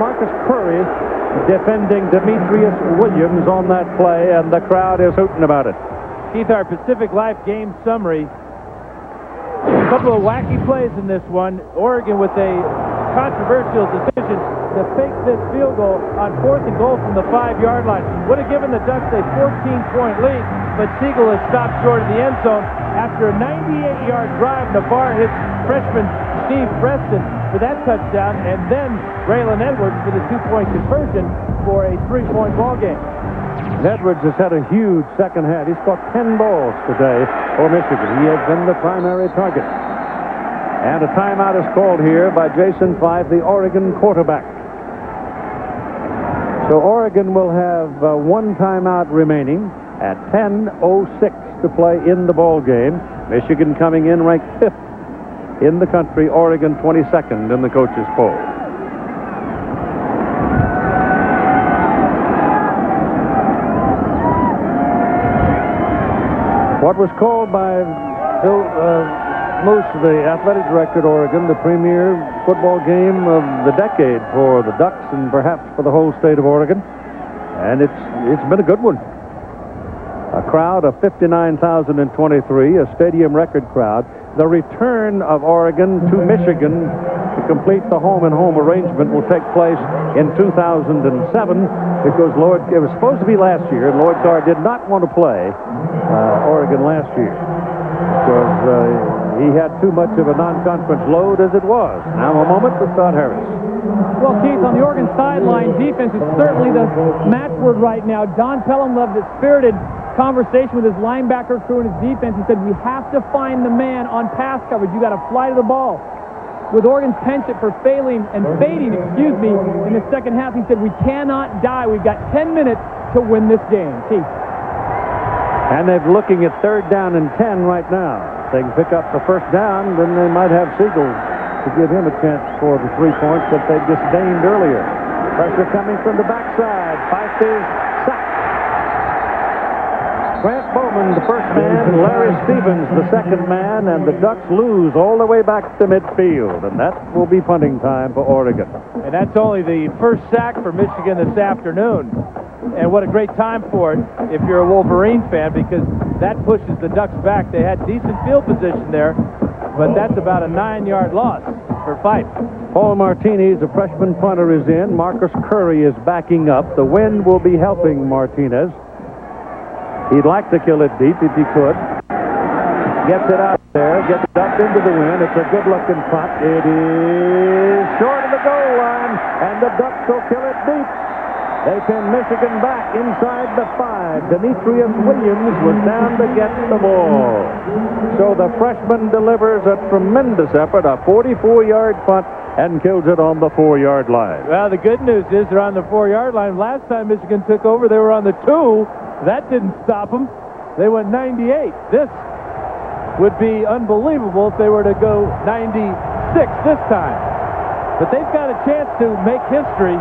Marcus Curry defending Demetrius Williams on that play, and the crowd is hooting about it. Keith, our Pacific Life game summary. A couple of wacky plays in this one. Oregon with a controversial decision to fake this field goal on 4th and goal from the 5-yard line. Would have given the Ducks a 14-point lead, but Siegel has stopped short of the end zone. After a 98-yard drive, Navarre hits freshman Steve Preston for that touchdown, and then Braylon Edwards for the 2-point conversion for a 3-point ball game. Edwards has had a huge second half. He's caught 10 balls today for Michigan. He has been the primary target. And a timeout is called here by Jason Fife, the Oregon quarterback. So Oregon will have one timeout remaining at 10:06 to play in the ball game. Michigan coming in ranked 5th in the country, Oregon 22nd in the coaches' poll. What was called by Bill Moose, the athletic director at Oregon, the premier football game of the decade for the Ducks and perhaps for the whole state of Oregon. And it's been a good one. A crowd of 59,023, a stadium record crowd. The return of Oregon to Michigan to complete the home-and-home arrangement will take place in 2007 because it was supposed to be last year, and Lloyd Carr did not want to play Oregon last year because he had too much of a non-conference load as it was. Now a moment with Todd Harris. Well, Keith, on the Oregon sideline, defense is certainly the matchword right now. Don Pelham loved a spirited conversation with his linebacker crew and his defense. He said, we have to find the man on pass coverage. You got to fly to the ball. With Oregon's penchant for fading in the second half, he said, we cannot die. We've got 10 minutes to win this game. Keith. And they're looking at 3rd down and 10 right now. If they can pick up the first down, then they might have Siegel to give him a chance for the 3 points that they disdained earlier. Pressure coming from the backside. Fife is sacked. Grant Bowman, the first man, Larry Stevens, the second man, and the Ducks lose all the way back to midfield, and that will be punting time for Oregon. And that's only the first sack for Michigan this afternoon. And what a great time for it if you're a Wolverine fan, because that pushes the Ducks back. They had decent field position there, but that's about a 9-yard loss for Fife. Paul Martinez, the freshman punter, is in. Marcus Curry is backing up. The wind will be helping Martinez. He'd like to kill it deep if he could. Gets it out there, gets it up into the wind. It's a good-looking punt. It is short of the goal line, and the Ducks will kill it deep. They pin Michigan back inside the 5. Demetrius Williams was down to get the ball. So the freshman delivers a tremendous effort, a 44-yard punt, and kills it on the 4-yard line. Well, the good news is they're on the 4-yard line. Last time Michigan took over, they were on the 2. That didn't stop them. They went 98. This would be unbelievable if they were to go 96 this time. But they've got a chance to make history.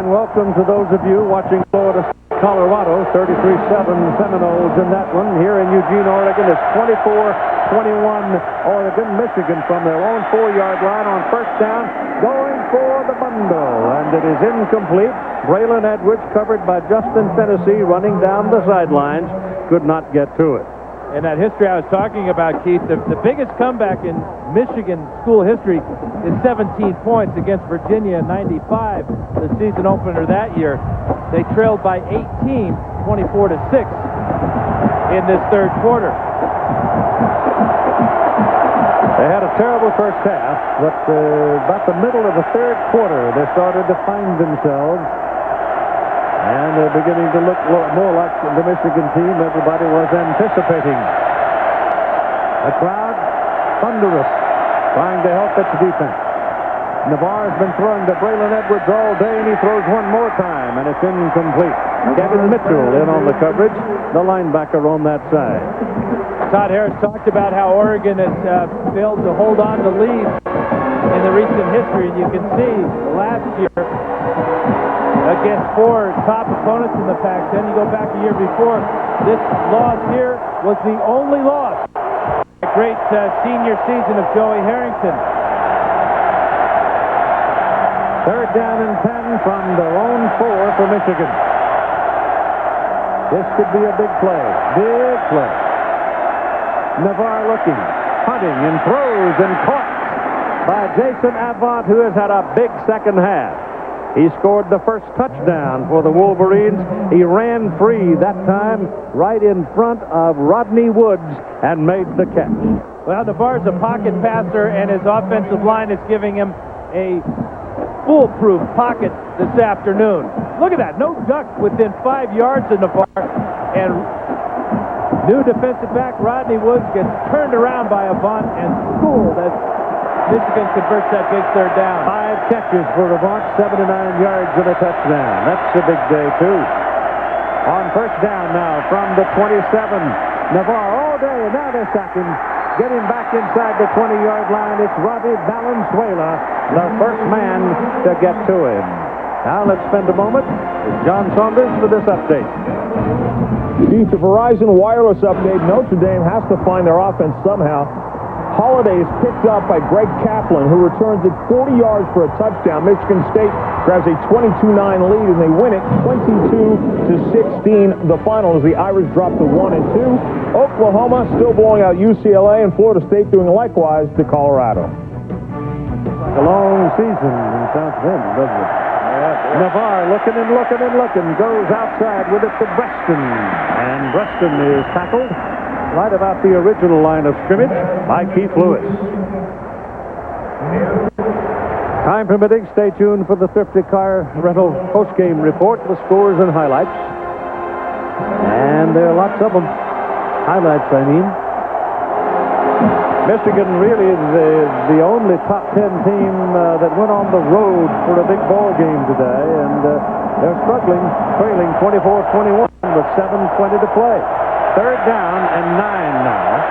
And welcome to those of you watching Florida, Colorado, 33-7 Seminoles in that one. Here in Eugene, Oregon, it's 24-21 Oregon. Michigan from their own 4-yard line on first down, going for the bundle, and it is incomplete. Braylon Edwards, covered by Justin Fennessy, running down the sidelines, could not get to it. And that history I was talking about, Keith, the biggest comeback in Michigan school history is 17 points against Virginia in 95, the season opener that year. They trailed by 18, 24-6 in this third quarter. They had a terrible first half, but about the middle of the third quarter, they started to find themselves. And they're beginning to look more like the Michigan team everybody was anticipating. The crowd, thunderous, trying to help its defense. Navarre has been throwing to Braylon Edwards all day, and he throws one more time, and it's incomplete. Kevin Mitchell in on the coverage, the linebacker on that side. Todd Harris talked about how Oregon has failed to hold on to leads in the recent history, and you can see last year against four top opponents in the Pac-10. You go back a year before, this loss here was the only loss. A great senior season of Joey Harrington. Third down and 10 from their own 4 for Michigan. This could be a big play. Big play. Navarre looking, hunting, and throws and caught by Jason Avant, who has had a big second half. He scored the first touchdown for the Wolverines. He ran free that time right in front of Rodney Woods and made the catch. Well, Navarre's a pocket passer, and his offensive line is giving him a foolproof pocket this afternoon. Look at that. No duck within 5 yards of Navarre. And new defensive back Rodney Woods gets turned around by Avant and schooled as Michigan converts that big third down. 5 catches for Avant, 79 yards and a touchdown. That's a big day, too. On first down now from the 27. Navarre all day, and now they're sacking. Getting back inside the 20-yard line, it's Robbie Valenzuela, the first man to get to him. Now let's spend a moment with John Saunders for this update. Keith, the Verizon wireless update. Notre Dame has to find their offense somehow. Holiday is picked up by Greg Kaplan, who returns it 40 yards for a touchdown. Michigan State grabs a 22-9 lead, and they win it 22-16. The final as the Irish drop to 1 and 2. Oklahoma still blowing out UCLA, and Florida State doing likewise to Colorado. Like a long season in South Bend, doesn't it? Navarre looking and looking and looking, goes outside with it to Preston, and Preston is tackled right about the original line of scrimmage by Keith Lewis. Time permitting, stay tuned for the Thrifty Car Rental post-game report with scores and highlights. And there are lots of them. Highlights, I mean. Michigan really is the only top 10 team that went on the road for a big ball game today, and they're struggling, trailing 24-21 with 7:20 to play. Third down and 9 now.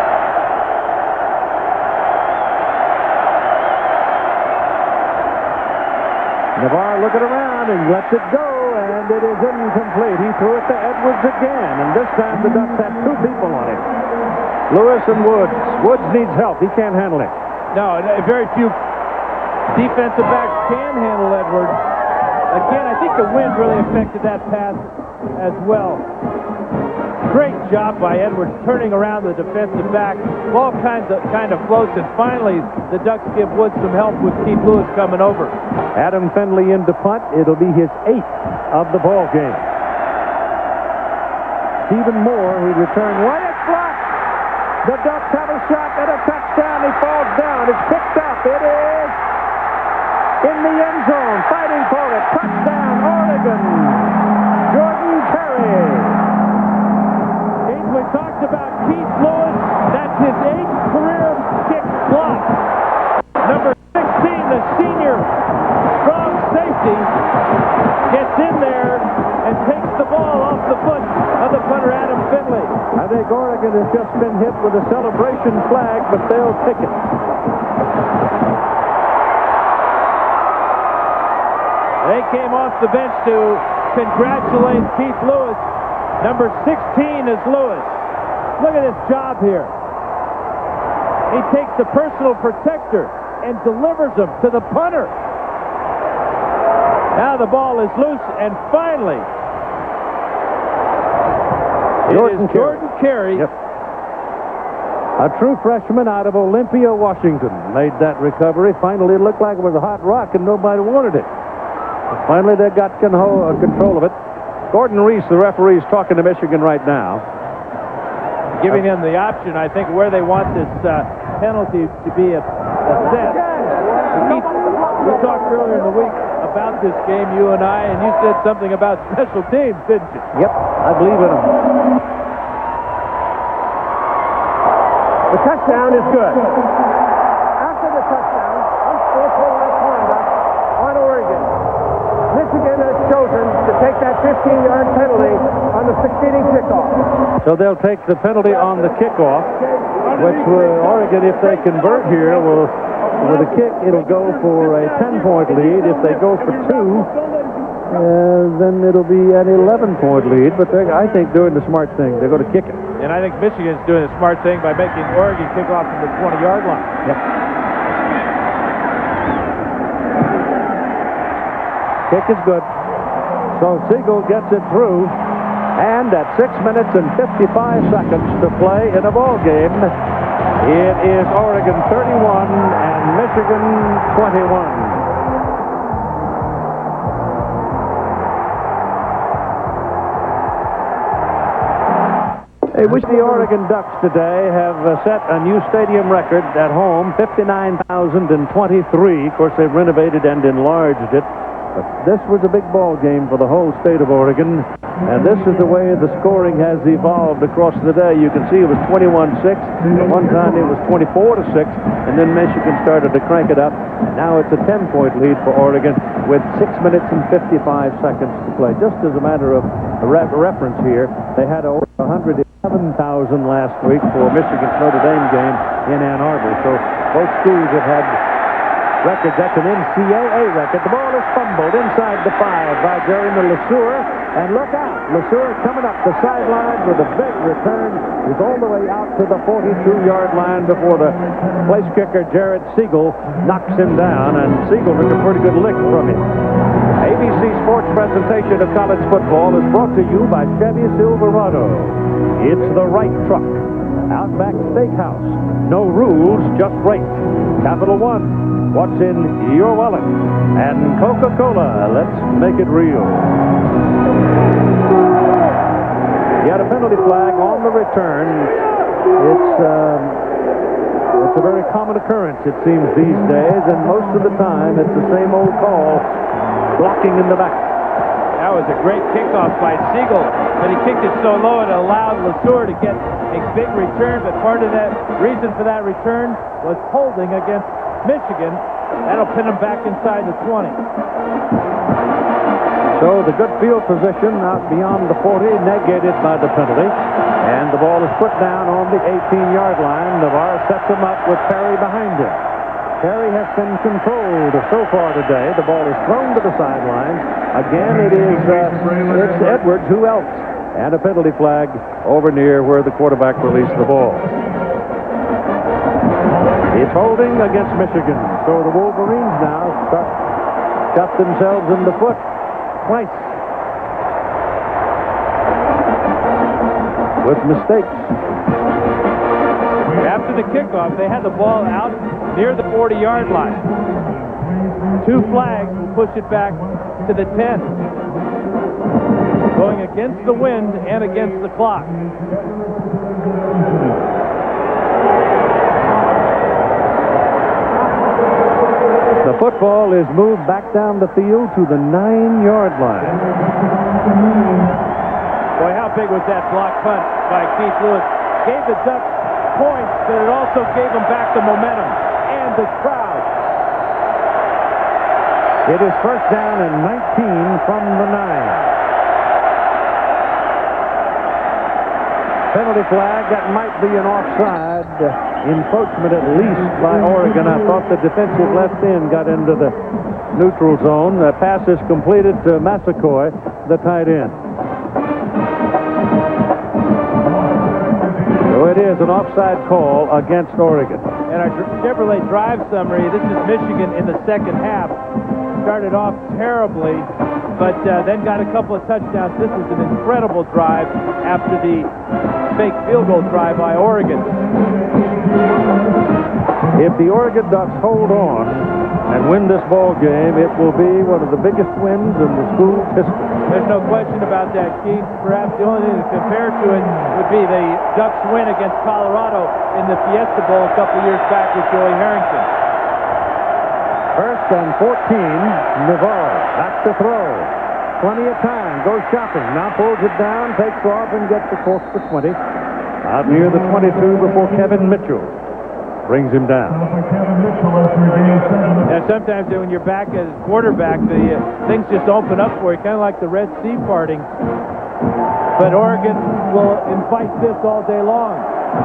Navarre looking around and lets it go, and it is incomplete. He threw it to Edwards again, and this time the Ducks had 2 people on him. Lewis and Woods. Woods needs help. He can't handle it. No, very few defensive backs can handle Edwards. Again, I think the wind really affected that pass as well. Great job by Edwards turning around the defensive back. Ball kind of floats, and finally the Ducks give Woods some help with Keith Lewis coming over. Adam Findlay into punt. It'll be his 8th of the ball game. Stephen Moore, who returned one. It's blocked. The Ducks have a shot at a touchdown. He falls down. It's picked up. It is in the end zone. Fighting for it. Touchdown, Oregon. Jordan Carey. We talked about Keith Lewis. That's his 8th career kick block. Number 16, the senior strong safety, gets in there and takes the ball off the foot of the punter, Adam Findlay. I think Oregon has just been hit with a celebration flag, but they'll take it. They came off the bench to congratulate Keith Lewis. Number 16 is Lewis. Look at this job here. He takes the personal protector and delivers him to the punter. Now the ball is loose, and finally, it is Jordan Carey. Yep. A true freshman out of Olympia, Washington, made that recovery. Finally, it looked like it was a hot rock, and nobody wanted it. But finally, they got control of it. Gordon Reese, the referee, is talking to Michigan right now. Giving them the option, I think, where they want this penalty to be assessed. We talked earlier in the week about this game, you and I, and you said something about special teams, didn't you? Yep, I believe in them. The touchdown is good. After the touchdown, unsportsmanlike conduct on Oregon. Michigan has chosen to take that 15-yard penalty on the succeeding kickoff. So they'll take the penalty on the kickoff, which Oregon, if they convert here, will, with a kick, it'll go for a 10-point lead. If they go for 2, then it'll be an 11-point lead. But I think doing the smart thing, they're going to kick it. And I think Michigan's doing a smart thing by making Oregon kick off from the 20-yard line. Yep. Kick is good. So Siegel gets it through. And at 6 minutes and 55 seconds to play in a ball game, it is Oregon 31 and Michigan 21. Which the Oregon Ducks today have set a new stadium record at home, 59,023. Of course, they've renovated and enlarged it. But this was a big ball game for the whole state of Oregon. And this is the way the scoring has evolved across the day. You can see it was 21-6. One time it was 24-6. And then Michigan started to crank it up. Now it's a 10-point lead for Oregon with 6 minutes and 55 seconds to play. Just as a matter of reference here, they had over 111,000 last week for Michigan's Notre Dame game in Ann Arbor. So both schools have had records. That's an NCAA record. The ball is fumbled inside the 5 by Jerry LeSueur. And look out, LeSueur coming up the sideline with a big return. He's all the way out to the 42-yard line before the place kicker, Jared Siegel, knocks him down. And Siegel took a pretty good lick from him. ABC Sports presentation of college football is brought to you by Chevy Silverado. It's the right truck. Outback Steakhouse. No rules, just right. Capital One. What's in your wallet? And Coca-Cola. Let's make it real. He had a penalty flag on the return. It's a very common occurrence, it seems, these days, and most of the time it's the same old call, blocking in the back. That was a great kickoff by Siegel, but he kicked it so low it allowed LeSueur to get a big return, but part of that reason for that return was holding against Michigan. That'll pin him back inside the 20. So the good field position out beyond the 40 negated by the penalty, and the ball is put down on the 18-yard line. Navarre sets him up with Perry behind him. Perry has been controlled so far today. The ball is thrown to the sidelines. Again, it's Edwards. Who else? And a penalty flag over near where the quarterback released the ball. It's holding against Michigan. So the Wolverines now shot themselves in the foot twice with mistakes. After the kickoff, they had the ball out near the 40-yard line. 2 flags will push it back to the 10. Going against the wind and against the clock. The football is moved back down the field to the 9-yard line. Boy, how big was that block punt by Keith Lewis? Gave the Ducks points, but it also gave them back the momentum and the crowd. It is first down and 19 from the 9. Penalty flag. That might be an offside encroachment at least by Oregon. I thought the defensive left end got into the neutral zone. The pass is completed to Massacoy, the tight end. So it is an offside call against Oregon. And our Chevrolet drive summary, this is Michigan in the second half. Started off terribly. but then got a couple of touchdowns. This is an incredible drive after the fake field goal drive by Oregon. If the Oregon Ducks hold on and win this ball game, it will be one of the biggest wins in the school's history. There's no question about that, Keith. Perhaps the only thing to compare to it would be the Ducks win against Colorado in the Fiesta Bowl a couple years back with Joey Harrington. First and 14, Navarre back to throw. Plenty of time, goes shopping, now pulls it down, takes off and gets across the 20. Out near the 22 before Kevin Mitchell brings him down. And sometimes when you're back as quarterback, the things just open up for you, kind of like the Red Sea parting. But Oregon will fight this all day long.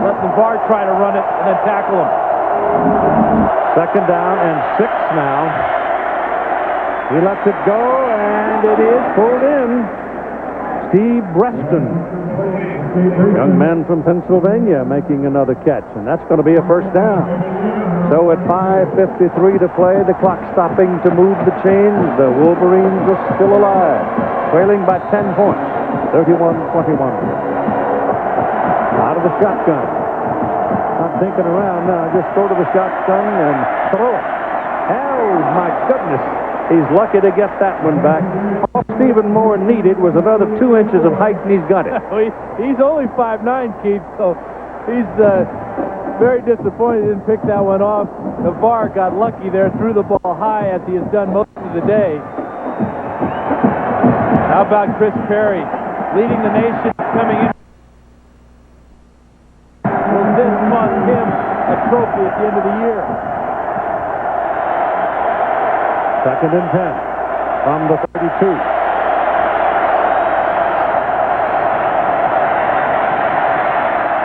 Let Navarre try to run it and then tackle him. Second down and 6 now. He lets it go, and it is pulled in. Steve Breston, young man from Pennsylvania, making another catch, and that's going to be a first down. So at 5:53 to play, the clock stopping to move the chains. The Wolverines are still alive, trailing by 10 points, 31-21. Out of the shotgun. Not thinking around now, just go to the shotgun and throw it. Oh, my goodness. He's lucky to get that one back. All Stephen Moore needed was another 2 inches of height, and he's got it. He's only 5'9", Keith, so he's very disappointed he didn't pick that one off. Navarre got lucky there, threw the ball high as he has done most of the day. How about Chris Perry leading the nation coming in? Will this cost him a trophy at the end of the year? Second and 10 from the 32.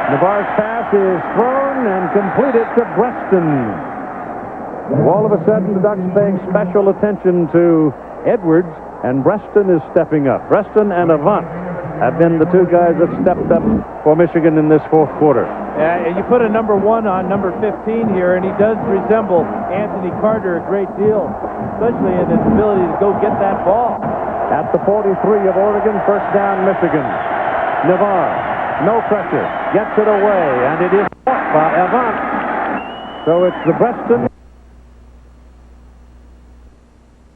Navarre's pass is thrown and completed to Breston. All of a sudden, the Ducks paying special attention to Edwards, and Breston is stepping up. Breston and Avant have been the two guys that stepped up for Michigan in this fourth quarter. And you put a number 1 on number 15 here, and he does resemble Anthony Carter a great deal, especially in his ability to go get that ball. At the 43 of Oregon, first down Michigan. Navarre, no pressure, gets it away, and it is caught by Avant. So it's the Breston.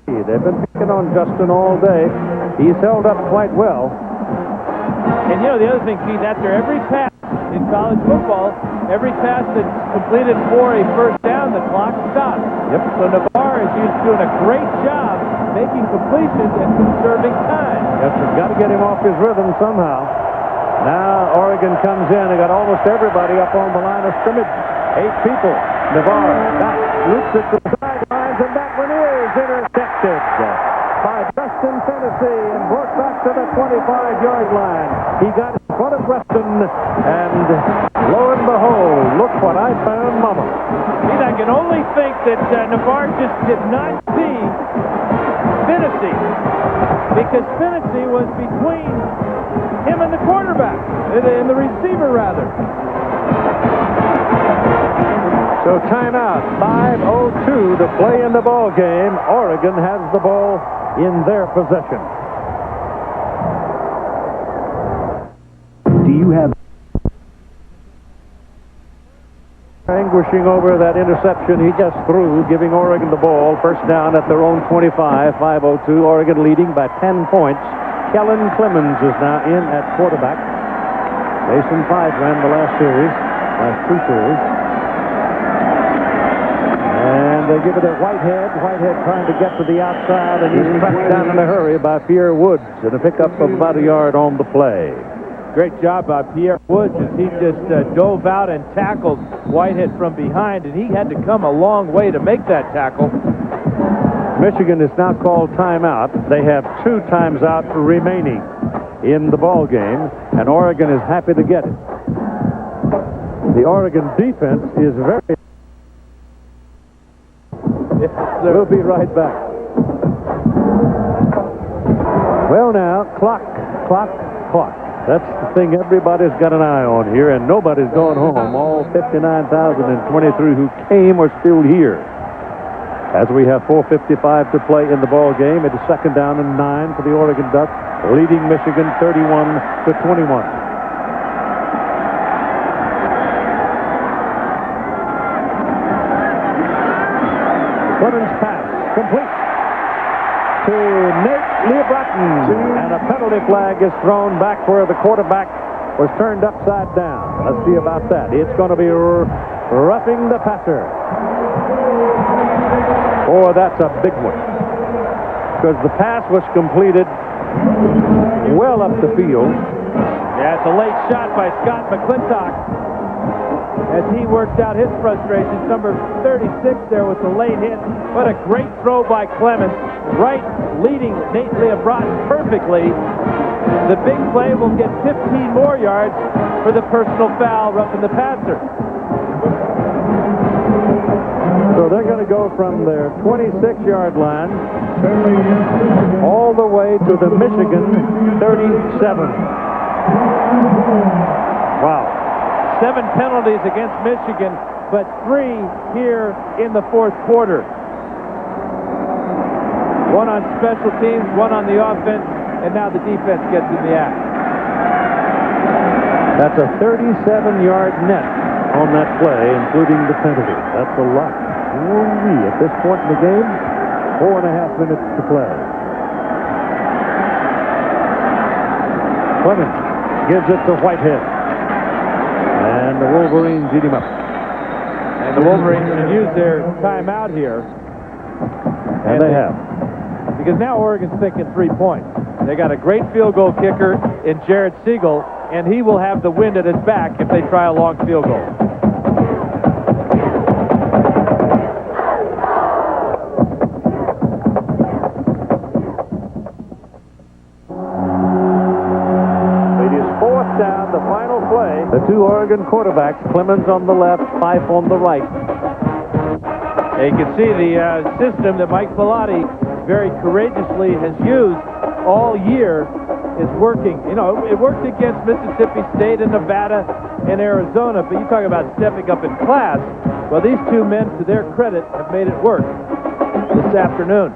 They've been picking on Justin all day. He's held up quite well. And you know, the other thing, Keith, after every pass in college football, every pass that's completed for a first down, the clock stops. Yep. So Navarre is doing a great job making completions and conserving time. Yes, you've got to get him off his rhythm somehow. Now Oregon comes in. They got almost everybody up on the line of scrimmage. 8 people. Navarre back, loops it to the sidelines, and that one is intercepted by Justin Tennessee and brought back to the 25-yard line. He got in front of Preston, and lo and behold, look what I found, mama. See, I can only think that Navarre just did not see Tennessee, because Tennessee was between him and the quarterback, and the receiver, rather. So timeout, 5:02 to play in the ball game. Oregon has the ball in their possession. Do you have anguishing over that interception he just threw, giving Oregon the ball, first down at their own 25, 5:02, Oregon leading by 10 points. Kellen Clemens is now in at quarterback. Mason Fife ran the last two series. And they give it to Whitehead. Whitehead trying to get to the outside, and he's tracked down in a hurry by Pierre Woods and a pickup of about a yard on the play. Great job by Pierre Woods as he just dove out and tackled Whitehead from behind, and he had to come a long way to make that tackle. Michigan is now called timeout. They have 2 times out remaining in the ball game, and Oregon is happy to get it. The Oregon defense is very... We'll be right back. Well, now, clock. That's the thing everybody's got an eye on here, and nobody's gone home. All 59,023 who came are still here. As we have 4:55 to play in the ball game, it is second down and 9 for the Oregon Ducks, leading Michigan 31-21. Clemens pass complete to Nate Leobrotten, and a penalty flag is thrown back where the quarterback was turned upside down. Let's see about that. It's going to be roughing the passer. Oh, that's a big one, because the pass was completed well up the field. Yeah, it's a late shot by Scott McClintock as he worked out his frustrations. Number 36 there with the late hit. What a great throw by Clemens, right leading Nate Leobrotten perfectly. The big play will get 15 more yards for the personal foul, roughing the passer. So they're going to go from their 26-yard line all the way to the Michigan 37. Wow. 7 penalties against Michigan, but 3 here in the fourth quarter. 1 on special teams, 1 on the offense, and now the defense gets in the act. That's a 37-yard net on that play, including the penalty. That's a lot. At this point in the game, 4.5 minutes to play. Clemens gives it to Whitehead. And the Wolverines eat him up. And the Wolverines should use their timeout here. And they have. Because now Oregon's thinking 3 points. They got a great field goal kicker in Jared Siegel, and he will have the wind at his back if they try a long field goal. Down the final play. The 2 Oregon quarterbacks, Clemens on the left, Fife on the right. And you can see the system that Mike Pilati very courageously has used all year is working. You know, it worked against Mississippi State and Nevada and Arizona, but you talk about stepping up in class. Well, these 2 men, to their credit, have made it work this afternoon.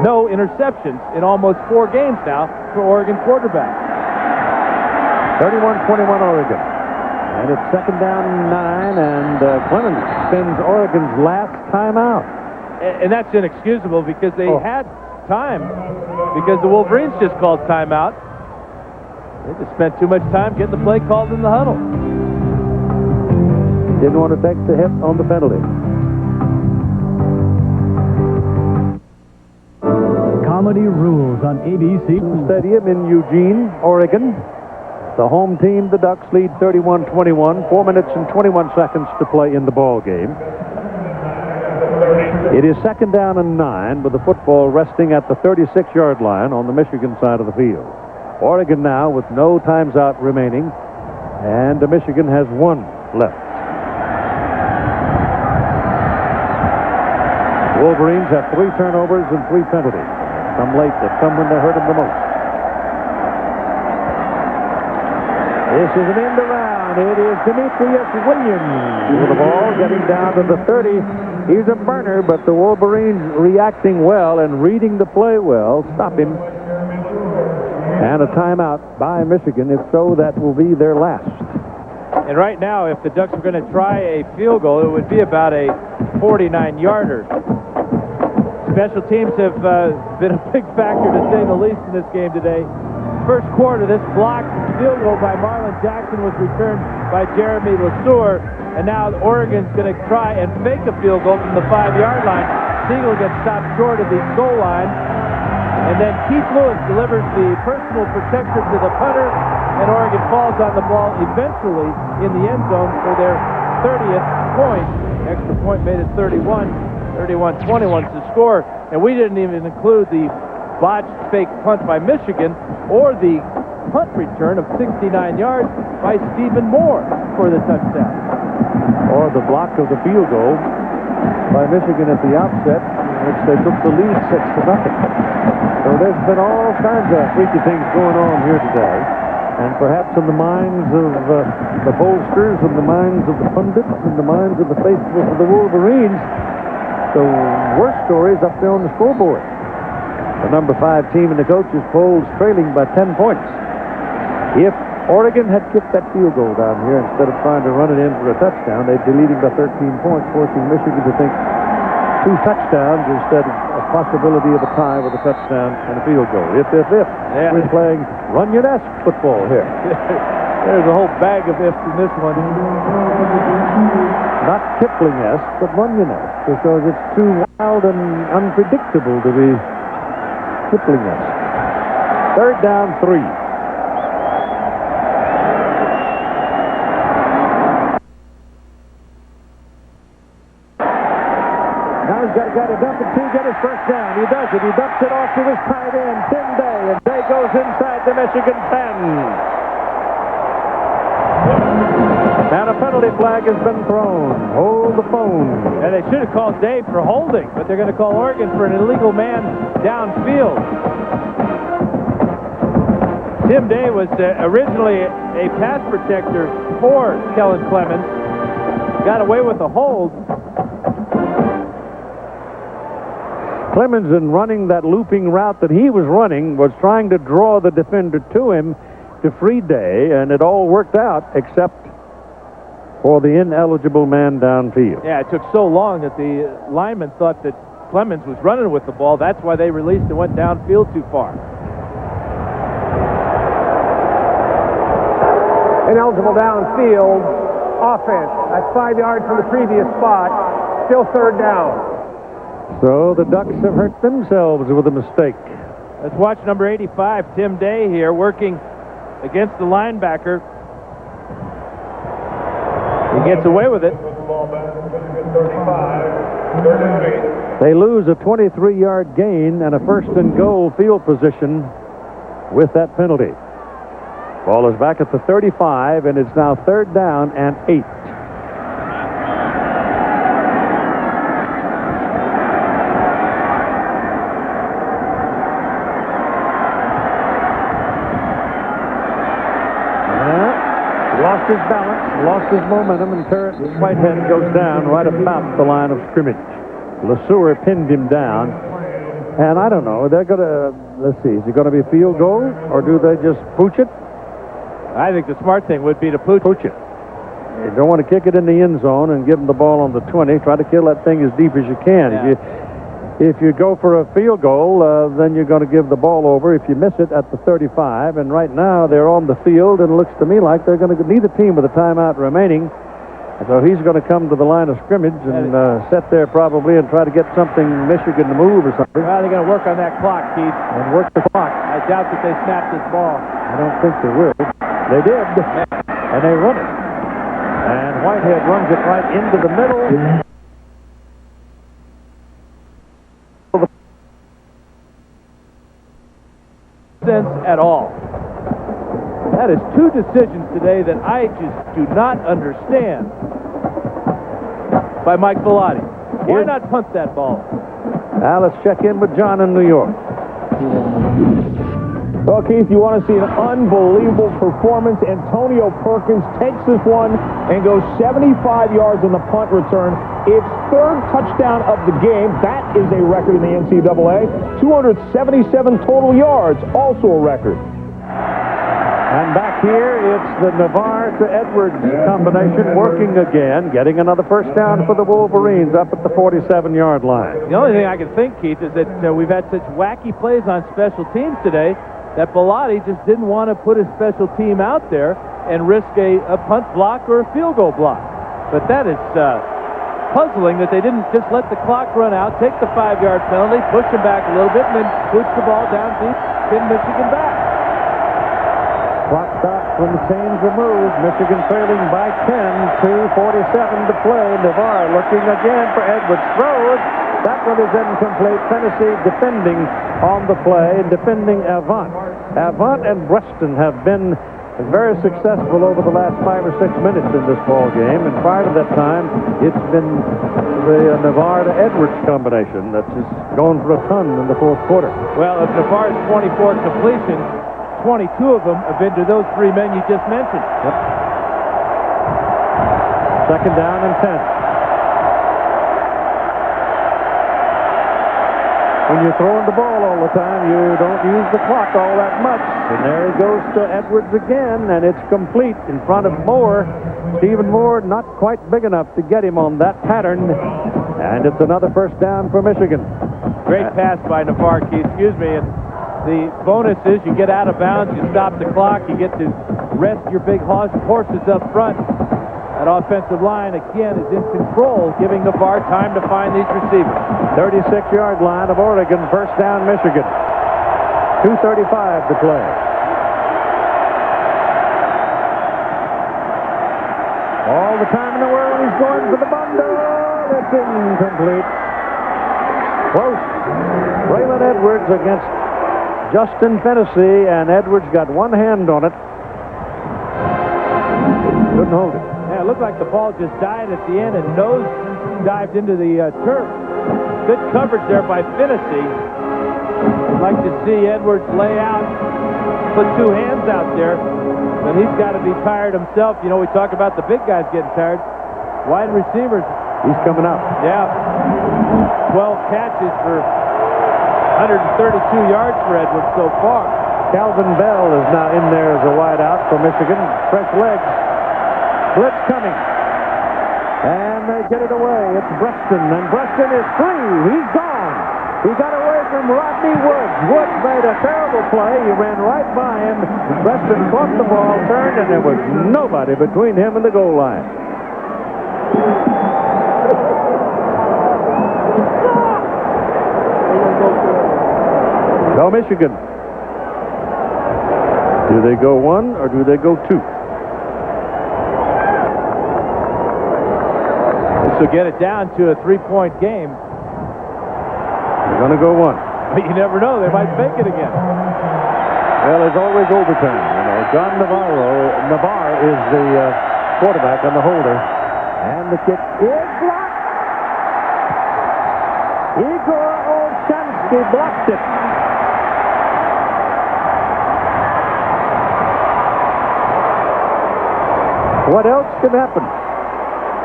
No interceptions in almost 4 games now for Oregon quarterbacks. 31-21 Oregon. And it's second down 9, and Clemens spends Oregon's last timeout. And that's inexcusable because they had time, because the Wolverines just called timeout. They just spent too much time getting the play called in the huddle. Didn't want to take the hit on the penalty. Comedy rules on ABC Stadium in Eugene, Oregon. The home team, the Ducks, lead 31-21. 4 minutes and 21 seconds to play in the ball game. It is second down and 9 with the football resting at the 36-yard line on the Michigan side of the field. Oregon now with no times out remaining, and Michigan has 1 left. Wolverines have 3 turnovers and 3 penalties. Some late, that come when they hurt them the most. This is an end around. It is Demetrius Williams with the ball getting down to the 30. He's a burner, but the Wolverines reacting well and reading the play well. Stop him. And a timeout by Michigan. If so, that will be their last. And right now, if the Ducks were going to try a field goal, it would be about a 49-yarder. Special teams have been a big factor, to say the least, in this game today. First quarter, this blocked field goal by Marlon Jackson was returned by Jeremy LeSueur, and now Oregon's going to try and fake a field goal from the 5-yard line. Siegel gets stopped short of the goal line, and then Keith Lewis delivers the personal protector to the punter, and Oregon falls on the ball eventually in the end zone for their 30th point. Extra point made it 31. 31-21 to score, and we didn't even include the botched fake punt by Michigan or the punt return of 69 yards by Stephen Moore for the touchdown. Or the block of the field goal by Michigan at the outset, in which they took the lead 6-0. So there's been all kinds of freaky things going on here today. And perhaps in the minds of the pollsters, in the minds of the pundits, in the minds of the faithful of the Wolverines, the worst story is up there on the scoreboard. The number 5 team in the coaches' polls trailing by 10 points. If Oregon had kicked that field goal down here instead of trying to run it in for a touchdown, they'd be leading by 13 points, forcing Michigan to think 2 touchdowns instead of a possibility of a tie with a touchdown and a field goal. If. Yeah. We're playing Runyon-esque football here. There's a whole bag of ifs in this one. Not Kipling-esque, but Runyon-esque, because it's too wild and unpredictable to be Kipling-esque. 3rd down, 3. Now he's got to dump it 2, get his first down. He does it. He dumps it off to his tight end, Tim Day, and Day goes inside the Michigan 10. And a penalty flag has been thrown. Hold the phone. And they should have called Dave for holding, but they're going to call Oregon for an illegal man downfield. Tim Day was originally a pass protector for Kellen Clemens. Got away with a hold. Clemens, in running that looping route that he was running, was trying to draw the defender to him to free Day, and it all worked out except for the ineligible man downfield. Yeah, it took so long that the lineman thought that Clemens was running with the ball. That's why they released and went downfield too far. Ineligible downfield offense. That's 5 yards from the previous spot. Still 3rd down. So the Ducks have hurt themselves with a mistake. Let's watch number 85, Tim Day here, working against the linebacker. He gets away with it. They lose a 23-yard gain and a 1st and goal field position with that penalty. Ball is back at the 35, and it's now 3rd down and 8. Lost his balance, lost his momentum, and Whitehead goes down right about the line of scrimmage. LeSueur pinned him down, and I don't know, they're going to, let's see, is it going to be a field goal, or do they just pooch it? I think the smart thing would be to pooch it. You don't want to kick it in the end zone and give them the ball on the 20. Try to kill that thing as deep as you can. Yeah. If you go for a field goal, then you're going to give the ball over if you miss it at the 35. And right now they're on the field, and it looks to me like they're going to neither team with a timeout remaining. So he's going to come to the line of scrimmage and sit there probably and try to get something Michigan to move or something. Well, they're going to work on that clock, Keith. And work the clock. I doubt that they snapped this ball. I don't think they will. They did. And they run it. And Whitehead runs it right into the middle. Sense at all. That is 2 decisions today that I just do not understand by Mike Bellotti. Why not punt that ball? Now let's check in with John in New York. Well, Keith, you want to see an unbelievable performance. Antonio Perkins takes this one and goes 75 yards on the punt return. Its 3rd touchdown of the game. That is a record in the NCAA. 277 total yards, also a record. And back here, it's the Navarre to Edwards combination working again, getting another 1st down for the Wolverines up at the 47-yard line. The only thing I can think, Keith, is that we've had such wacky plays on special teams today that Bellotti just didn't want to put his special team out there and risk a punt block or a field goal block. But that is puzzling that they didn't just let the clock run out, take the 5-yard penalty, push him back a little bit, and then push the ball down deep, pin Michigan back. Clock stops when the chains are moved. Michigan trailing by 10, 2:47 to play. Navarre looking again for Edwards. Throws. That one is incomplete. Tennessee defending on the play, defending Avant. Avant and Breston have been very successful over the last 5 or 6 minutes in this ball game, and prior to that time, it's been the Navarre to Edwards combination that's just going for a ton in the 4th quarter. Well, of Navarre's 24 completions, 22 of them have been to those 3 men you just mentioned. Yep. 2nd down and 10. when you're throwing the ball all the time, you don't use the clock all that much. And there he goes to Edwards again, and it's complete in front of Moore. Stephen Moore not quite big enough to get him on that pattern. And it's another first down for Michigan. Great pass by Navarre, Keith. Excuse me. And the bonus is you get out of bounds, you stop the clock, you get to rest your big horses up front. That offensive line, again, is in control, giving Navarre time to find these receivers. 36-yard line of Oregon, first down Michigan. 2:35 to play. All the time in the world, he's going for the bundle. It's incomplete. Close. Braylon Edwards against Justin Fennessy, and Edwards got one hand on it. Couldn't hold it. Yeah, it looked like the ball just died at the end and nose dived into the turf. Good coverage there by Fennessy. I'd like to see Edwards lay out, put two hands out there, but he's got to be tired himself. You know, we talk about the big guys getting tired. Wide receivers. He's coming up. Yeah. 12 catches for 132 yards for Edwards so far. Calvin Bell is now in there as a wideout for Michigan. Fresh legs. Blitz coming. And they get it away. It's Breston, and Breston is free. He's gone. He got away from Rodney Woods. Woods made a terrible play. He ran right by him. Breston caught the ball, turned, and there was nobody between him and the goal line. Go Michigan. Do they go one or do they go two? This will get it down to a 3-point game. They're going to go one. But you never know. They might make it again. Well, there's always overtime. You know, John Navarre is the quarterback and the holder. And the kick is blocked. Igor Olshansky blocked it. What else could happen?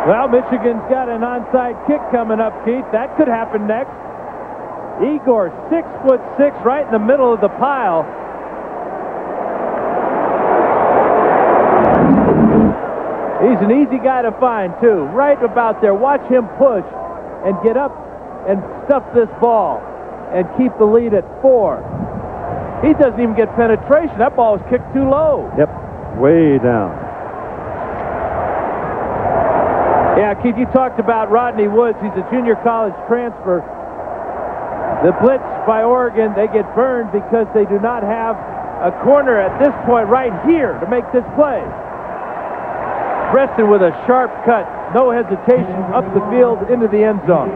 Well, Michigan's got an onside kick coming up, Keith. That could happen next. Igor, 6'6", right in the middle of the pile. He's an easy guy to find, too. Right about there. Watch him push and get up and stuff this ball and keep the lead at 4. He doesn't even get penetration. That ball was kicked too low. Yep, way down. Yeah, Keith, you talked about Rodney Woods. He's a junior college transfer. The blitz by Oregon, they get burned because they do not have a corner at this point right here to make this play. Preston with a sharp cut, no hesitation, up the field into the end zone.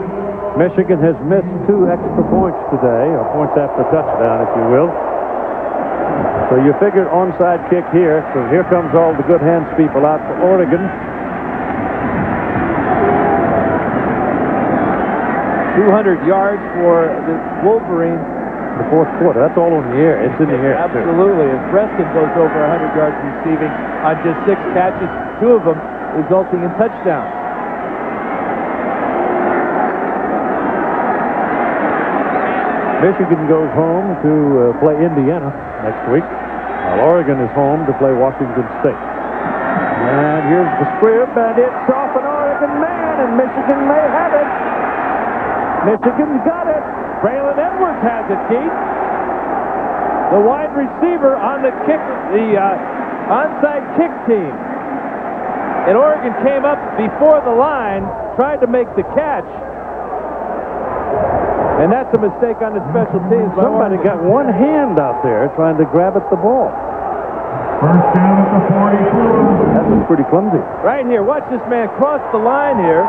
Michigan has missed 2 extra points today, or points after touchdown, if you will. So you figured onside kick here, so here comes all the good hands people out for Oregon. 200 yards for the Wolverines. The fourth quarter, that's all in the air. It's in the air. Absolutely. And Preston goes over 100 yards receiving on just 6 catches, 2 of them resulting in touchdowns. Michigan goes home to play Indiana next week, while Oregon is home to play Washington State. And here's the squib, and it's off an Oregon man, and Michigan may have it. Michigan's got it. Braylon Edwards has it, Keith. The wide receiver on the kick, the onside kick team. And Oregon came up before the line, tried to make the catch. And that's a mistake on the special teams. Somebody got one hand out there trying to grab at the ball. First down at the 44. That was pretty clumsy. Right here, watch this man cross the line here.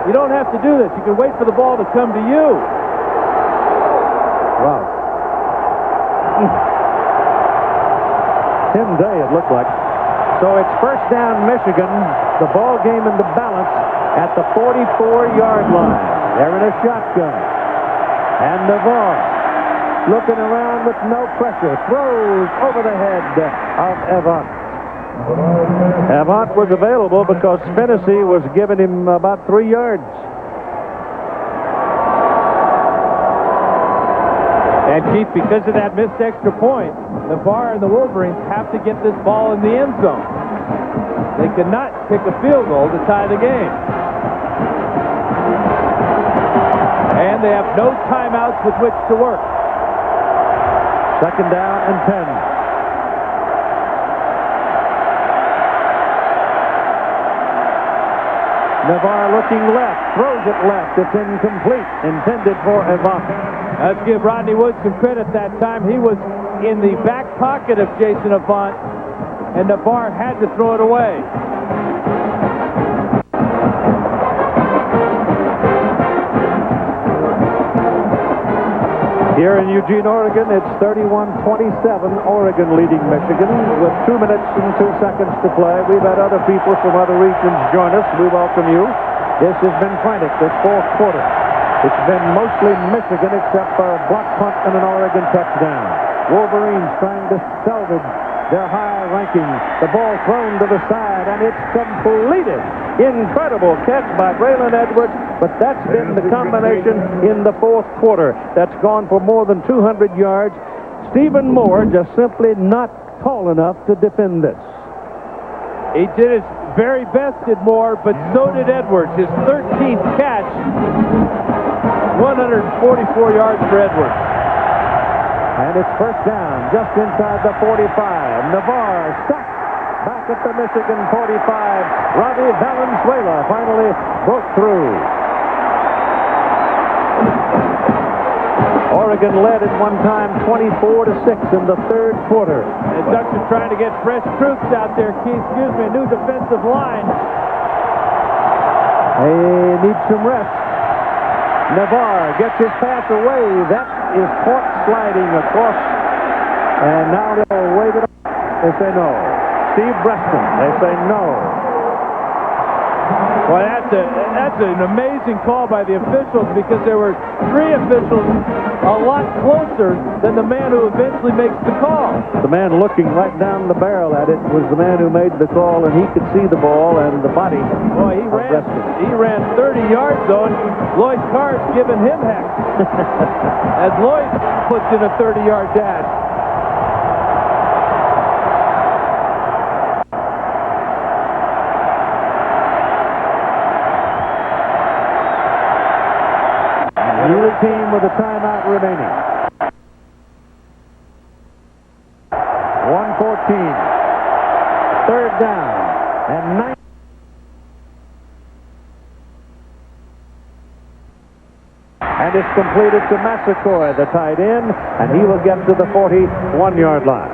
You don't have to do this. You can wait for the ball to come to you. Wow. Tim Day, it looked like. So it's first down Michigan. The ball game in the balance at the 44-yard line. They're in a shotgun. And Navarre looking around with no pressure. Throws over the head of Evans. Avant was available because Fennessy was giving him about 3 yards. And Keith, because of that missed extra point, Navarre and the Wolverines have to get this ball in the end zone. They cannot kick a field goal to tie the game. And they have no timeouts with which to work. Second down and 10. Navarre looking left, throws it left. It's incomplete, intended for Avant. Let's give Rodney Wood some credit that time. He was in the back pocket of Jason Avant, and Navarre had to throw it away. Here in Eugene, Oregon, it's 31-27, Oregon leading Michigan with 2 minutes and 2 seconds to play. We've had other people from other regions join us. We welcome you. This has been frantic, this fourth quarter. It's been mostly Michigan except for a block punt and an Oregon touchdown. Wolverines trying to salvage their high rankings. The ball thrown to the side, and it's completed. Incredible catch by Braylon Edwards, but that's been the combination in the fourth quarter. That's gone for more than 200 yards. Stephen Moore just simply not tall enough to defend this. He did his very best, did Moore, but so did Edwards. His 13th catch, 144 yards for Edwards. And it's first down, just inside the 45. Navarre stopped back at the Michigan 45. Robbie Valenzuela finally broke through. Oregon led at one time 24-6 in the third quarter. The Ducks are trying to get fresh troops out there, Keith. Excuse me, a new defensive line. They need some rest. Navarre gets his pass away. That is caught sliding across. And now they'll wave it up. They say no. Steve Breston, they say no. Well, that's an amazing call by the officials, because there were three officials a lot closer than the man who eventually makes the call. The man looking right down the barrel at it was the man who made the call, and he could see the ball and the body. Boy, he ran 30 yards, though, and Lloyd Carr's giving him heck as Lloyd puts in a 30-yard dash. Neither team with a timeout remaining. 1:14. Third down and 9. And it's completed to Massacoy, the tight end, and he will get to the 41-yard line.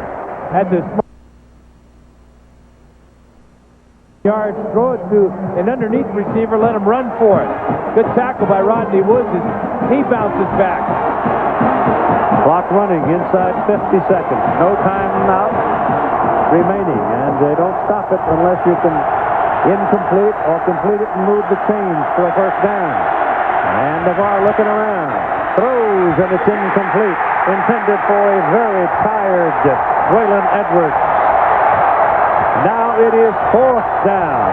At this yards, throw it to an underneath receiver, let him run for it. Good tackle by Rodney Woods as he bounces back. Clock running inside 50 seconds. No timeout remaining, and they don't stop it unless you can incomplete or complete it and move the chains for a first down. And Navarre looking around, throws, and it's incomplete. Intended for a very tired Braylon Edwards. Now it is fourth down.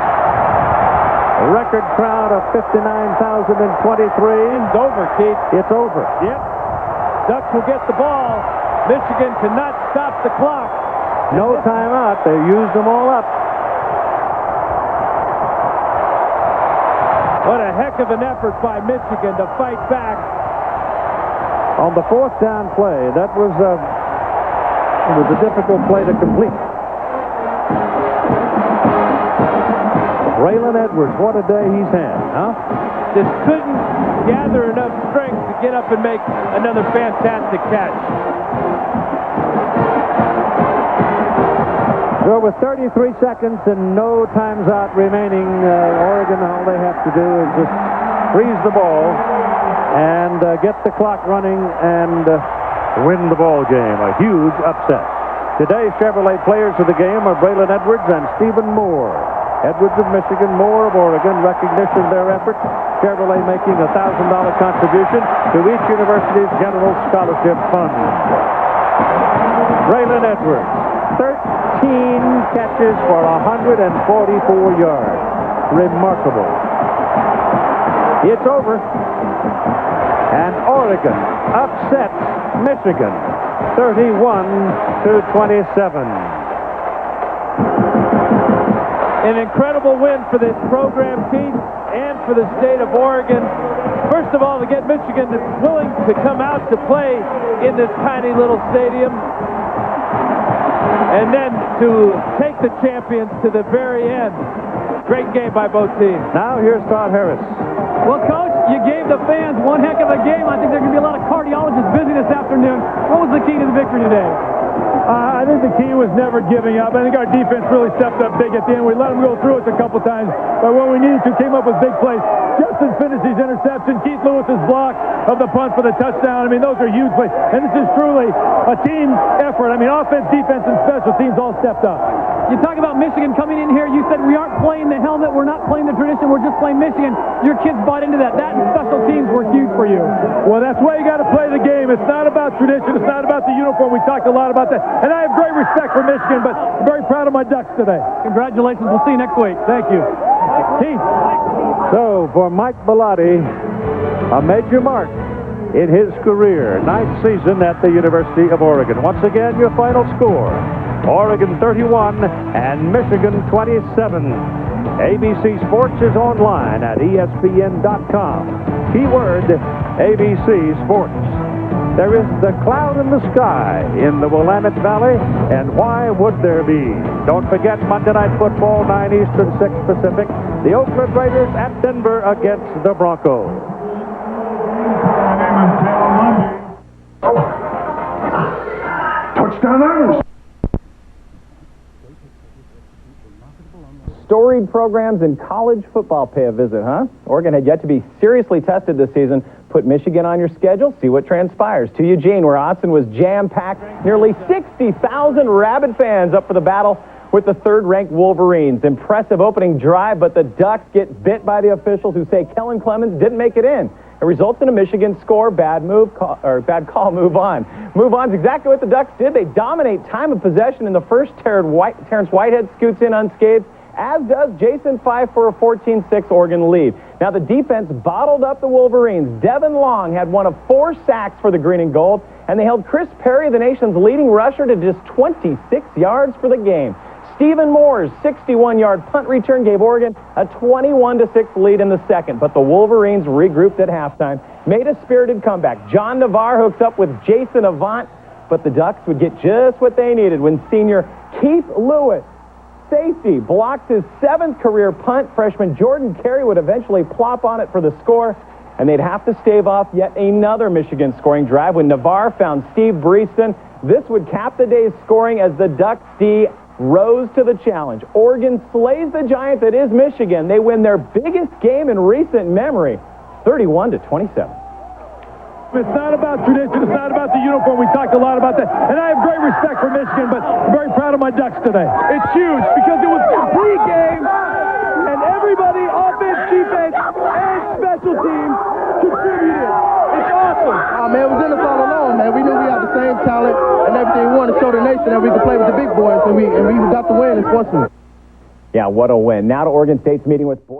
A record crowd of 59,023. It's over, Keith. It's over. Yep. Ducks will get the ball. Michigan cannot stop the clock. No timeout. They used them all up. What a heck of an effort by Michigan to fight back. On the fourth down play, that was a difficult play to complete. Braylon Edwards, what a day he's had, huh? Just couldn't gather enough strength to get up and make another fantastic catch. So with 33 seconds and no times out remaining, Oregon, all they have to do is just freeze the ball and get the clock running and win the ball game. A huge upset. Today's Chevrolet players of the game are Braylon Edwards and Stephen Moore. Edwards of Michigan, Moore of Oregon, recognition of their efforts. Chevrolet making a $1,000 contribution to each university's general scholarship fund. Braylon Edwards, 13 catches for 144 yards. Remarkable. It's over. And Oregon upsets Michigan 31-27. An incredible win for this program, Keith, and for the state of Oregon. First of all, to get Michigan willing to come out to play in this tiny little stadium, and then to take the champions to the very end. Great game by both teams. Now here's Todd Harris. Well, Coach, you gave the fans one heck of a game. I think there's going to be a lot of cardiologists busy this afternoon. What was the key to the victory today? I think the key was never giving up. I think our defense really stepped up big at the end. We let them go through us a couple times, but when we needed to, came up with big plays. Justin Finney's interception, Keith Lewis's block of the punt for the touchdown. I mean, those are huge plays. And this is truly a team effort. I mean, offense, defense, and special teams all stepped up. You talk about Michigan coming in here. You said we aren't playing the helmet. We're not playing the tradition. We're just playing Michigan. Your kids bought into that. That and special teams were huge for you. Well, that's why you got to play the game. It's not about tradition. It's not about the uniform. We talked a lot about that. And I have great respect for Michigan, but I'm very proud of my Ducks today. Congratulations. We'll see you next week. Thank you. Keith. So, for Mike Bellotti, a major mark in his career. 9th season at the University of Oregon. Once again, your final score. Oregon 31 and Michigan 27. ABC Sports is online at ESPN.com. Keyword ABC Sports. There is the cloud in the sky in the Willamette Valley, and why would there be? Don't forget Monday Night Football, 9 Eastern, 6 Pacific. The Oakland Raiders at Denver against the Broncos. Touchdown Irish. Storied programs in college football pay a visit, huh? Oregon had yet to be seriously tested this season. Put Michigan on your schedule, see what transpires. To Eugene, where Austin was jam-packed. Nearly 60,000 rabid fans up for the battle with the third-ranked Wolverines. Impressive opening drive, but the Ducks get bit by the officials who say Clemens didn't make it in. It results in a Michigan score, bad call, move on. Move on's exactly what the Ducks did. They dominate time of possession in the first. Terrence Whitehead scoots in unscathed, as does Jason Fife for a 14-6 Oregon lead. Now the defense bottled up the Wolverines. Devin Long had one of 4 sacks for the green and gold, and they held Chris Perry, the nation's leading rusher, to just 26 yards for the game. Stephen Moore's 61-yard punt return gave Oregon a 21-6 lead in the second, but the Wolverines regrouped at halftime, made a spirited comeback. John Navarre hooks up with Jason Avant, but the Ducks would get just what they needed when senior Keith Lewis, safety, blocks his 7th career punt. Freshman Jordan Carey would eventually plop on it for the score, and they'd have to stave off yet another Michigan scoring drive when Navarre found Steve Breeston. This would cap the day's scoring as the Ducks D rose to the challenge. Oregon slays the giant that is Michigan. They win their biggest game in recent memory, 31-27. It's not about tradition. It's not about the uniform. We talked a lot about that. And I have great respect for Michigan, but I'm very proud of my Ducks today. It's huge because it was a complete game, and everybody, offense, defense, and special teams, contributed. It's awesome. Oh, man, it was in us all along, man. We knew we had the same talent and everything. We wanted to show the nation that we could play with the big boys, and we got the win in sportsman. Yeah, what a win. Now to Oregon State's meeting with boys.